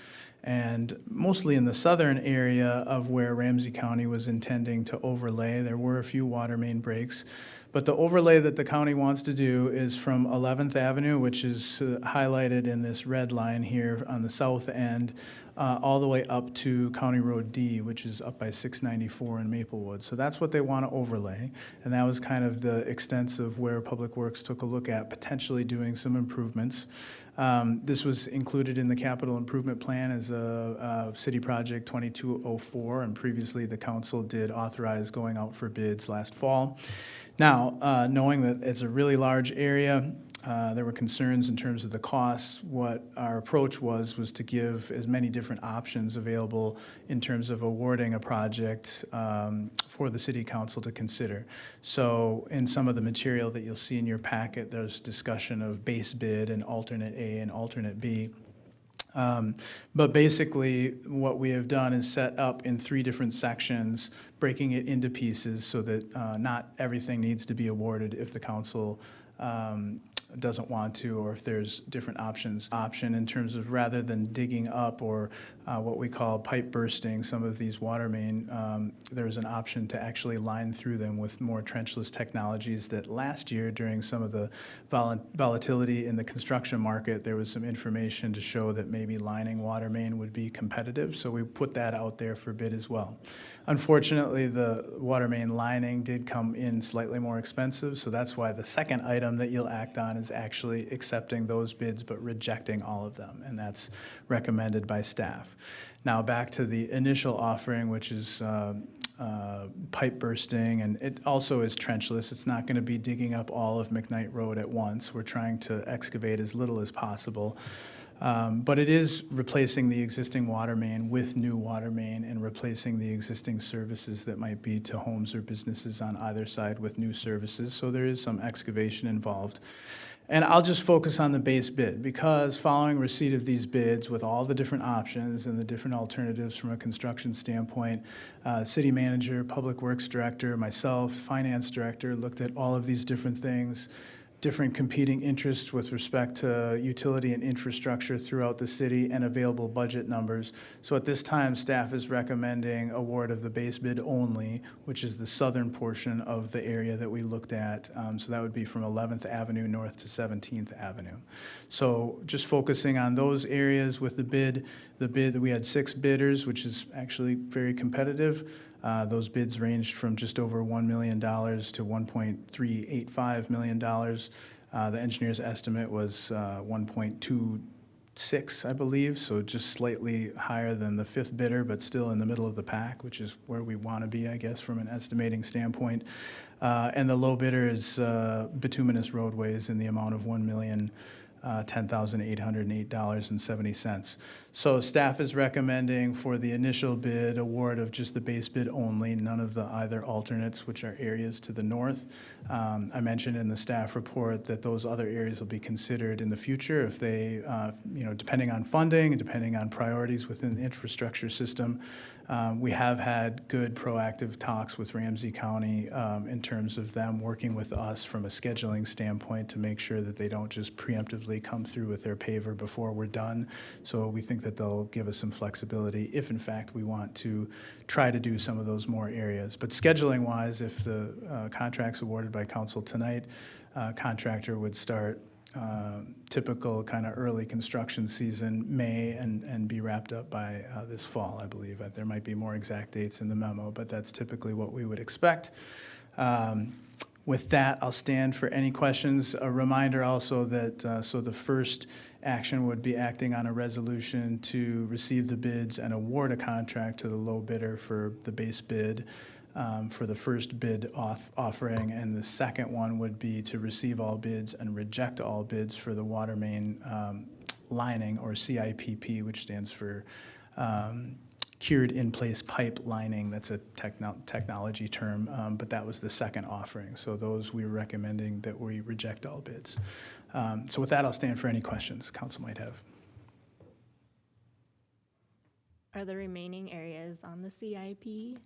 And mostly in the southern area of where Ramsey County was intending to overlay, there were a few water main breaks. But the overlay that the county wants to do is from 11th Avenue, which is highlighted in this red line here on the south end, all the way up to County Road D, which is up by 694 in Maplewood. So that's what they want to overlay. And that was kind of the extent of where Public Works took a look at potentially doing some improvements. This was included in the capital improvement plan as a city project 2204, and previously the council did authorize going out for bids last fall. Now, knowing that it's a really large area, there were concerns in terms of the costs. What our approach was to give as many different options available in terms of awarding a project for the city council to consider. So in some of the material that you'll see in your packet, there's discussion of base bid and alternate A and alternate B. But basically, what we have done is set up in 3 different sections, breaking it into pieces so that not everything needs to be awarded if the council doesn't want to, or if there's different options. Option in terms of rather than digging up or what we call pipe bursting, some of these water main, there's an option to actually line through them with more trenchless technologies that last year during some of the volatility in the construction market, there was some information to show that maybe lining water main would be competitive. So we put that out there for bid as well. Unfortunately, the water main lining did come in slightly more expensive, so that's why the second item that you'll act on is actually accepting those bids but rejecting all of them, and that's recommended by staff. Now back to the initial offering, which is pipe bursting, and it also is trenchless. It's not going to be digging up all of McKnight Road at once. We're trying to excavate as little as possible. But it is replacing the existing water main with new water main and replacing the existing services that might be to homes or businesses on either side with new services. So there is some excavation involved. And I'll just focus on the base bid because following receipt of these bids with all the different options and the different alternatives from a construction standpoint, city manager, public works director, myself, finance director looked at all of these different things, different competing interests with respect to utility and infrastructure throughout the city and available budget numbers. So at this time, staff is recommending award of the base bid only, which is the southern portion of the area that we looked at. So that would be from 11th Avenue north to 17th Avenue. So just focusing on those areas with the bid, we had 6 bidders, which is actually very competitive. Those bids ranged from just over $1 million to $1.385 million. The engineer's estimate was 1.26, I believe, so just slightly higher than the 5th bidder, but still in the middle of the pack, which is where we want to be, I guess, from an estimating standpoint. And the low bidder is bituminous roadways in the amount of $1,10,808.70. So staff is recommending for the initial bid award of just the base bid only, none of the either alternates, which are areas to the north. I mentioned in the staff report that those other areas will be considered in the future if they, depending on funding and depending on priorities within the infrastructure system. We have had good proactive talks with Ramsey County in terms of them working with us from a scheduling standpoint to make sure that they don't just preemptively come through with their paver before we're done. So we think that they'll give us some flexibility if in fact we want to try to do some of those more areas. But scheduling wise, if the contract's awarded by council tonight, contractor would start typical kind of early construction season, May, and be wrapped up by this fall, I believe. There might be more exact dates in the memo, but that's typically what we would expect. With that, I'll stand for any questions. A reminder also that, so the first action would be acting on a resolution to receive the bids and award a contract to the low bidder for the base bid. For the first bid offering, and the second one would be to receive all bids and reject all bids for the water main lining, or CIPP, which stands for cured in-place pipe lining. That's a technology term, but that was the second offering. So those we're recommending that we reject all bids. So with that, I'll stand for any questions council might have. Are the remaining areas on the CIP?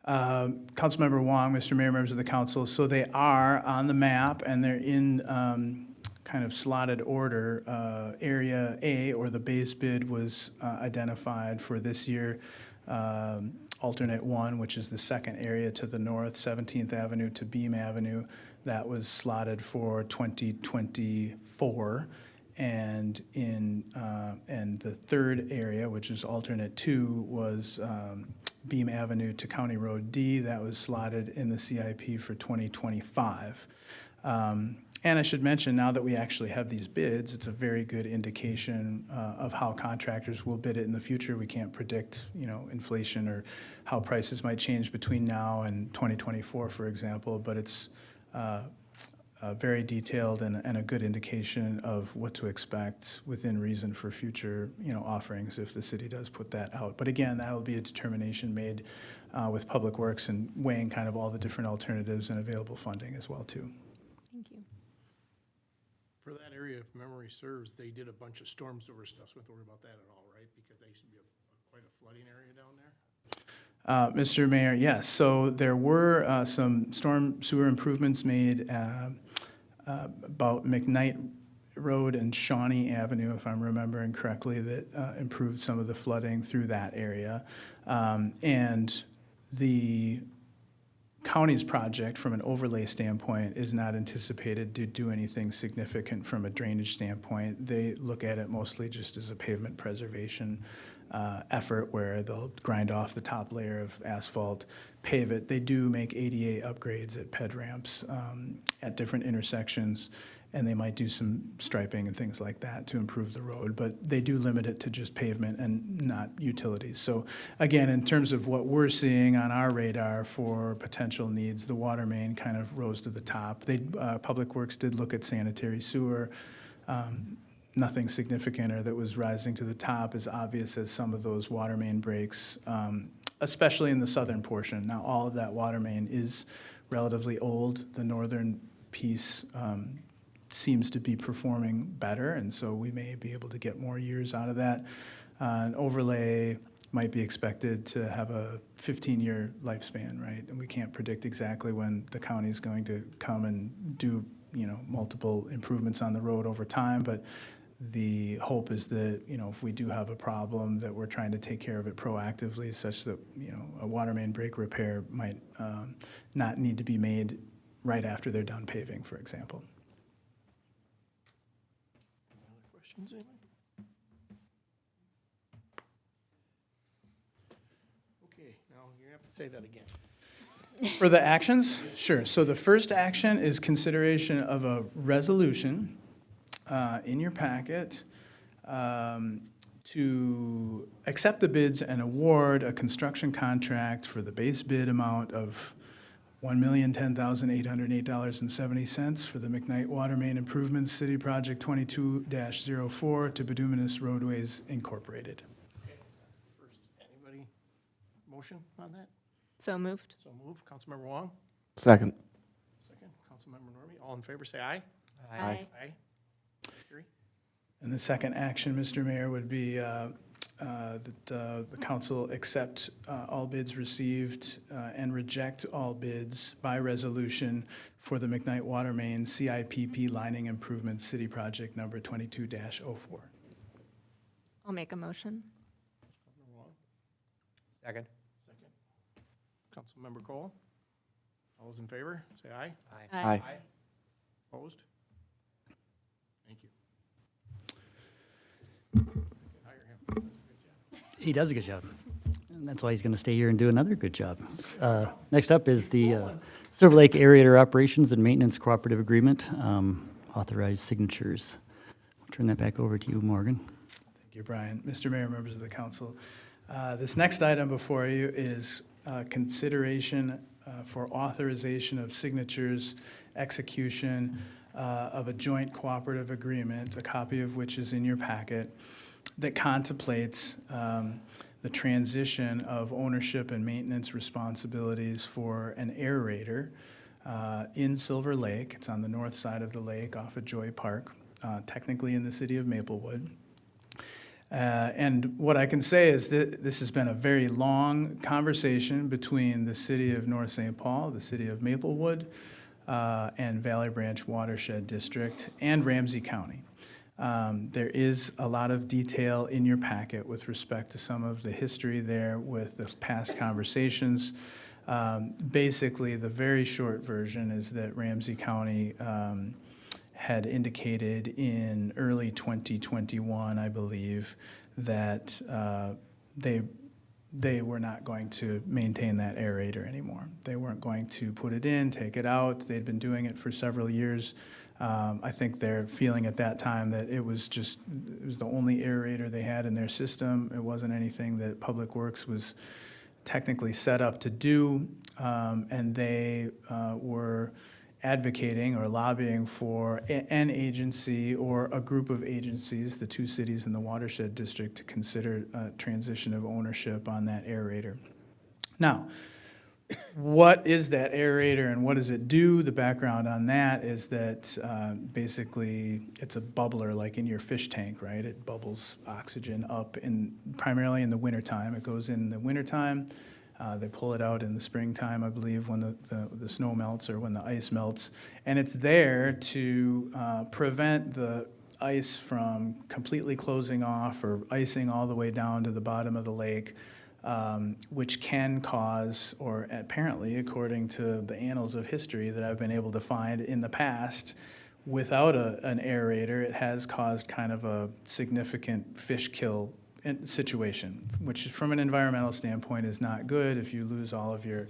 Councilmember Wong, Mr. Mayor, members of the council, so they are on the map and they're in kind of slotted order. Area A, or the base bid, was identified for this year. Alternate 1, which is the second area to the north, 17th Avenue to Beam Avenue, that was slotted for 2024. And and the third area, which is alternate 2, was Beam Avenue to County Road D. That was slotted in the CIP for 2025. And I should mention, now that we actually have these bids, it's a very good indication of how contractors will bid it in the future. We can't predict, inflation or how prices might change between now and 2024, for example, but it's very detailed and a good indication of what to expect within reason for future, offerings if the city does put that out. But again, that will be a determination made with Public Works and weighing kind of all the different alternatives and available funding as well, too. Thank you. For that area, if memory serves, they did a bunch of storm sewer stuff, so we don't have to worry about that at all, right? Because that used to be quite a flooding area down there. Mr. Mayor, yes. So there were some storm sewer improvements made about McKnight Road and Shawnee Avenue, if I'm remembering correctly, that improved some of the flooding through that area. And the county's project, from an overlay standpoint, is not anticipated to do anything significant from a drainage standpoint. They look at it mostly just as a pavement preservation effort where they'll grind off the top layer of asphalt, pave it. They do make ADA upgrades at ped ramps at different intersections, and they might do some striping and things like that to improve the road, but they do limit it to just pavement and not utilities. So again, in terms of what we're seeing on our radar for potential needs, the water main kind of rose to the top. Public Works did look at sanitary sewer. Nothing significant or that was rising to the top, as obvious as some of those water main breaks, especially in the southern portion. Now, all of that water main is relatively old. The northern piece seems to be performing better, and so we may be able to get more years out of that. An overlay might be expected to have a 15-year lifespan, right? And we can't predict exactly when the county is going to come and do, multiple improvements on the road over time, but the hope is that, if we do have a problem, that we're trying to take care of it proactively, such that, a water main break repair might not need to be made right after they're done paving, for example. Questions, anybody? Okay, now you're gonna have to say that again. For the actions? Sure. So the first action is consideration of a resolution in your packet to accept the bids and award a construction contract for the base bid amount of $1,010,808.70 for the McKnight Water Main Improvements City Project 22-04 to Bituminous Roadways Incorporated. Okay, that's the first. Anybody motion on that? So moved. So move. Councilmember Wong? Second. Second. Councilmember Normie? All in favor, say aye. Aye. Aye. Carry. And the second action, Mr. Mayor, would be that the council accept all bids received and reject all bids by resolution for the McKnight Water Main CIPP Lining Improvement City Project number 22-04. I'll make a motion. Councilmember Wong? Second. Second. Councilmember Cole? All those in favor, say aye. Aye. Opposed? Thank you. Hire him. That's a good job. He does a good job. And that's why he's going to stay here and do another good job. Next up is the Silver Lake Aerator Operations and Maintenance Cooperative Agreement, authorized signatures. I'll turn that back over to you, Morgan. Thank you, Brian. Mr. Mayor, members of the council, this next item before you is consideration for authorization of signatures, execution of a joint cooperative agreement, a copy of which is in your packet, that contemplates the transition of ownership and maintenance responsibilities for an aerator in Silver Lake. It's on the north side of the lake off of Joy Park, technically in the city of Maplewood. And what I can say is that this has been a very long conversation between the city of North St. Paul, the city of Maplewood, and Valley Branch Watershed District, and Ramsey County. There is a lot of detail in your packet with respect to some of the history there with the past conversations. Basically, the very short version is that Ramsey County had indicated in early 2021, I believe, that they were not going to maintain that aerator anymore. They weren't going to put it in, take it out. They'd been doing it for several years. I think their feeling at that time that it was the only aerator they had in their system. It wasn't anything that Public Works was technically set up to do, and they were advocating or lobbying for an agency or a group of agencies, the two cities in the watershed district, to consider a transition of ownership on that aerator. Now, what is that aerator and what does it do? The background on that is that basically it's a bubbler like in your fish tank, right? It bubbles oxygen up primarily in the wintertime. It goes in the wintertime. They pull it out in the springtime, I believe, when the snow melts or when the ice melts. And it's there to prevent the ice from completely closing off or icing all the way down to the bottom of the lake, which can cause, or apparently, according to the annals of history that I've been able to find in the past, without an aerator, it has caused kind of a significant fish kill situation, which from an environmental standpoint is not good. If you lose all of your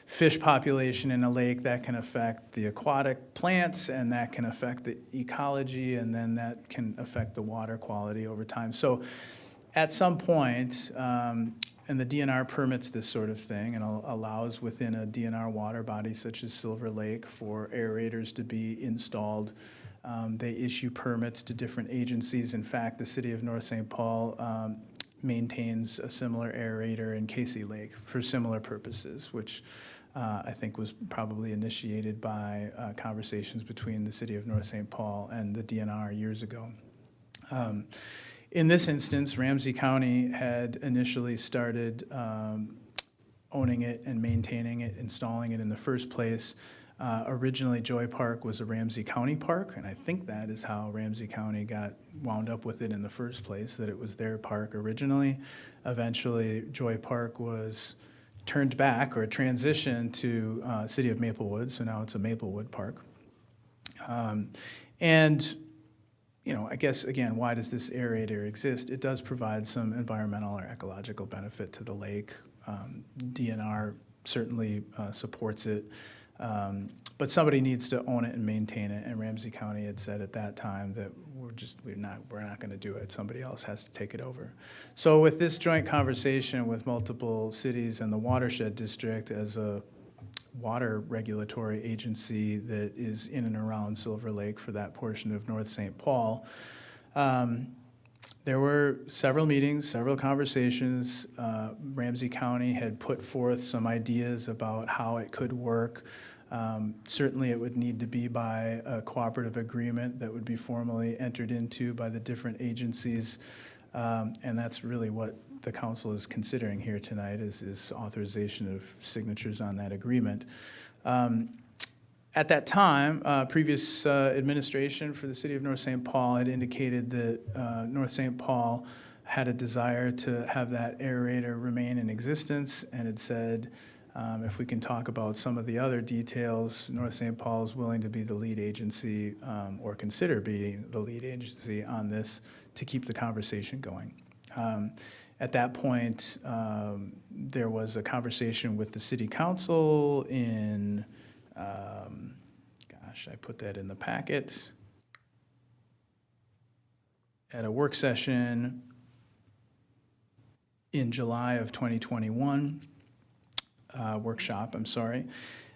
fish population in a lake, that can affect the aquatic plants, and that can affect the ecology, and then that can affect the water quality over time. So at some point, and the DNR permits this sort of thing and allows within a DNR water body such as Silver Lake for aerators to be installed. They issue permits to different agencies. In fact, the city of North St. Paul maintains a similar aerator in Casey Lake for similar purposes, which I think was probably initiated by conversations between the city of North St. Paul and the DNR years ago. In this instance, Ramsey County had initially started owning it and maintaining it, installing it in the first place. Originally, Joy Park was a Ramsey County park, and I think that is how Ramsey County got wound up with it in the first place, that it was their park originally. Eventually, Joy Park was turned back or transitioned to City of Maplewood, so now it's a Maplewood Park. And you know, I guess, again, why does this aerator exist? It does provide some environmental or ecological benefit to the lake. DNR certainly supports it. But somebody needs to own it and maintain it, and Ramsey County had said at that time that we're not going to do it. Somebody else has to take it over. So with this joint conversation with multiple cities and the watershed district as a water regulatory agency that is in and around Silver Lake for that portion of North St. Paul, there were several meetings, several conversations. Ramsey County had put forth some ideas about how it could work. Certainly it would need to be by a cooperative agreement that would be formally entered into by the different agencies. And that's really what the council is considering here tonight is authorization of signatures on that agreement. At that time, previous administration for the city of North St. Paul had indicated that North St. Paul had a desire to have that aerator remain in existence, and had said, if we can talk about some of the other details, North St. Paul is willing to be the lead agency or consider being the lead agency on this to keep the conversation going. At that point, there was a conversation with the city council in, I put that in the packet, at a work session in July of 2021. Workshop, I'm sorry.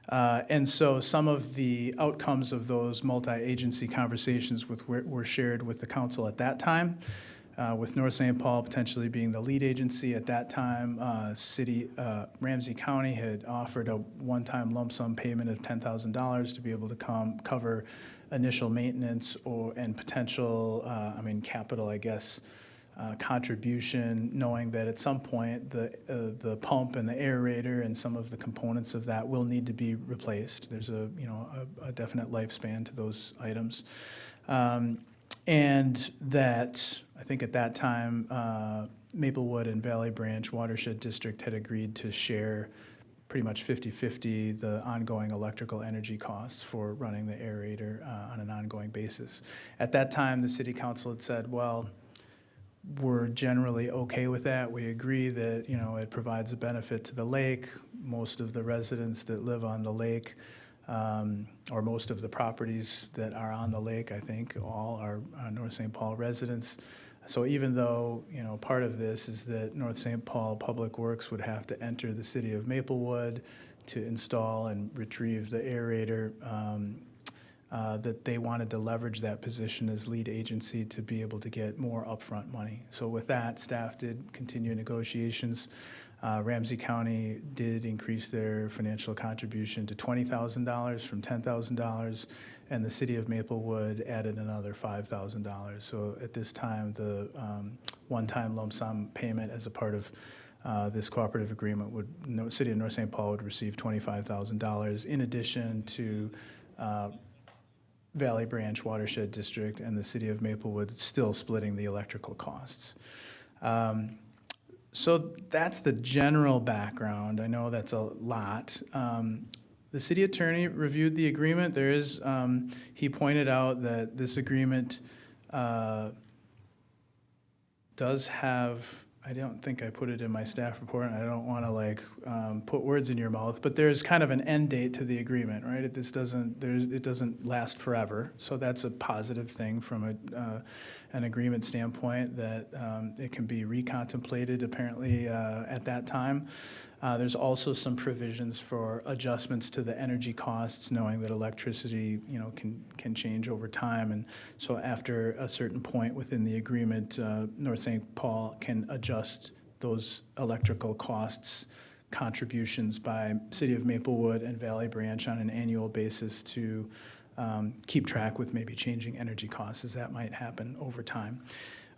And so some of the outcomes of those multi-agency conversations were shared with the council at that time, with North St. Paul potentially being the lead agency. At that time, Ramsey County had offered a one-time lump sum payment of $10,000 to be able to cover initial maintenance and potential, capital, I guess, contribution, knowing that at some point the pump and the aerator and some of the components of that will need to be replaced. There's a definite lifespan to those items, and that I think at that time Maplewood and Valley Branch Watershed District had agreed to share pretty much 50-50 the ongoing electrical energy costs for running the aerator on an ongoing basis. At that time, the city council had said, well, we're generally okay with that. We agree that, it provides a benefit to the lake. Most of the residents that live on the lake, or most of the properties that are on the lake, I think, all are North St. Paul residents. So even though, part of this is that North St. Paul Public Works would have to enter the city of Maplewood to install and retrieve the aerator, that they wanted to leverage that position as lead agency to be able to get more upfront money. So with that, staff did continue negotiations. Ramsey County did increase their financial contribution to $20,000 from $10,000, and the city of Maplewood added another $5,000. So at this time, the one-time lump sum payment as a part of this cooperative agreement city of North St. Paul would receive $25,000 in addition to Valley Branch Watershed District and the city of Maplewood still splitting the electrical costs. So that's the general background. I know that's a lot. The city attorney reviewed the agreement. There is, he pointed out that this agreement does have, I don't think I put it in my staff report, and I don't want to put words in your mouth, but there's kind of an end date to the agreement, right? It doesn't last forever, so that's a positive thing from an agreement standpoint, that it can be recontemplated apparently at that time. There's also some provisions for adjustments to the energy costs, knowing that electricity, can change over time. And so after a certain point within the agreement, North St. Paul can adjust those electrical costs contributions by City of Maplewood and Valley Branch on an annual basis to keep track with maybe changing energy costs, as that might happen over time.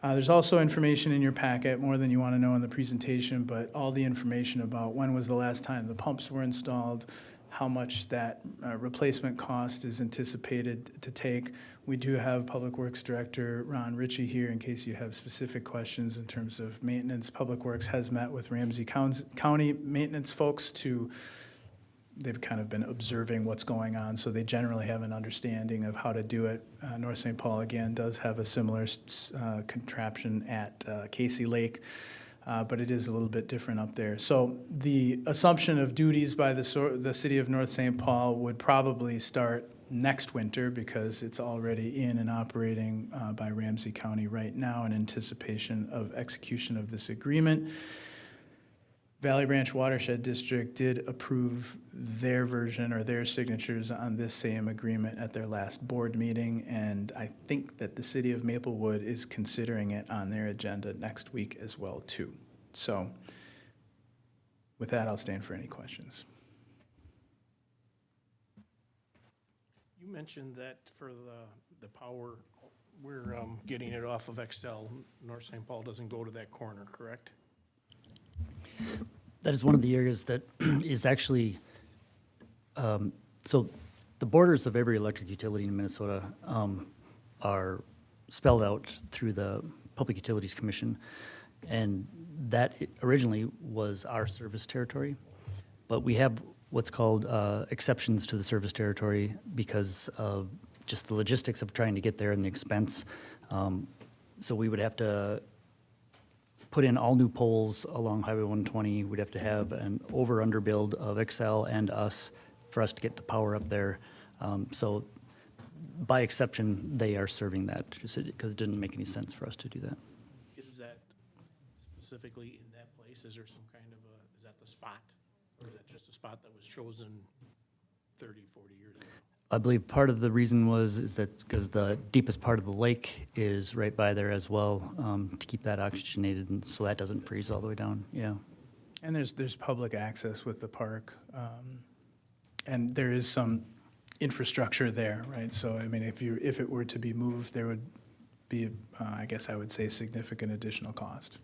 There's also information in your packet, more than you want to know in the presentation, but all the information about when was the last time the pumps were installed, how much that replacement cost is anticipated to take. We do have Public Works Director Ron Ritchie here in case you have specific questions in terms of maintenance. Public Works has met with Ramsey County maintenance folks they've kind of been observing what's going on, so they generally have an understanding of how to do it. North St. Paul, again, does have a similar contraption at Casey Lake, but it is a little bit different up there. So the assumption of duties by the city of North St. Paul would probably start next winter, because it's already in and operating by Ramsey County right now in anticipation of execution of this agreement. Valley Branch Watershed District did approve their version or their signatures on this same agreement at their last board meeting, and I think that the city of Maplewood is considering it on their agenda next week as well, too. So with that, I'll stand for any questions. You mentioned that for the power, we're getting it off of Excel. North St. Paul doesn't go to that corner, correct? That is one of the areas that is actually, so the borders of every electric utility in Minnesota are spelled out through the Public Utilities Commission, and that originally was our service territory, but we have what's called exceptions to the service territory because of just the logistics of trying to get there and the expense. So we would have to put in all new poles along Highway 120. We'd have to have an over-under build of Excel and us for us to get the power up there. So by exception, they are serving that, just because it didn't make any sense for us to do that. Is that specifically in that place? Is there some kind of is that the spot? Or is that just a spot that was chosen 30, 40 years ago? I believe part of the reason is that because the deepest part of the lake is right by there as well, to keep that oxygenated, and so that doesn't freeze all the way down, yeah. And there's public access with the park, and there is some infrastructure there, right? So, I mean, if it were to be moved, there would be, I guess I would say, significant additional cost.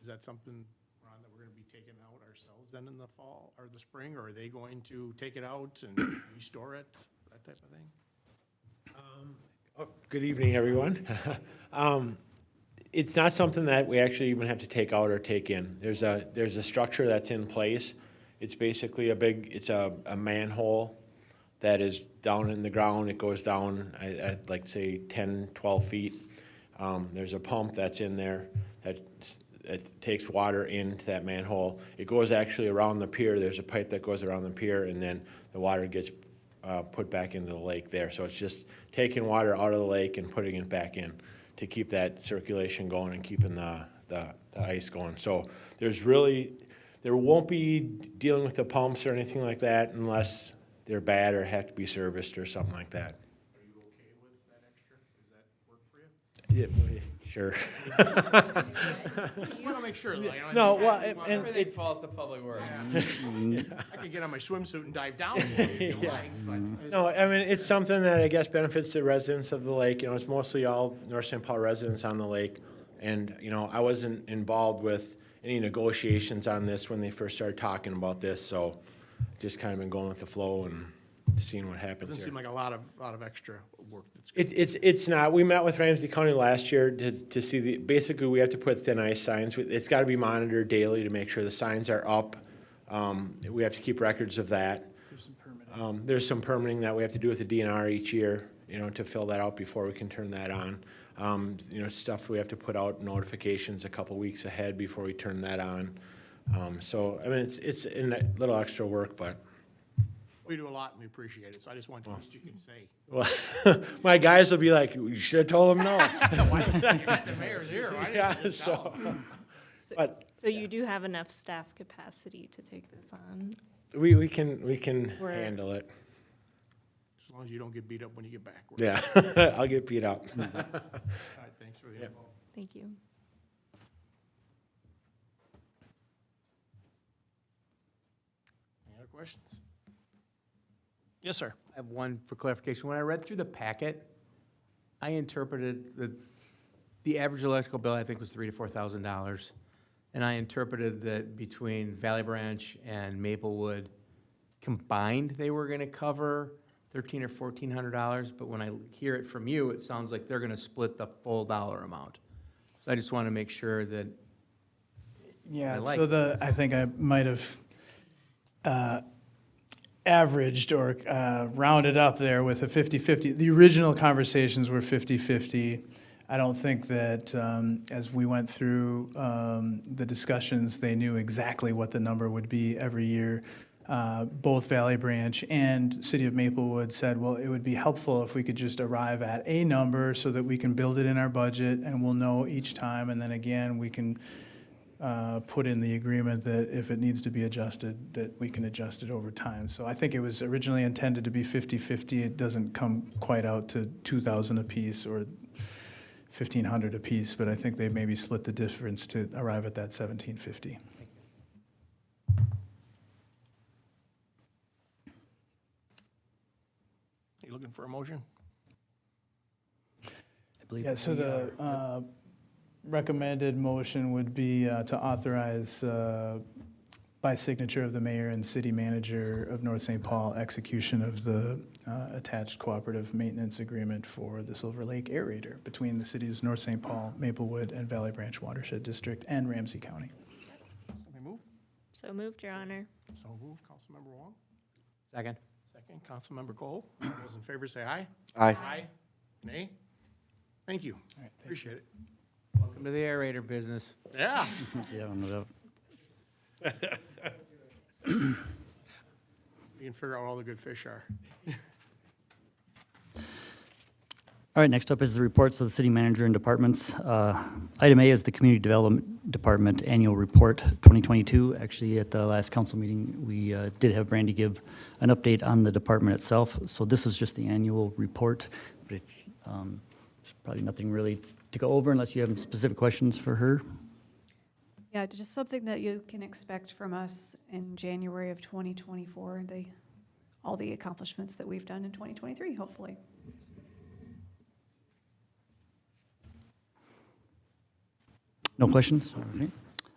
Is that something, Ron, that we're going to be taking out ourselves then in the fall or the spring? Or are they going to take it out and restore it, that type of thing? Good evening, everyone. It's not something that we actually even have to take out or take in. There's a structure that's in place. It's basically it's a manhole that is down in the ground. It goes down, I'd like to say 10, 12 feet. There's a pump that's in there that takes water into that manhole. It goes actually around the pier. There's a pipe that goes around the pier, and then the water gets put back into the lake there. So it's just taking water out of the lake and putting it back in to keep that circulation going and keeping the ice going. So there won't be dealing with the pumps or anything like that unless they're bad or have to be serviced or something like that. Are you okay with that extra? Does that work for you? Yeah, sure. Just want to make sure. Like, No, well, Everything falls to Public Works. I could get on my swimsuit and dive down if you like, but No, I mean, it's something that I guess benefits the residents of the lake. You know, it's mostly all North St. Paul residents on the lake. And, you know, I wasn't involved with any negotiations on this when they first started talking about this, so just kind of been going with the flow and seeing what happens Doesn't here. seem like a lot of extra work. That's It's not. We met with Ramsey County last year to see basically we have to put thin ice signs. It's got to be monitored daily to make sure the signs are up. We have to keep records of that. There's some permitting that we have to do with the DNR each year, to fill that out before we can turn that on. Stuff we have to put out notifications a couple weeks ahead before we turn that on. So, I mean, it's in that little extra work, but. We do a lot and we appreciate it, so I just want to you can say. Well, my guys will be like, you should have told them no. The mayor's here. Why didn't Yeah, you just tell him? So you do have enough staff capacity to take this on? We can We're- handle it. As long as you don't get beat up when you get back. Yeah, I'll get beat up. All right, thanks for the info. Thank you. Any other questions? Yes, sir. I have one for clarification. When I read through the packet, I interpreted the average electrical bill, I think, was $3,000 to $4,000. And I interpreted that between Valley Branch and Maplewood combined, they were gonna cover $1,300 or $1,400. But when I hear it from you, it sounds like they're gonna split the full dollar amount. So I just wanna make sure that, Yeah, I so I think I might have averaged or rounded up there with a 50-50. The original conversations were 50-50. I don't think that as we went through the discussions, they knew exactly what the number would be every year. Both Valley Branch and City of Maplewood said, well, it would be helpful if we could just arrive at a number so that we can build it in our budget and we'll know each time. And then again, we can put in the agreement that if it needs to be adjusted, that we can adjust it over time. So I think it was originally intended to be 50-50. It doesn't come quite out to 2,000 apiece or 1,500 apiece, but I think they maybe split the difference to arrive at that 1,750. You looking for a motion? I believe. Yeah, so the recommended motion would be to authorize by signature of the mayor and city manager of North St. Paul execution of the attached cooperative maintenance agreement for the Silver Lake aerator between the cities of North St. Paul, Maplewood, and Valley Branch Watershed District and Ramsey County. Somebody move? So moved, Your Honor. So move, Councilmember Wong. second. Second, Councilmember Cole. All those in favor say aye. Aye. Aye. Nay? Thank you. Appreciate it. Welcome to the aerator business. Yeah. Yeah, no doubt. You can figure out where all the good fish are. All right, next up is the reports of the city manager and departments. Item A is the Community Development Department Annual Report 2022. Actually, at the last council meeting, we did have Brandy give an update on the department itself. So this is just the annual report, but there's probably nothing really to go over unless you have specific questions for her. Yeah, just something that you can expect from us in January of 2024, all the accomplishments that we've done in 2023, hopefully. No questions? Okay.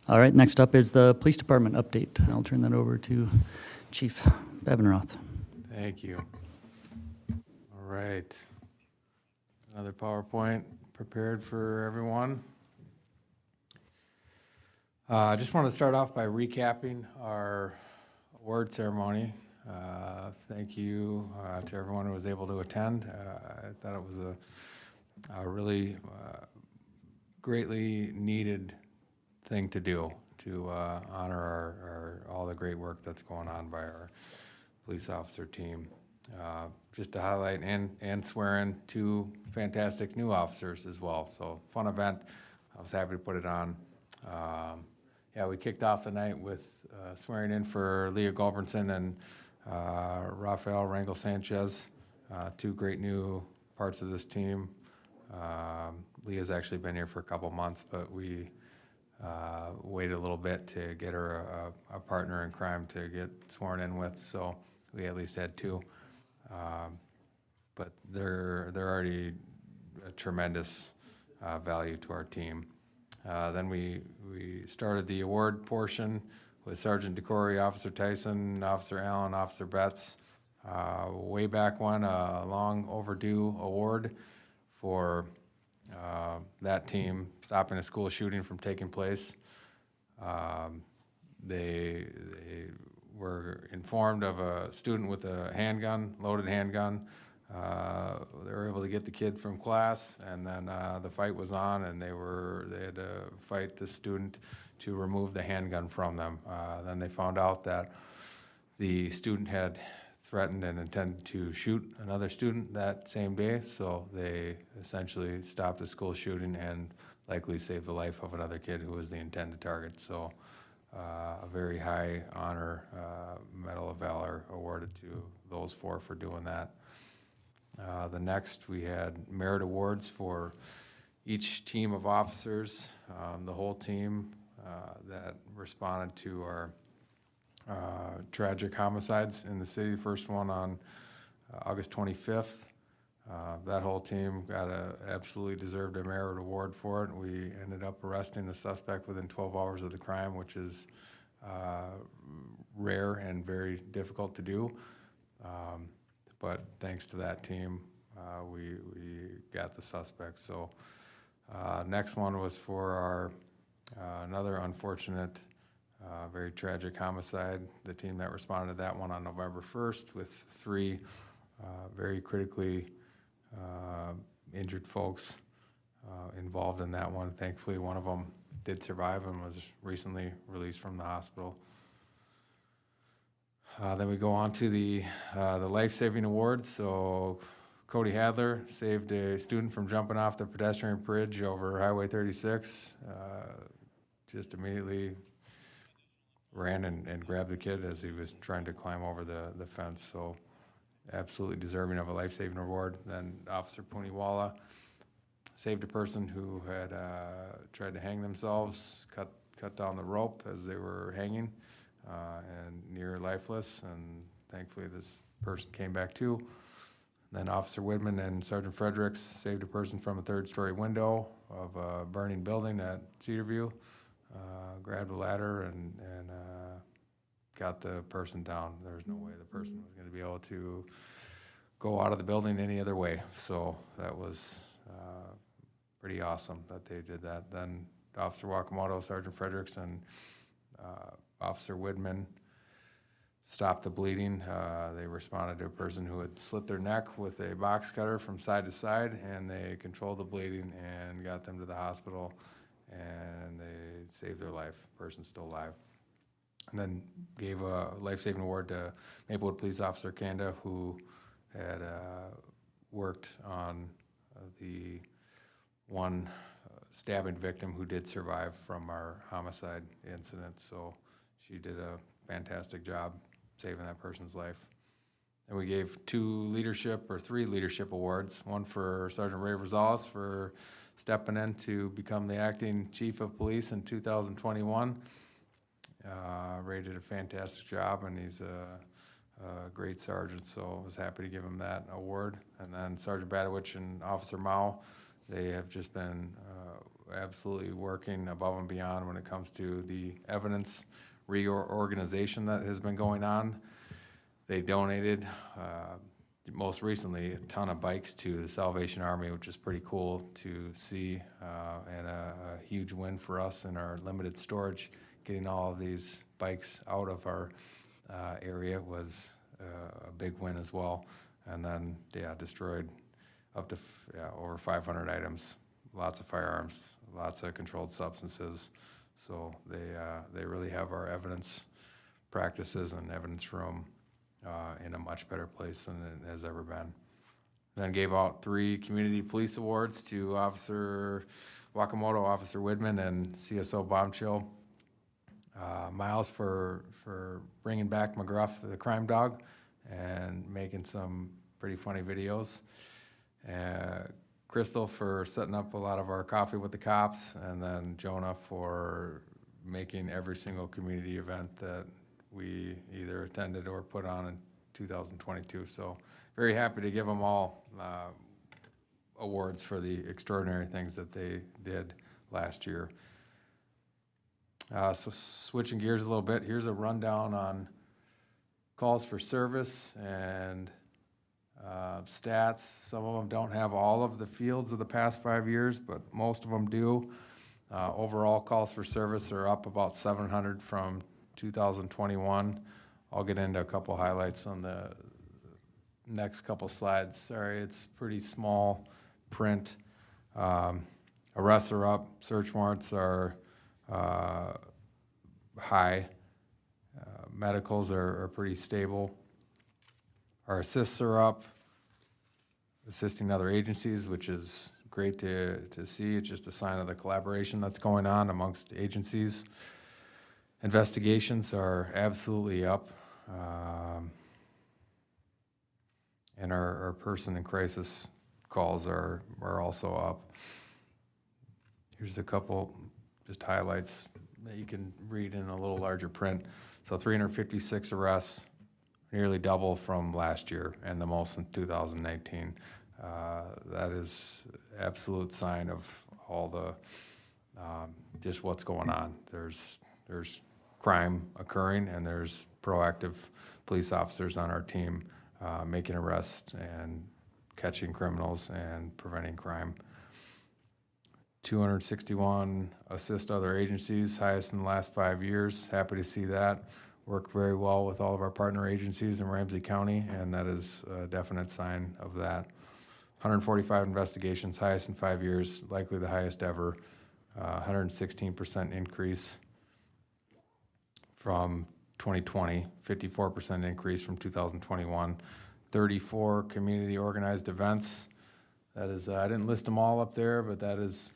All right, next up is the police department update. I'll turn that over to Chief Babenroth. Thank you. All right. Another PowerPoint prepared for everyone. I just want to start off by recapping our award ceremony. Thank you to everyone who was able to attend. I thought it was a really greatly needed thing to do to honor all the great work that's going on by our police officer team. Just to highlight and swear in 2 fantastic new officers as well. So fun event. I was happy to put it on. Yeah, we kicked off the night with swearing in for Leah Gulbranson and Rafael Rangel Sanchez, 2 great new parts of this team. Leah's actually been here for a couple months, but we waited a little bit to get her a partner in crime to get sworn in with, so we at least had 2. But they're already a tremendous value to our team. Then we started the award portion with Sergeant DeCory, Officer Tyson, Officer Allen, Officer Betts. Way back when, a long overdue award for that team stopping a school shooting from taking place. They were informed of a student with a handgun, loaded handgun. They were able to get the kid from class, and then the fight was on, and they had to fight the student to remove the handgun from them. Then they found out that the student had threatened and intended to shoot another student that same day, so they essentially stopped a school shooting and likely saved the life of another kid who was the intended target. So a very high honor Medal of Valor awarded to those four for doing that. The next, we had merit awards for each team of officers, the whole team that responded to our tragic homicides in the city. First one on August 25th. That whole team got absolutely deserved a merit award for it. We ended up arresting the suspect within 12 hours of the crime, which is rare and very difficult to do. But thanks to that team, we got the suspect. So next one was for our another unfortunate, very tragic homicide. The team that responded to that one on November 1st with 3 very critically injured folks involved in that one. Thankfully, one of them did survive and was recently released from the hospital. Then we go on to the life-saving awards. So Cody Hadler saved a student from jumping off the pedestrian bridge over Highway 36. Just immediately ran and grabbed the kid as he was trying to climb over the fence. So absolutely deserving of a life-saving award. Then Officer Puniwala saved a person who had tried to hang themselves, cut down the rope as they were hanging, and near lifeless, and thankfully this person came back too. Then Officer Widman and Sergeant Fredericks saved a person from a 3rd-story window of a burning building at Cedarview, grabbed a ladder and got the person down. There was no way the person was going to be able to go out of the building any other way. So that was pretty awesome that they did that. Then Officer Wakamoto, Sergeant Fredericks, and Officer Widman stopped the bleeding. They responded to a person who had slit their neck with a box cutter from side to side, and they controlled the bleeding and got them to the hospital, and they saved their life. Person's still alive. And then gave a life-saving award to Maplewood Police Officer Kanda, who had worked on the one stabbing victim who did survive from our homicide incident. So she did a fantastic job saving that person's life. And we gave 3 leadership awards. One for Sergeant Ray Rosales for stepping in to become the acting chief of police in 2021. Ray did a fantastic job, and he's a great sergeant, so I was happy to give him that award. And then Sergeant Badowich and Officer Mao, they have just been absolutely working above and beyond when it comes to the evidence reorganization that has been going on. They donated, most recently, a ton of bikes to the Salvation Army, which is pretty cool to see, and a huge win for us in our limited storage. Getting all of these bikes out of our area was a big win as well. And then, destroyed up to over 500 items, lots of firearms, lots of controlled substances. So they really have our evidence practices and evidence room in a much better place than it has ever been. Then gave out 3 community police awards to Officer Wakamoto, Officer Widman, and CSO Bombchill. Miles for bringing back McGruff, the crime dog, and making some pretty funny videos. Crystal for setting up a lot of our coffee with the cops, and then Jonah for making every single community event that we either attended or put on in 2022. So very happy to give them all awards for the extraordinary things that they did last year. So switching gears a little bit, here's a rundown on calls for service and stats. Some of them don't have all of the fields of the past 5 years, but most of them do. Overall calls for service are up about 700 from 2021. I'll get into a couple highlights on the next couple slides. Sorry, it's pretty small print. Arrests are up, search warrants are high. Medicals are pretty stable. Our assists are up, assisting other agencies, which is great to see. It's just a sign of the collaboration that's going on amongst agencies. Investigations are absolutely up. And our person in crisis calls are also up. Here's a couple just highlights that you can read in a little larger print. So 356 arrests, nearly double from last year and the most in 2019. That is absolute sign of all the, just what's going on. There's crime occurring and there's proactive police officers on our team making arrests and catching criminals and preventing crime. 261 assist other agencies, highest in the last 5 years. Happy to see that. Work very well with all of our partner agencies in Ramsey County, and that is a definite sign of that. 145 investigations, highest in 5 years, likely the highest ever. 116% increase from 2020, 54% increase from 2021. 34 community organized events. That is, I didn't list them all up there, but that is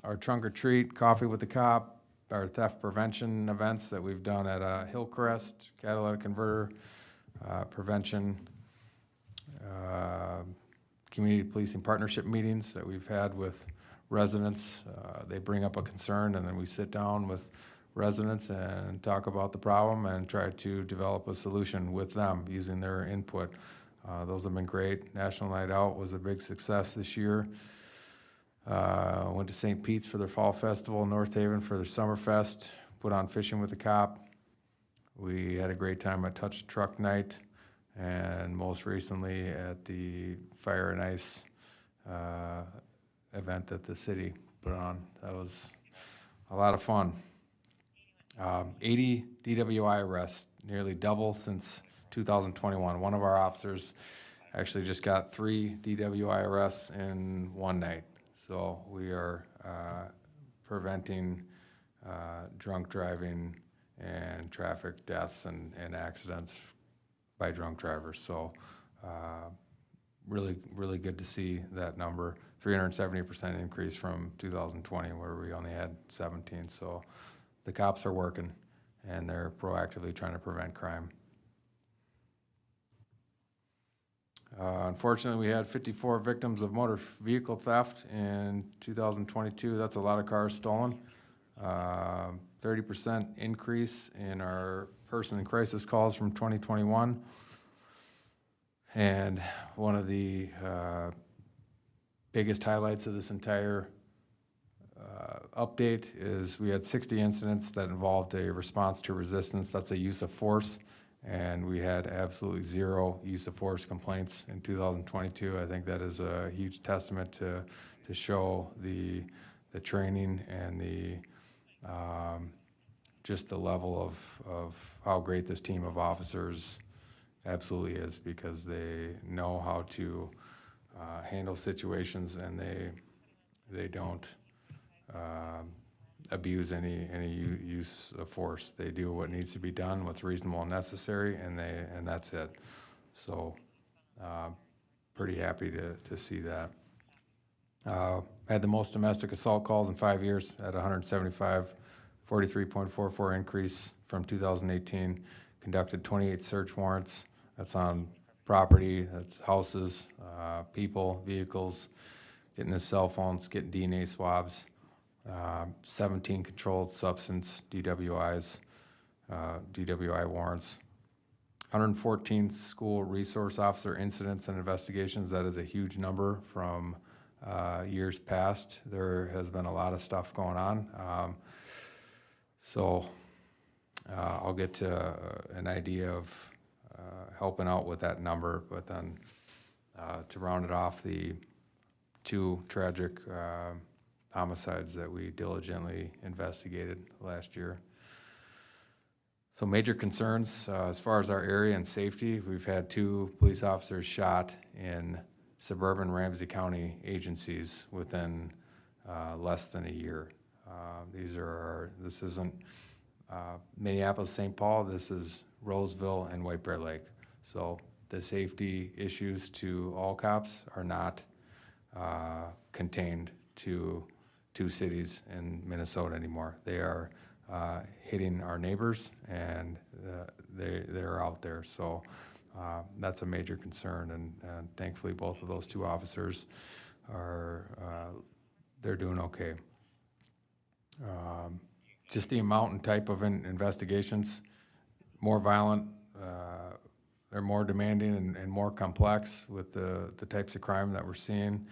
our trunk or treat, coffee with the cop, our theft prevention events that we've done at Hillcrest, catalytic converter prevention, community policing partnership meetings that we've had with residents. They bring up a concern and then we sit down with residents and talk about the problem and try to develop a solution with them using their input. Those have been great. National Night Out was a big success this year. Went to St. Pete's for their Fall Festival, North Haven for their Summer Fest, put on Fishing with the Cop. We had a great time at Touch Truck Night, and most recently at the Fire and Ice event that the city put on. That was a lot of fun. 80 DWI arrests, nearly double since 2021. One of our officers actually just got 3 DWI arrests in one night. So we are preventing drunk driving and traffic deaths and accidents by drunk drivers. So really, really good to see that number. 370% increase from 2020 where we only had 17. So the cops are working and they're proactively trying to prevent crime. Unfortunately, we had 54 victims of motor vehicle theft in 2022. That's a lot of cars stolen. 30% increase in our person in crisis calls from 2021. And one of the biggest highlights of this entire update is we had 60 incidents that involved a response to resistance. That's a use of force. And we had absolutely 0 use of force complaints in 2022. I think that is a huge testament to show the training and the just the level of how great this team of officers absolutely is, because they know how to handle situations and they don't abuse any use of force. They do what needs to be done, what's reasonable and necessary, and that's it. So pretty happy to see that. Had the most domestic assault calls in 5 years at 175, 43.44 increase from 2018. Conducted 28 search warrants. That's on property, that's houses, people, vehicles, getting his cell phones, getting DNA swabs. 17 controlled substance DWIs, DWI warrants. 114 school resource officer incidents and investigations. That is a huge number from years past. There has been a lot of stuff going on. So I'll get to an idea of helping out with that number. But then to round it off, the 2 tragic homicides that we diligently investigated last year. So major concerns as far as our area and safety. We've had 2 police officers shot in suburban Ramsey County agencies within less than a year. This isn't Minneapolis, St. Paul, this is Roseville and White Bear Lake. So the safety issues to all cops are not contained to 2 cities in Minnesota anymore. They are hitting our neighbors, and they're out there. So that's a major concern, and thankfully both of those 2 officers they're doing okay. Just the amount and type of investigations, more violent, they're more demanding and more complex with the types of crime that we're seeing.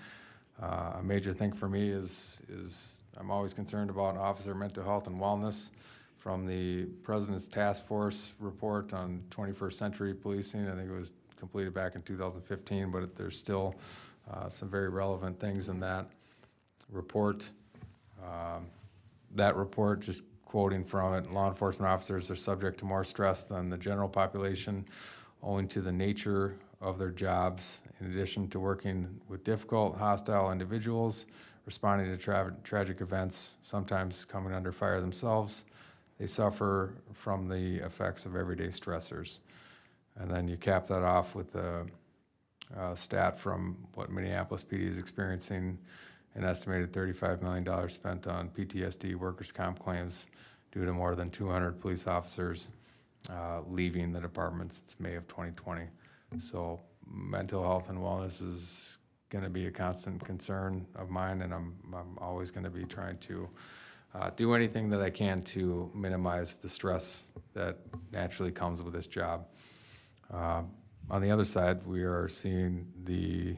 A major thing for me is I'm always concerned about officer mental health and wellness. From the President's Task Force report on 21st century policing, I think it was completed back in 2015, but there's still some very relevant things in that report. That report, just quoting from it, law enforcement officers are subject to more stress than the general population owing to the nature of their jobs. In addition to working with difficult, hostile individuals, responding to tragic events, sometimes coming under fire themselves, they suffer from the effects of everyday stressors. And then you cap that off with a stat from what Minneapolis PD is experiencing, an estimated $35 million spent on PTSD workers' comp claims due to more than 200 police officers leaving the department since May of 2020. So mental health and wellness is going to be a constant concern of mine, and I'm always going to be trying to do anything that I can to minimize the stress that naturally comes with this job. On the other side, we are seeing the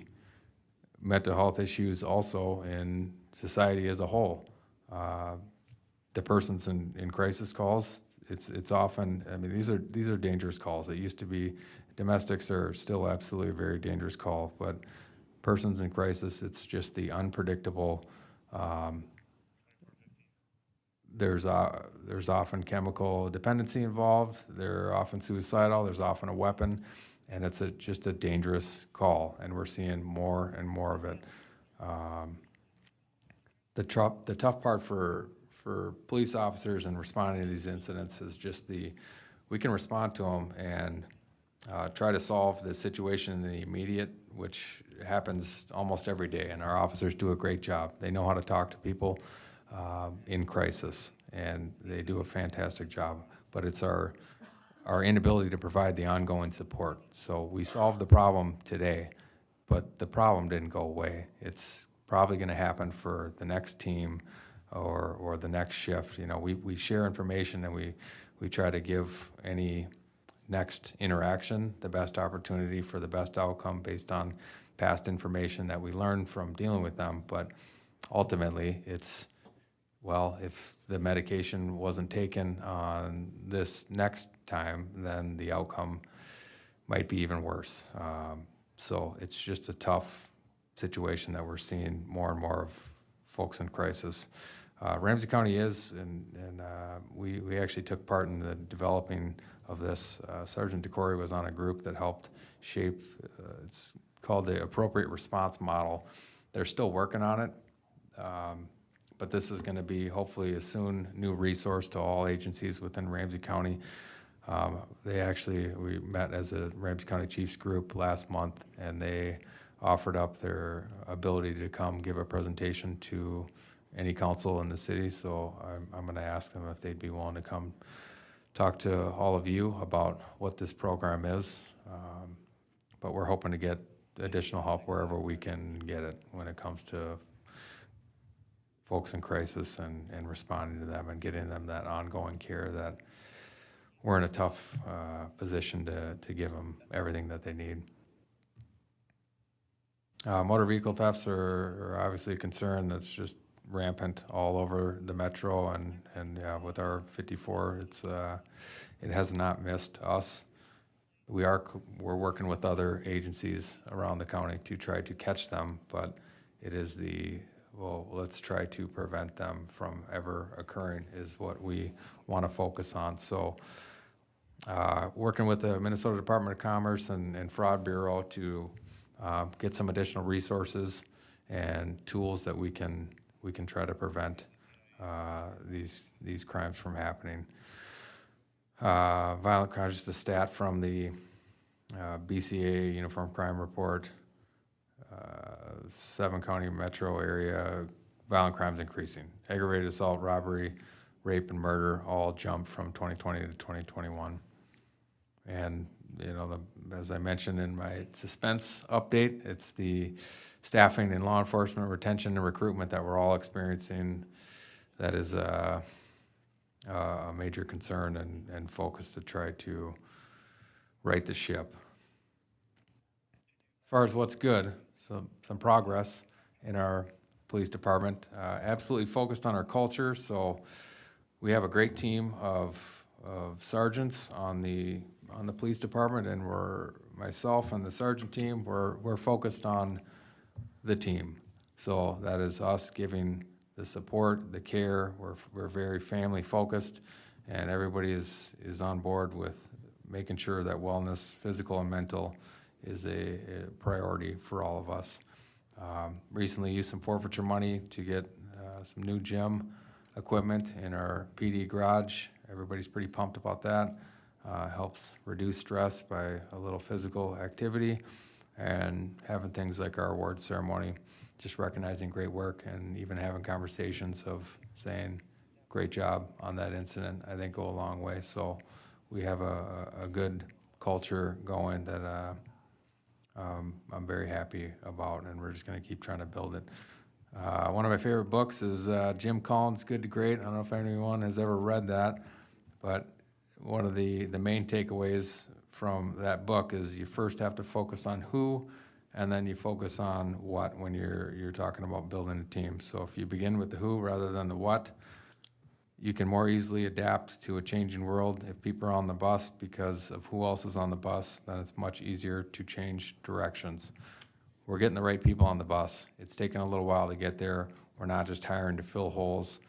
mental health issues also in society as a whole. The persons in crisis calls, it's often, I mean, these are dangerous calls. It used to be domestics are still absolutely a very dangerous call, but persons in crisis, it's just the unpredictable. There's often chemical dependency involved. They're often suicidal. There's often a weapon, and it's just a dangerous call, and we're seeing more and more of it. The tough part for police officers in responding to these incidents is just we can respond to them and try to solve the situation in the immediate, which happens almost every day, and our officers do a great job. They know how to talk to people in crisis, and they do a fantastic job. But it's our inability to provide the ongoing support. So we solved the problem today, but the problem didn't go away. It's probably going to happen for the next team or the next shift. You know, we share information, and we try to give any next interaction the best opportunity for the best outcome based on past information that we learned from dealing with them. But ultimately, it's, well, if the medication wasn't taken on this next time, then the outcome might be even worse. So it's just a tough situation that we're seeing more and more of folks in crisis. Ramsey County is, and we actually took part in the developing of this. Sergeant DeCory was on a group that helped shape, it's called the Appropriate Response Model. They're still working on it, but this is going to be hopefully a soon new resource to all agencies within Ramsey County. We met as a Ramsey County Chiefs group last month, and they offered up their ability to come give a presentation to any council in the city. So I'm going to ask them if they'd be willing to come talk to all of you about what this program is. But we're hoping to get additional help wherever we can get it when it comes to folks in crisis and responding to them and getting them that ongoing care that we're in a tough position to give them everything that they need. Motor vehicle thefts are obviously a concern that's just rampant all over the metro, and with our 54, it has not missed us. we're working with other agencies around the county to try to catch them, but it is well, let's try to prevent them from ever occurring is what we want to focus on. So working with the Minnesota Department of Commerce and Fraud Bureau to get some additional resources and tools that we can try to prevent these crimes from happening. Violent crime, just a stat from the BCA Uniform Crime Report, 7-county metro area, violent crimes increasing. Aggravated assault, robbery, rape, and murder all jumped from 2020 to 2021. And, as I mentioned in my suspense update, it's the staffing in law enforcement, retention, and recruitment that we're all experiencing that is a major concern and focus to try to right the ship. As far as what's good, some progress in our police department. Absolutely focused on our culture, so we have a great team of sergeants on the police department, and myself and the sergeant team, we're focused on the team. So that is us giving the support, the care. We're very family focused, and everybody is on board with making sure that wellness, physical and mental, is a priority for all of us. Recently used some forfeiture money to get some new gym equipment in our PD garage. Everybody's pretty pumped about that. Helps reduce stress by a little physical activity, and having things like our award ceremony, just recognizing great work and even having conversations of saying, great job on that incident, I think go a long way. So we have a good culture going that I'm very happy about, and we're just going to keep trying to build it. One of my favorite books is Jim Collins' Good to Great. I don't know if anyone has ever read that, but one of the main takeaways from that book is you first have to focus on who, and then you focus on what when you're talking about building a team. So if you begin with the who rather than the what, you can more easily adapt to a changing world. If people are on the bus because of who else is on the bus, then it's much easier to change directions. We're getting the right people on the bus. It's taken a little while to get there. We're not just hiring to fill holes.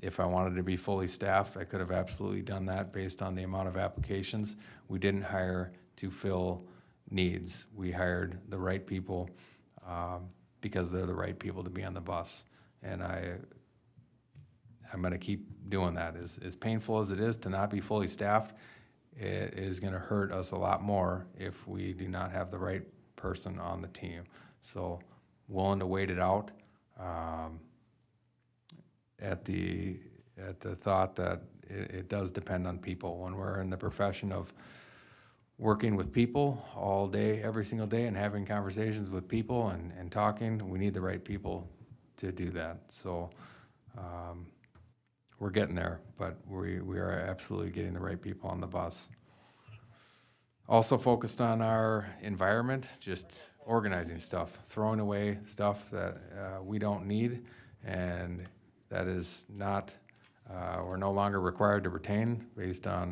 If I wanted to be fully staffed, I could have absolutely done that based on the amount of applications. We didn't hire to fill needs. We hired the right people because they're the right people to be on the bus. And I'm going to keep doing that. As painful as it is to not be fully staffed, it is going to hurt us a lot more if we do not have the right person on the team. So willing to wait it out at the thought that it does depend on people. When we're in the profession of working with people all day, every single day, and having conversations with people and talking, we need the right people to do that. So we're getting there, but we are absolutely getting the right people on the bus. Also focused on our environment, just organizing stuff, throwing away stuff that we don't need, and that is not, we're no longer required to retain based on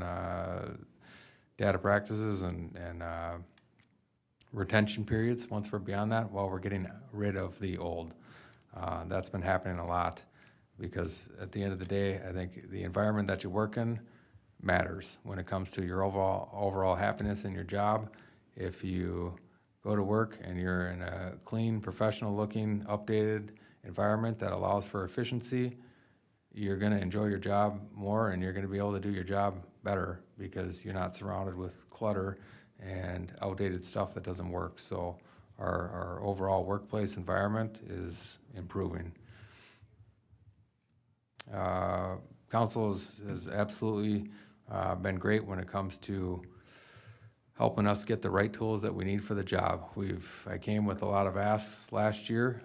data practices and retention periods. Once we're beyond that, well, we're getting rid of the old. That's been happening a lot because at the end of the day, I think the environment that you work in matters when it comes to your overall happiness in your job. If you go to work and you're in a clean, professional-looking, updated environment that allows for efficiency, you're going to enjoy your job more and you're going to be able to do your job better because you're not surrounded with clutter and outdated stuff that doesn't work. So our overall workplace environment is improving. Council has absolutely been great when it comes to helping us get the right tools that we need for the job. I came with a lot of asks last year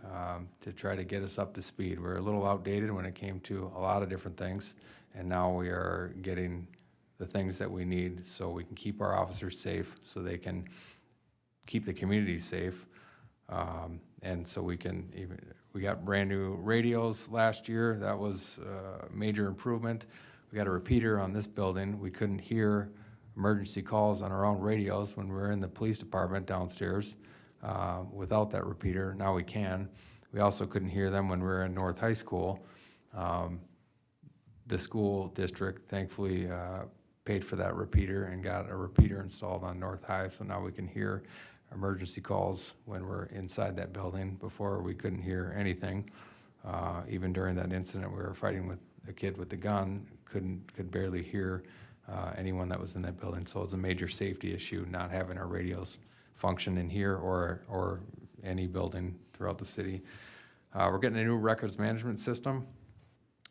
to try to get us up to speed. We're a little outdated when it came to a lot of different things, and now we are getting the things that we need so we can keep our officers safe, so they can keep the community safe, and so we got brand new radios last year. That was a major improvement. We got a repeater on this building. We couldn't hear emergency calls on our own radios when we were in the police department downstairs without that repeater. Now we can. We also couldn't hear them when we were in North High School. The school district thankfully paid for that repeater and got a repeater installed on North High, so now we can hear emergency calls when we're inside that building. Before, we couldn't hear anything. Even during that incident, we were fighting with a kid with a gun, could barely hear anyone that was in that building. So it's a major safety issue not having our radios function in here or any building throughout the city. We're getting a new records management system.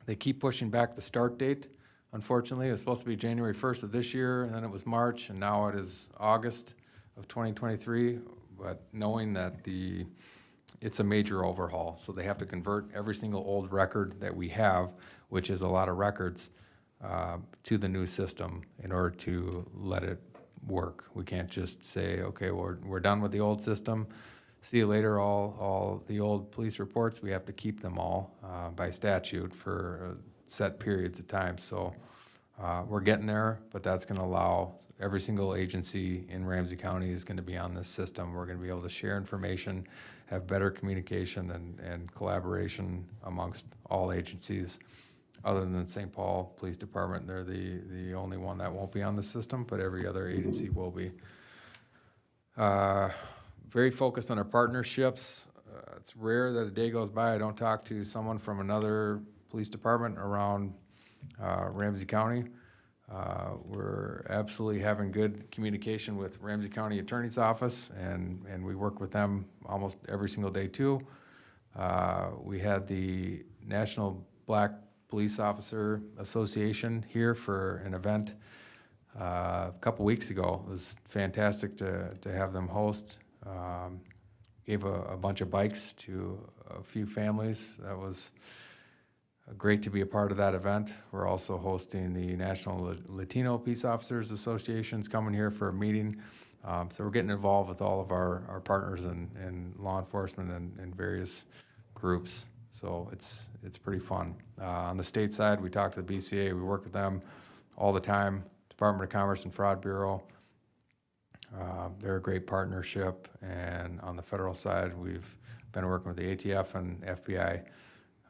They keep pushing back the start date. Unfortunately, it was supposed to be January 1st of this year, and then it was March, and now it is August of 2023. But knowing that it's a major overhaul, so they have to convert every single old record that we have, which is a lot of records, to the new system in order to let it work. We can't just say, okay, we're done with the old system. See you later, all the old police reports. We have to keep them all by statute for set periods of time. So we're getting there, but that's going to allow every single agency in Ramsey County is going to be on this system. We're going to be able to share information, have better communication and collaboration amongst all agencies. Other than St. Paul Police Department, they're the only one that won't be on the system, but every other agency will be. Very focused on our partnerships. It's rare that a day goes by I don't talk to someone from another police department around Ramsey County. We're absolutely having good communication with Ramsey County Attorney's Office, and we work with them almost every single day too. We had the National Black Police Officer Association here for an event a couple weeks ago. It was fantastic to have them host. Gave a bunch of bikes to a few families. That was great to be a part of that event. We're also hosting the National Latino Peace Officers Associations coming here for a meeting. So we're getting involved with all of our partners in law enforcement and various groups. So it's pretty fun. On the state side, we talk to the BCA. We work with them all the time. Department of Commerce and Fraud Bureau. They're a great partnership. And on the federal side, we've been working with the ATF and FBI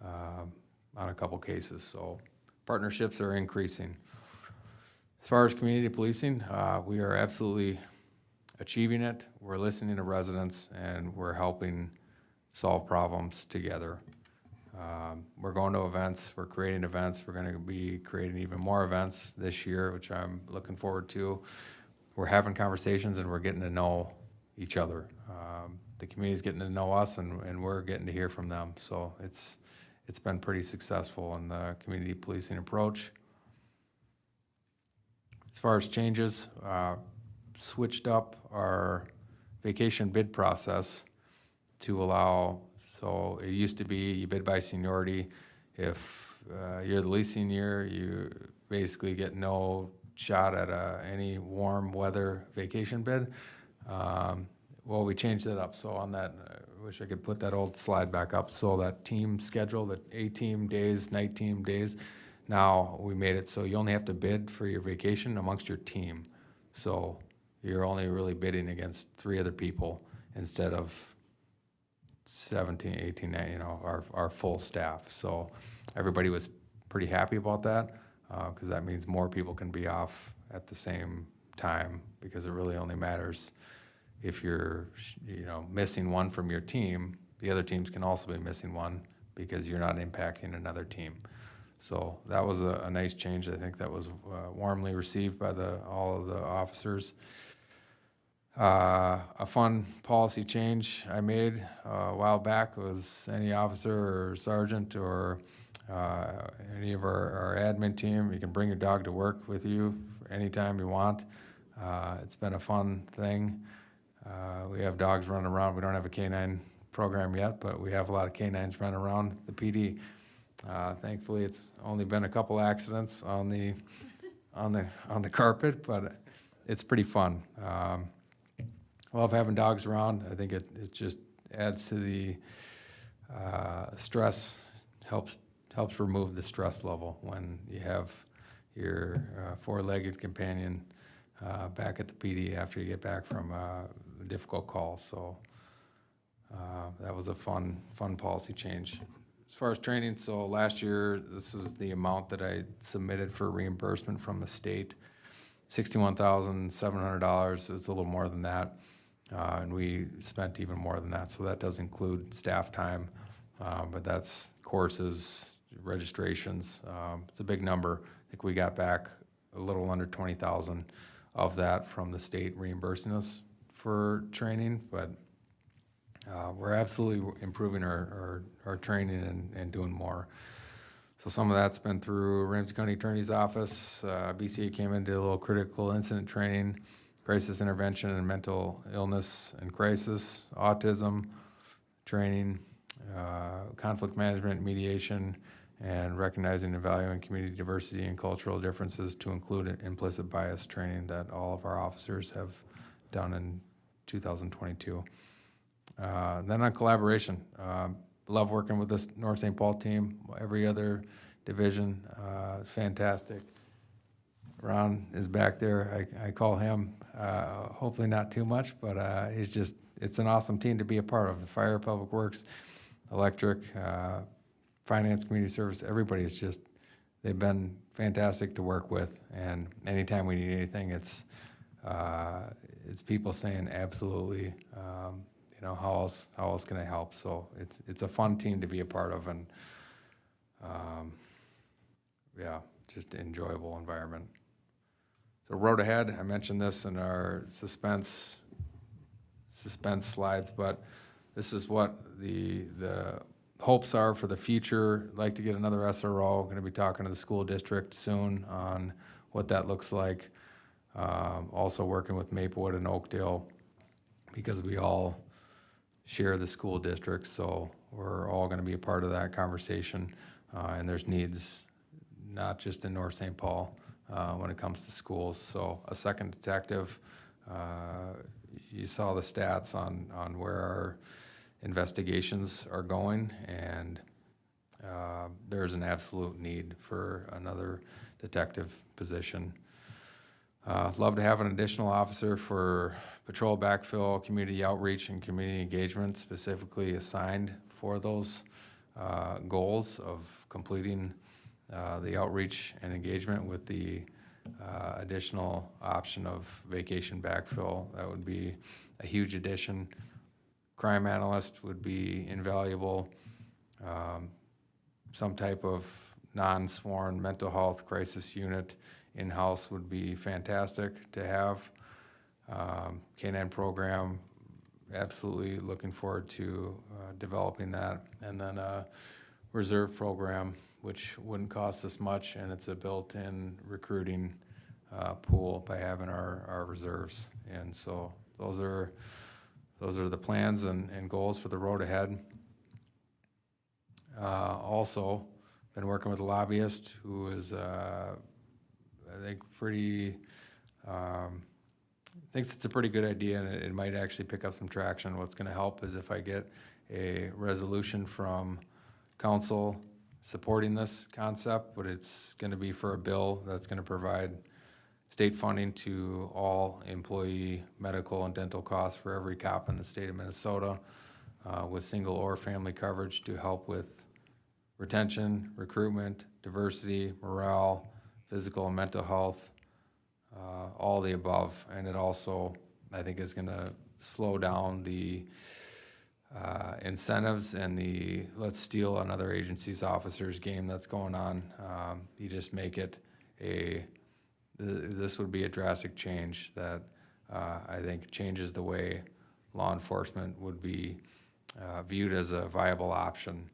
on a couple cases. So partnerships are increasing. As far as community policing, we are absolutely achieving it. We're listening to residents and we're helping solve problems together. We're going to events, we're creating events. We're going to be creating even more events this year, which I'm looking forward to. We're having conversations and we're getting to know each other. The community's getting to know us and we're getting to hear from them. So it's been pretty successful in the community policing approach. As far as changes, switched up our vacation bid process to allow, so it used to be you bid by seniority. If you're the least senior, you basically get no shot at any warm weather vacation bid. Well, we changed it up. So on that, I wish I could put that old slide back up. So that team schedule, that A-team days, night team days, now we made it so you only have to bid for your vacation amongst your team. So you're only really bidding against 3 other people instead of 17, 18, our full staff. So everybody was pretty happy about that because that means more people can be off at the same time, because it really only matters if you're missing one from your team. The other teams can also be missing one because you're not impacting another team. So that was a nice change. I think that was warmly received by all of the officers. A fun policy change I made a while back was any officer or sergeant or any of our admin team, you can bring your dog to work with you anytime you want. It's been a fun thing. We have dogs running around. We don't have a canine program yet, but we have a lot of canines running around the PD. Thankfully, it's only been a couple accidents on the carpet, but it's pretty fun. Love having dogs around. I think it just adds to the stress, helps remove the stress level when you have your 4-legged companion back at the PD after you get back from a difficult call. So that was a fun policy change. As far as training, so last year, this is the amount that I submitted for reimbursement from the state, $61,700. It's a little more than that. And we spent even more than that. So that does include staff time, but that's courses, registrations. It's a big number. I think we got back a little under 20,000 of that from the state reimbursing us for training, but we're absolutely improving our training and doing more. So some of that's been through Ramsey County Attorney's Office. BCA came in, did a little critical incident training, crisis intervention and mental illness and crisis, autism training, conflict management, mediation, and recognizing and valuing community diversity and cultural differences to include implicit bias training that all of our officers have done in 2022. Then on collaboration, love working with this North St. Paul team. Every other division, fantastic. Ron is back there. I call him, hopefully not too much, but it's an awesome team to be a part of. The fire, public works, electric, finance, community service, everybody is just, they've been fantastic to work with. And anytime we need anything, it's people saying absolutely, how else can I help? So it's a fun team to be a part of, and just an enjoyable environment. So road ahead, I mentioned this in our suspense slides, but this is what the hopes are for the future. I'd like to get another SRO. Going to be talking to the school district soon on what that looks like. Also working with Maplewood and Oakdale, because we all share the school district, so we're all going to be a part of that conversation. And there's needs not just in North St. Paul when it comes to schools. So a second detective, you saw the stats on where our investigations are going, and there's an absolute need for another detective position. Love to have an additional officer for patrol backfill, community outreach, and community engagement, specifically assigned for those goals of completing the outreach and engagement with the additional option of vacation backfill. That would be a huge addition. Crime analyst would be invaluable. Some type of non-sworn mental health crisis unit in-house would be fantastic to have. K-9 program, absolutely looking forward to developing that. And then a reserve program, which wouldn't cost us much, and it's a built-in recruiting pool by having our reserves. And so those are the plans and goals for the road ahead. Also, been working with a lobbyist who is, I think, thinks it's a pretty good idea, and it might actually pick up some traction. What's going to help is if I get a resolution from council supporting this concept, but it's going to be for a bill that's going to provide state funding to all employee medical and dental costs for every cop in the state of Minnesota, with single or family coverage to help with retention, recruitment, diversity, morale, physical and mental health, all the above. And it also, I think, is going to slow down the incentives and the let's steal another agency's officers game that's going on. You just make it this would be a drastic change that I think changes the way law enforcement would be viewed as a viable option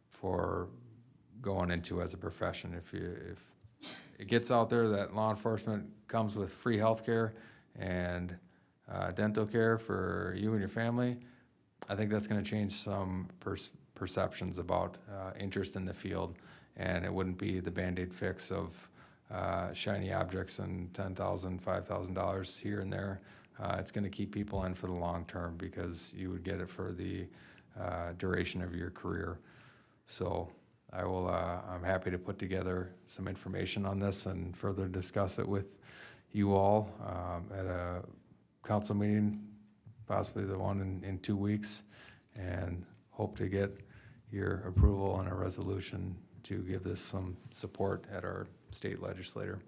for going into as a profession. If it gets out there that law enforcement comes with free health care and dental care for you and your family, I think that's going to change some perceptions about interest in the field, and it wouldn't be the Band-Aid fix of shiny objects and $10,000, $5,000 here and there. It's going to keep people in for the long term because you would get it for the duration of your career. So I'm happy to put together some information on this and further discuss it with you all at a council meeting, possibly the one in 2 weeks, and hope to get your approval on a resolution to give this some support at our state legislature.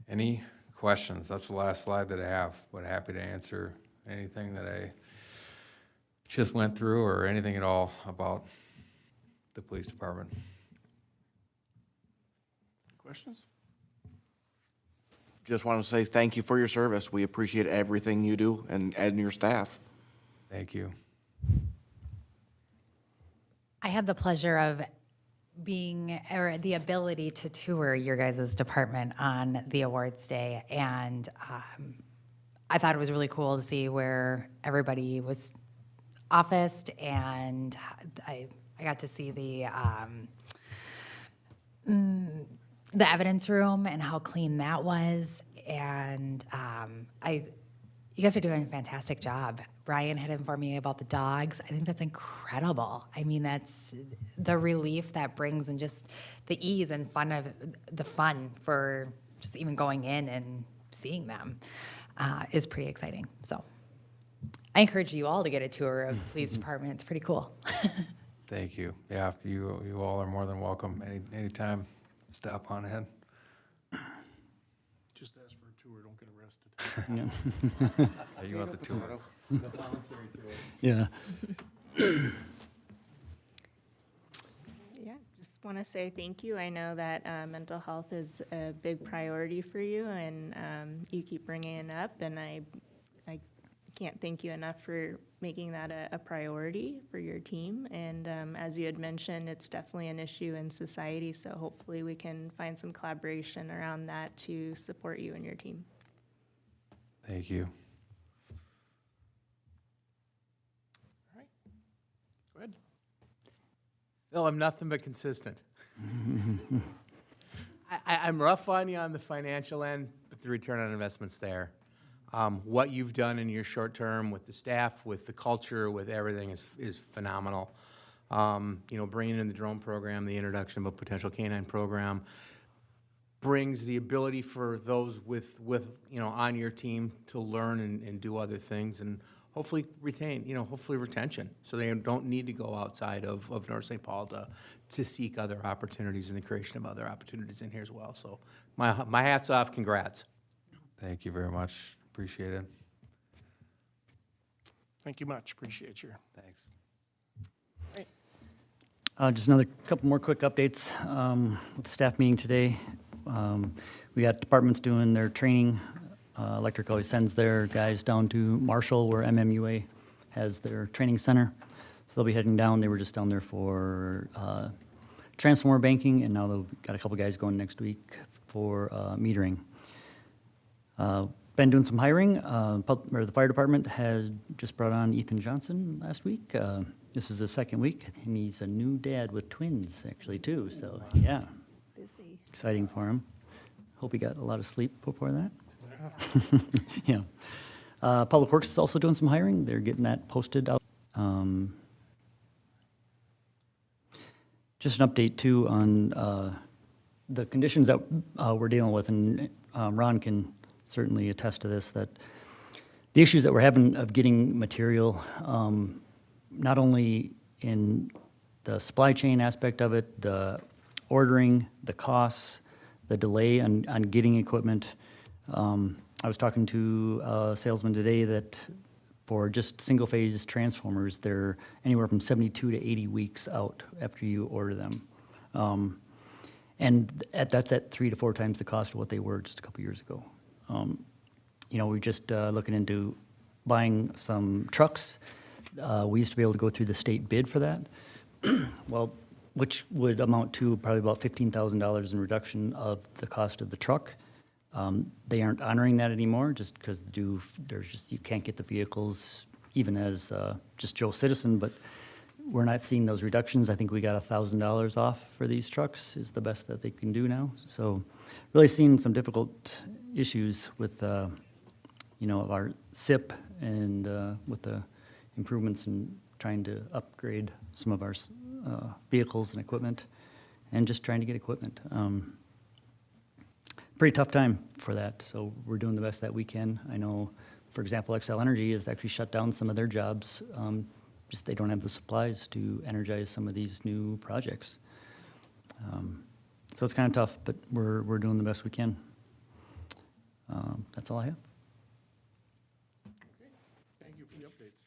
Any questions? That's the last slide that I have, but happy to answer anything that I just went through or anything at all about the police department. Questions? Just want to say thank you for your service. We appreciate everything you do and your staff. Thank you. I had the pleasure of or the ability to tour your guys' department on the awards day, and I thought it was really cool to see where everybody was officed, and I got to see the evidence room and how clean that was, and you guys are doing a fantastic job. Brian had informed me about the dogs. I think that's incredible. I mean, that's the relief that brings, and just the ease and fun for just even going in and seeing them is pretty exciting. So I encourage you all to get a tour of the police department. It's pretty cool. Thank you. Yeah, you all are more than welcome. Anytime, stop on ahead. Just ask for a tour, don't get arrested. Yeah, you want the tour? The voluntary tour. Yeah. Yeah, just want to say thank you. I know that mental health is a big priority for you, and you keep bringing it up, and I can't thank you enough for making that a priority for your team. And as you had mentioned, it's definitely an issue in society, so hopefully we can find some collaboration around that to support you and your team. Thank you. Go ahead. Phil, I'm nothing but consistent. I'm rough on you on the financial end, but the return on investment's there. What you've done in your short term with the staff, with the culture, with everything is phenomenal. Bringing in the drone program, the introduction of a potential canine program, brings the ability for those with on your team to learn and do other things, and hopefully retention, so they don't need to go outside of North St. Paul to seek other opportunities, and the creation of other opportunities in here as well. So my hat's off. Congrats. Thank you very much. Appreciate it. Thank you much, appreciate you. Thanks. Just another couple more quick updates with the staff meeting today. We got departments doing their training. Electric always sends their guys down to Marshall, where MMUA has their training center. So they'll be heading down. They were just down there for transformer banking, and now they've got a couple guys going next week for metering. Been doing some hiring. The fire department has just brought on Ethan Johnson last week. This is his second week, and he's a new dad with twins, actually, too. So, yeah. Busy. dem for him. Hope he got a lot of sleep before that. Yeah. Public Works is also doing some hiring. They're getting that posted out. Just an update, too, on the conditions that we're dealing with, and Ron can certainly attest to this, that the issues that we're having of getting material, not only in the supply chain aspect of it, the ordering, the costs, the delay on getting equipment. I was talking to a salesman today that for just single-phase transformers, they're anywhere from 72 to 80 weeks out after you order them. And that's at 3 to 4 times the cost of what they were just a couple years ago. We're just looking into buying some trucks. We used to be able to go through the state bid for that. Well, which would amount to probably about $15,000 in reduction of the cost of the truck. They aren't honoring that anymore, just because you can't get the vehicles even as just Joe Citizen, but we're not seeing those reductions. I think we got $1,000 off for these trucks is the best that they can do now. So really seeing some difficult issues with our SIP and with the improvements in trying to upgrade some of our vehicles and equipment, and just trying to get equipment. pretty tough time for that, so we're doing the best that we can. I know, for example, Xcel Energy has actually shut down some of their jobs. Just they don't have the supplies to energize some of these new projects. So it's kind of tough, but we're doing the best we can. That's all I have. Thank you for the updates.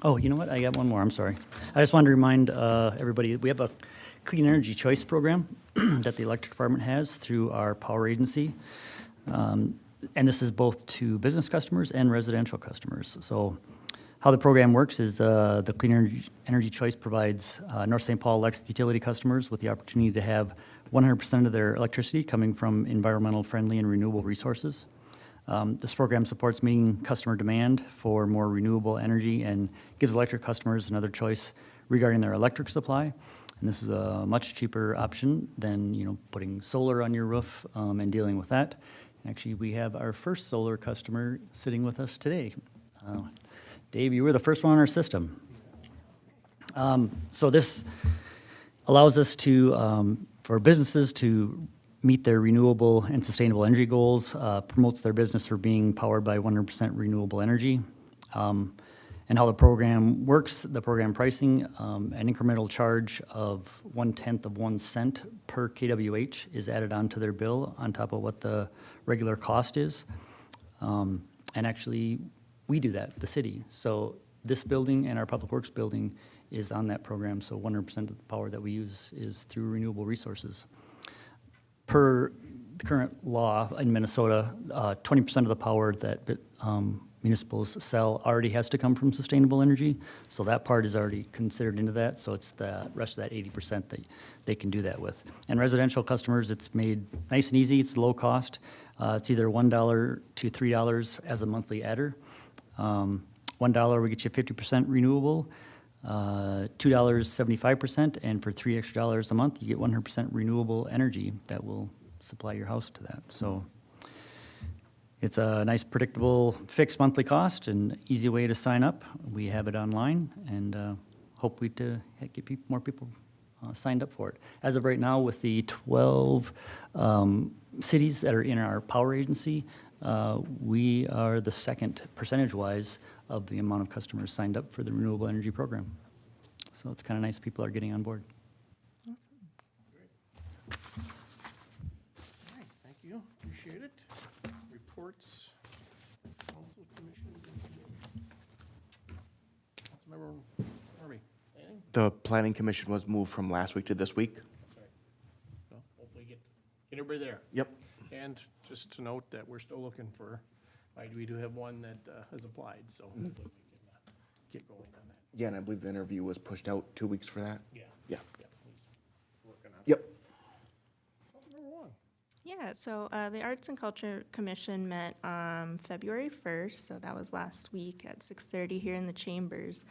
Oh, you know what? I got one more. I'm sorry. I just wanted to remind everybody, we have a Clean Energy Choice program that the electric department has through our power agency. And this is both to business customers and residential customers. So how the program works is the Clean Energy Choice provides North St. Paul electric utility customers with the opportunity to have 100% of their electricity coming from environmental friendly and renewable resources. This program supports meeting customer demand for more renewable energy and gives electric customers another choice regarding their electric supply. And this is a much cheaper option than putting solar on your roof and dealing with that. Actually, we have our first solar customer sitting with us today. Dave, you were the first one on our system. So this allows us to, for businesses to meet their renewable and sustainable energy goals, promotes their business for being powered by 100% renewable energy. And how the program works, the program pricing, an incremental charge of 1/10 of 1 cent per kWh is added onto their bill on top of what the regular cost is. And actually, we do that, the city. So this building and our Public Works building is on that program, so 100% of the power that we use is through renewable resources. Per the current law in Minnesota, 20% of the power that municipals sell already has to come from sustainable energy, so that part is already considered into that, so it's the rest of that 80% that they can do that with. And residential customers, it's made nice and easy, it's low cost. It's either $1 to $3 as a monthly adder. $1 will get you 50% renewable, $2 75%, and for $3 extra a month, you get 100% renewable energy that will supply your house to that. So it's a nice, predictable, fixed monthly cost and easy way to sign up. We have it online, and hope to get more people signed up for it. As of right now, with the 12 cities that are in our power agency, we are the second, percentage-wise, of the amount of customers signed up for the renewable energy program. So it's kind of nice people are getting on board. All right, thank you, appreciate it. Reports, council, commissions, and committees. Councilmember Harvey, anything? The planning commission was moved from last week to this week. Well, hopefully get everybody there. Yep. And just to note that we're still looking for, we do have one that has applied, so hopefully we can get going on that. Yeah, and I believe the interview was pushed out 2 weeks for that. Yeah. Yeah. He's working on it. Yep. Councilmember Wong. Yeah, so the Arts and Culture Commission met on February 1st, so that was last week at 6:30 here in the chambers.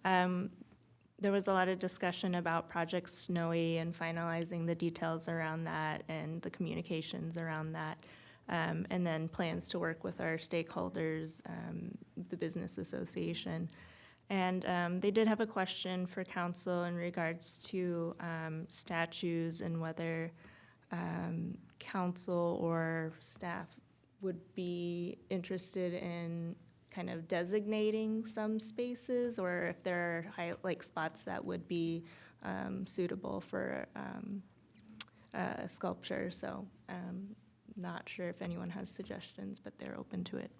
There was a lot of discussion about Project Snowy and finalizing the details around that and the communications around that, and then plans to work with our stakeholders, the business association. And they did have a question for council in regards to statues and whether council or staff would be interested in kind of designating some spaces, or if there are spots that would be suitable for a sculpture. So not sure if anyone has suggestions, but they're open to it.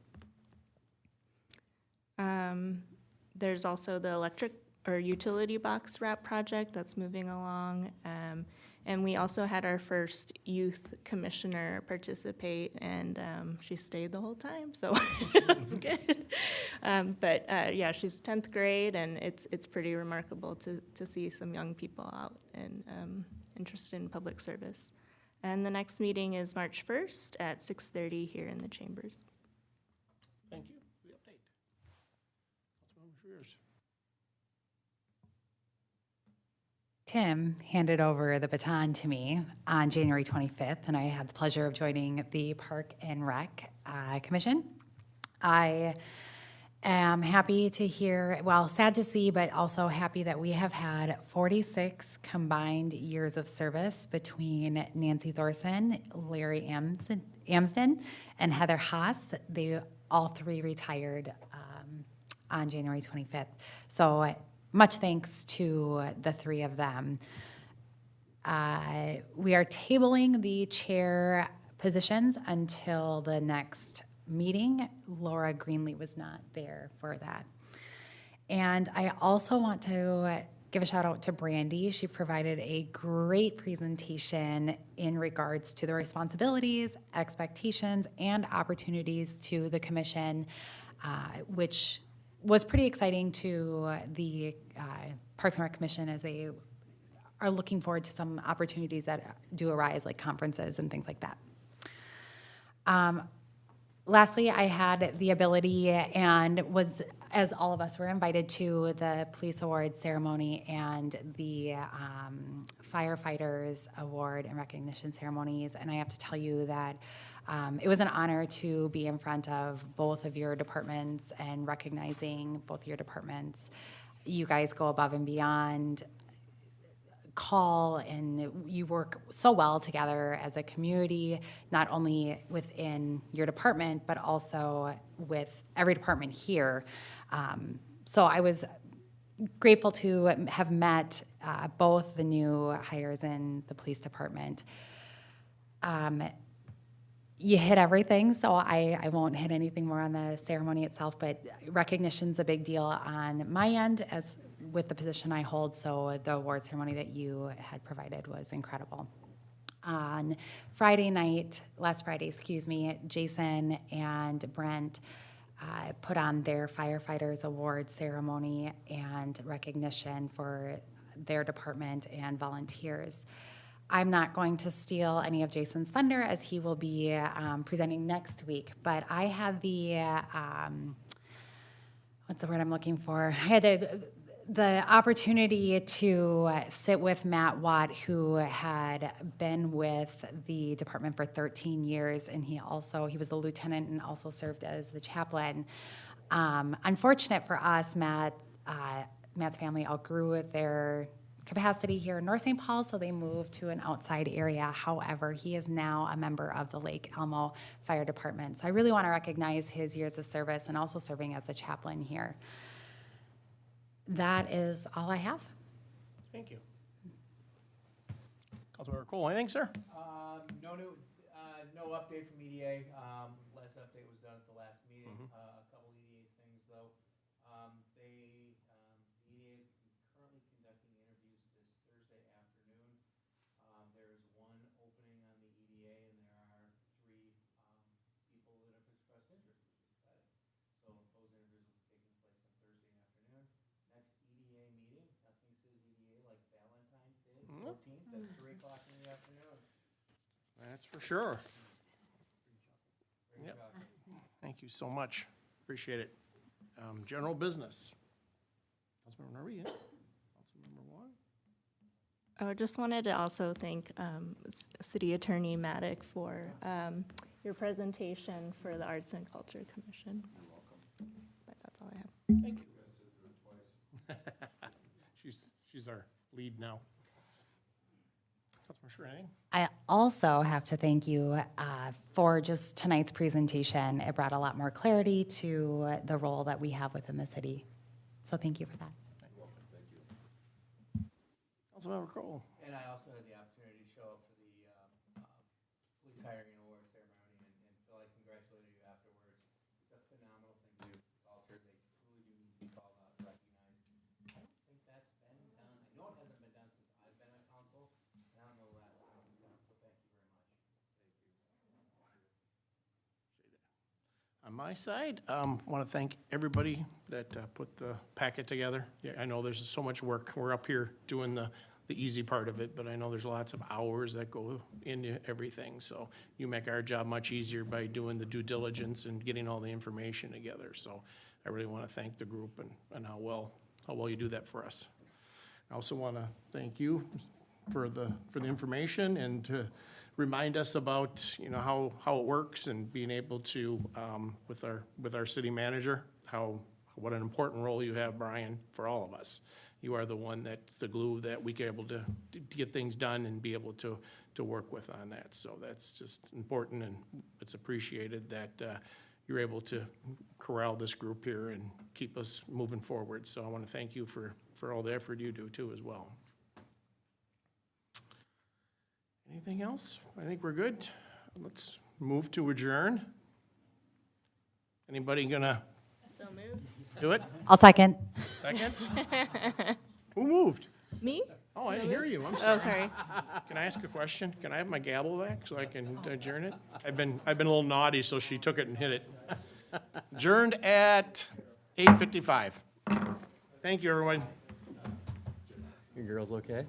There's also the electric or utility box wrap project that's moving along. And we also had our first youth commissioner participate, and she stayed the whole time, so that's good. But yeah, she's 10th grade, and it's pretty remarkable to see some young people out and interested in public service. And the next meeting is March 1st at 6:30 here in the chambers. Thank you for the update. Councilmember Shears. Tim handed over the baton to me on January 25th, and I had the pleasure of joining the Park and Rec Commission. I am happy to hear, well, sad to see, but also happy that we have had 46 combined years of service between Nancy Thorson, Larry Amsden, and Heather Haas. They all three retired on January 25th. So much thanks to the three of them. We are tabling the chair positions until the next meeting. Laura Greenlee was not there for that. And I also want to give a shout out to Brandy. She provided a great presentation in regards to the responsibilities, expectations, and opportunities to the commission, which was pretty exciting to the Parks and Rec Commission as they are looking forward to some opportunities that do arise, like conferences and things like that. Lastly, I had the ability and was, as all of us were invited to the Police Award ceremony and the Firefighters Award and recognition ceremonies. And I have to tell you that it was an honor to be in front of both of your departments and recognizing both of your departments. You guys go above and beyond call, and you work so well together as a community, not only within your department, but also with every department here. So I was grateful to have met both the new hires in the police department. You hit everything, so I won't hit anything more on the ceremony itself, but recognition's a big deal on my end as with the position I hold, so the award ceremony that you had provided was incredible. On Friday night, last Friday, excuse me, Jason and Brent put on their Firefighters Award ceremony and recognition for their department and volunteers. I'm not going to steal any of Jason's thunder as he will be presenting next week, but I had the, what's the word I'm looking for? I had the opportunity to sit with Matt Watt, who had been with the department for 13 years, and he was the lieutenant and also served as the chaplain. Unfortunate for us, Matt's family outgrew their capacity here in North St. Paul, so they moved to an outside area. However, he is now a member of the Lake Elmo Fire Department. So I really want to recognize his years of service and also serving as the chaplain here. That is all I have. Thank you. Councilmember Cole, anything, sir? No update from EDA. Last update was done at the last meeting. A couple EDA things, though. The EDA is currently conducting interviews this Thursday afternoon. There is one opening on the EDA, and there are 3 people that have expressed interest, which is exciting. So those interviews will be taking place on Thursday afternoon. Next EDA meeting, nothing says EDA like Valentine's Day, 14th at 3 o'clock in the afternoon. That's for sure. Yep. Thank you so much. Appreciate it. General business. Councilmember Norby, yeah? Councilmember Wong? I just wanted to also thank City Attorney Maddock for your presentation for the Arts and Culture Commission. You're welcome. But that's all I have. Thank you. She's our lead now. Councilmember Schur, anything? I also have to thank you for just tonight's presentation. It brought a lot more clarity to the role that we have within the city. So thank you for that. You're welcome. Thank you. Councilmember Crowell. And I also had the opportunity to show up for the police hiring and award ceremony, and Phil, I congratulated you afterwards. It's a phenomenal thing to do for the culture. They truly do need to be called out and recognized. I don't think that's been done. I know it hasn't been done since I've been on council, and I don't know the last time it was done, so thank you very much. Thank you. On my side, want to thank everybody that put the packet together. Yeah, I know there's so much work. We're up here doing the easy part of it, but I know there's lots of hours that go into everything. So you make our job much easier by doing the due diligence and getting all the information together. So I really want to thank the group and how well you do that for us. I also want to thank you for the information and to remind us about, you know, how it works and being able to, with our city manager, how what an important role you have, Brian, for all of us. You are the one that's the glue that we get able to get things done and be able to work with on that. So that's just important, and it's appreciated that you're able to corral this group here and keep us moving forward. So I want to thank you for all the effort you do too as well. Anything else? I think we're good. Let's move to adjourn. Anybody gonna So moved. do it? I'll second. Second? Who moved? Me? Oh, I didn't hear you. I'm sorry. Oh, sorry. Can I ask a question? Can I have my gavel back so I can adjourn it? I've been a little naughty, so she took it and hit it. Adjourned at 8:55. Thank you, everyone. You girls okay?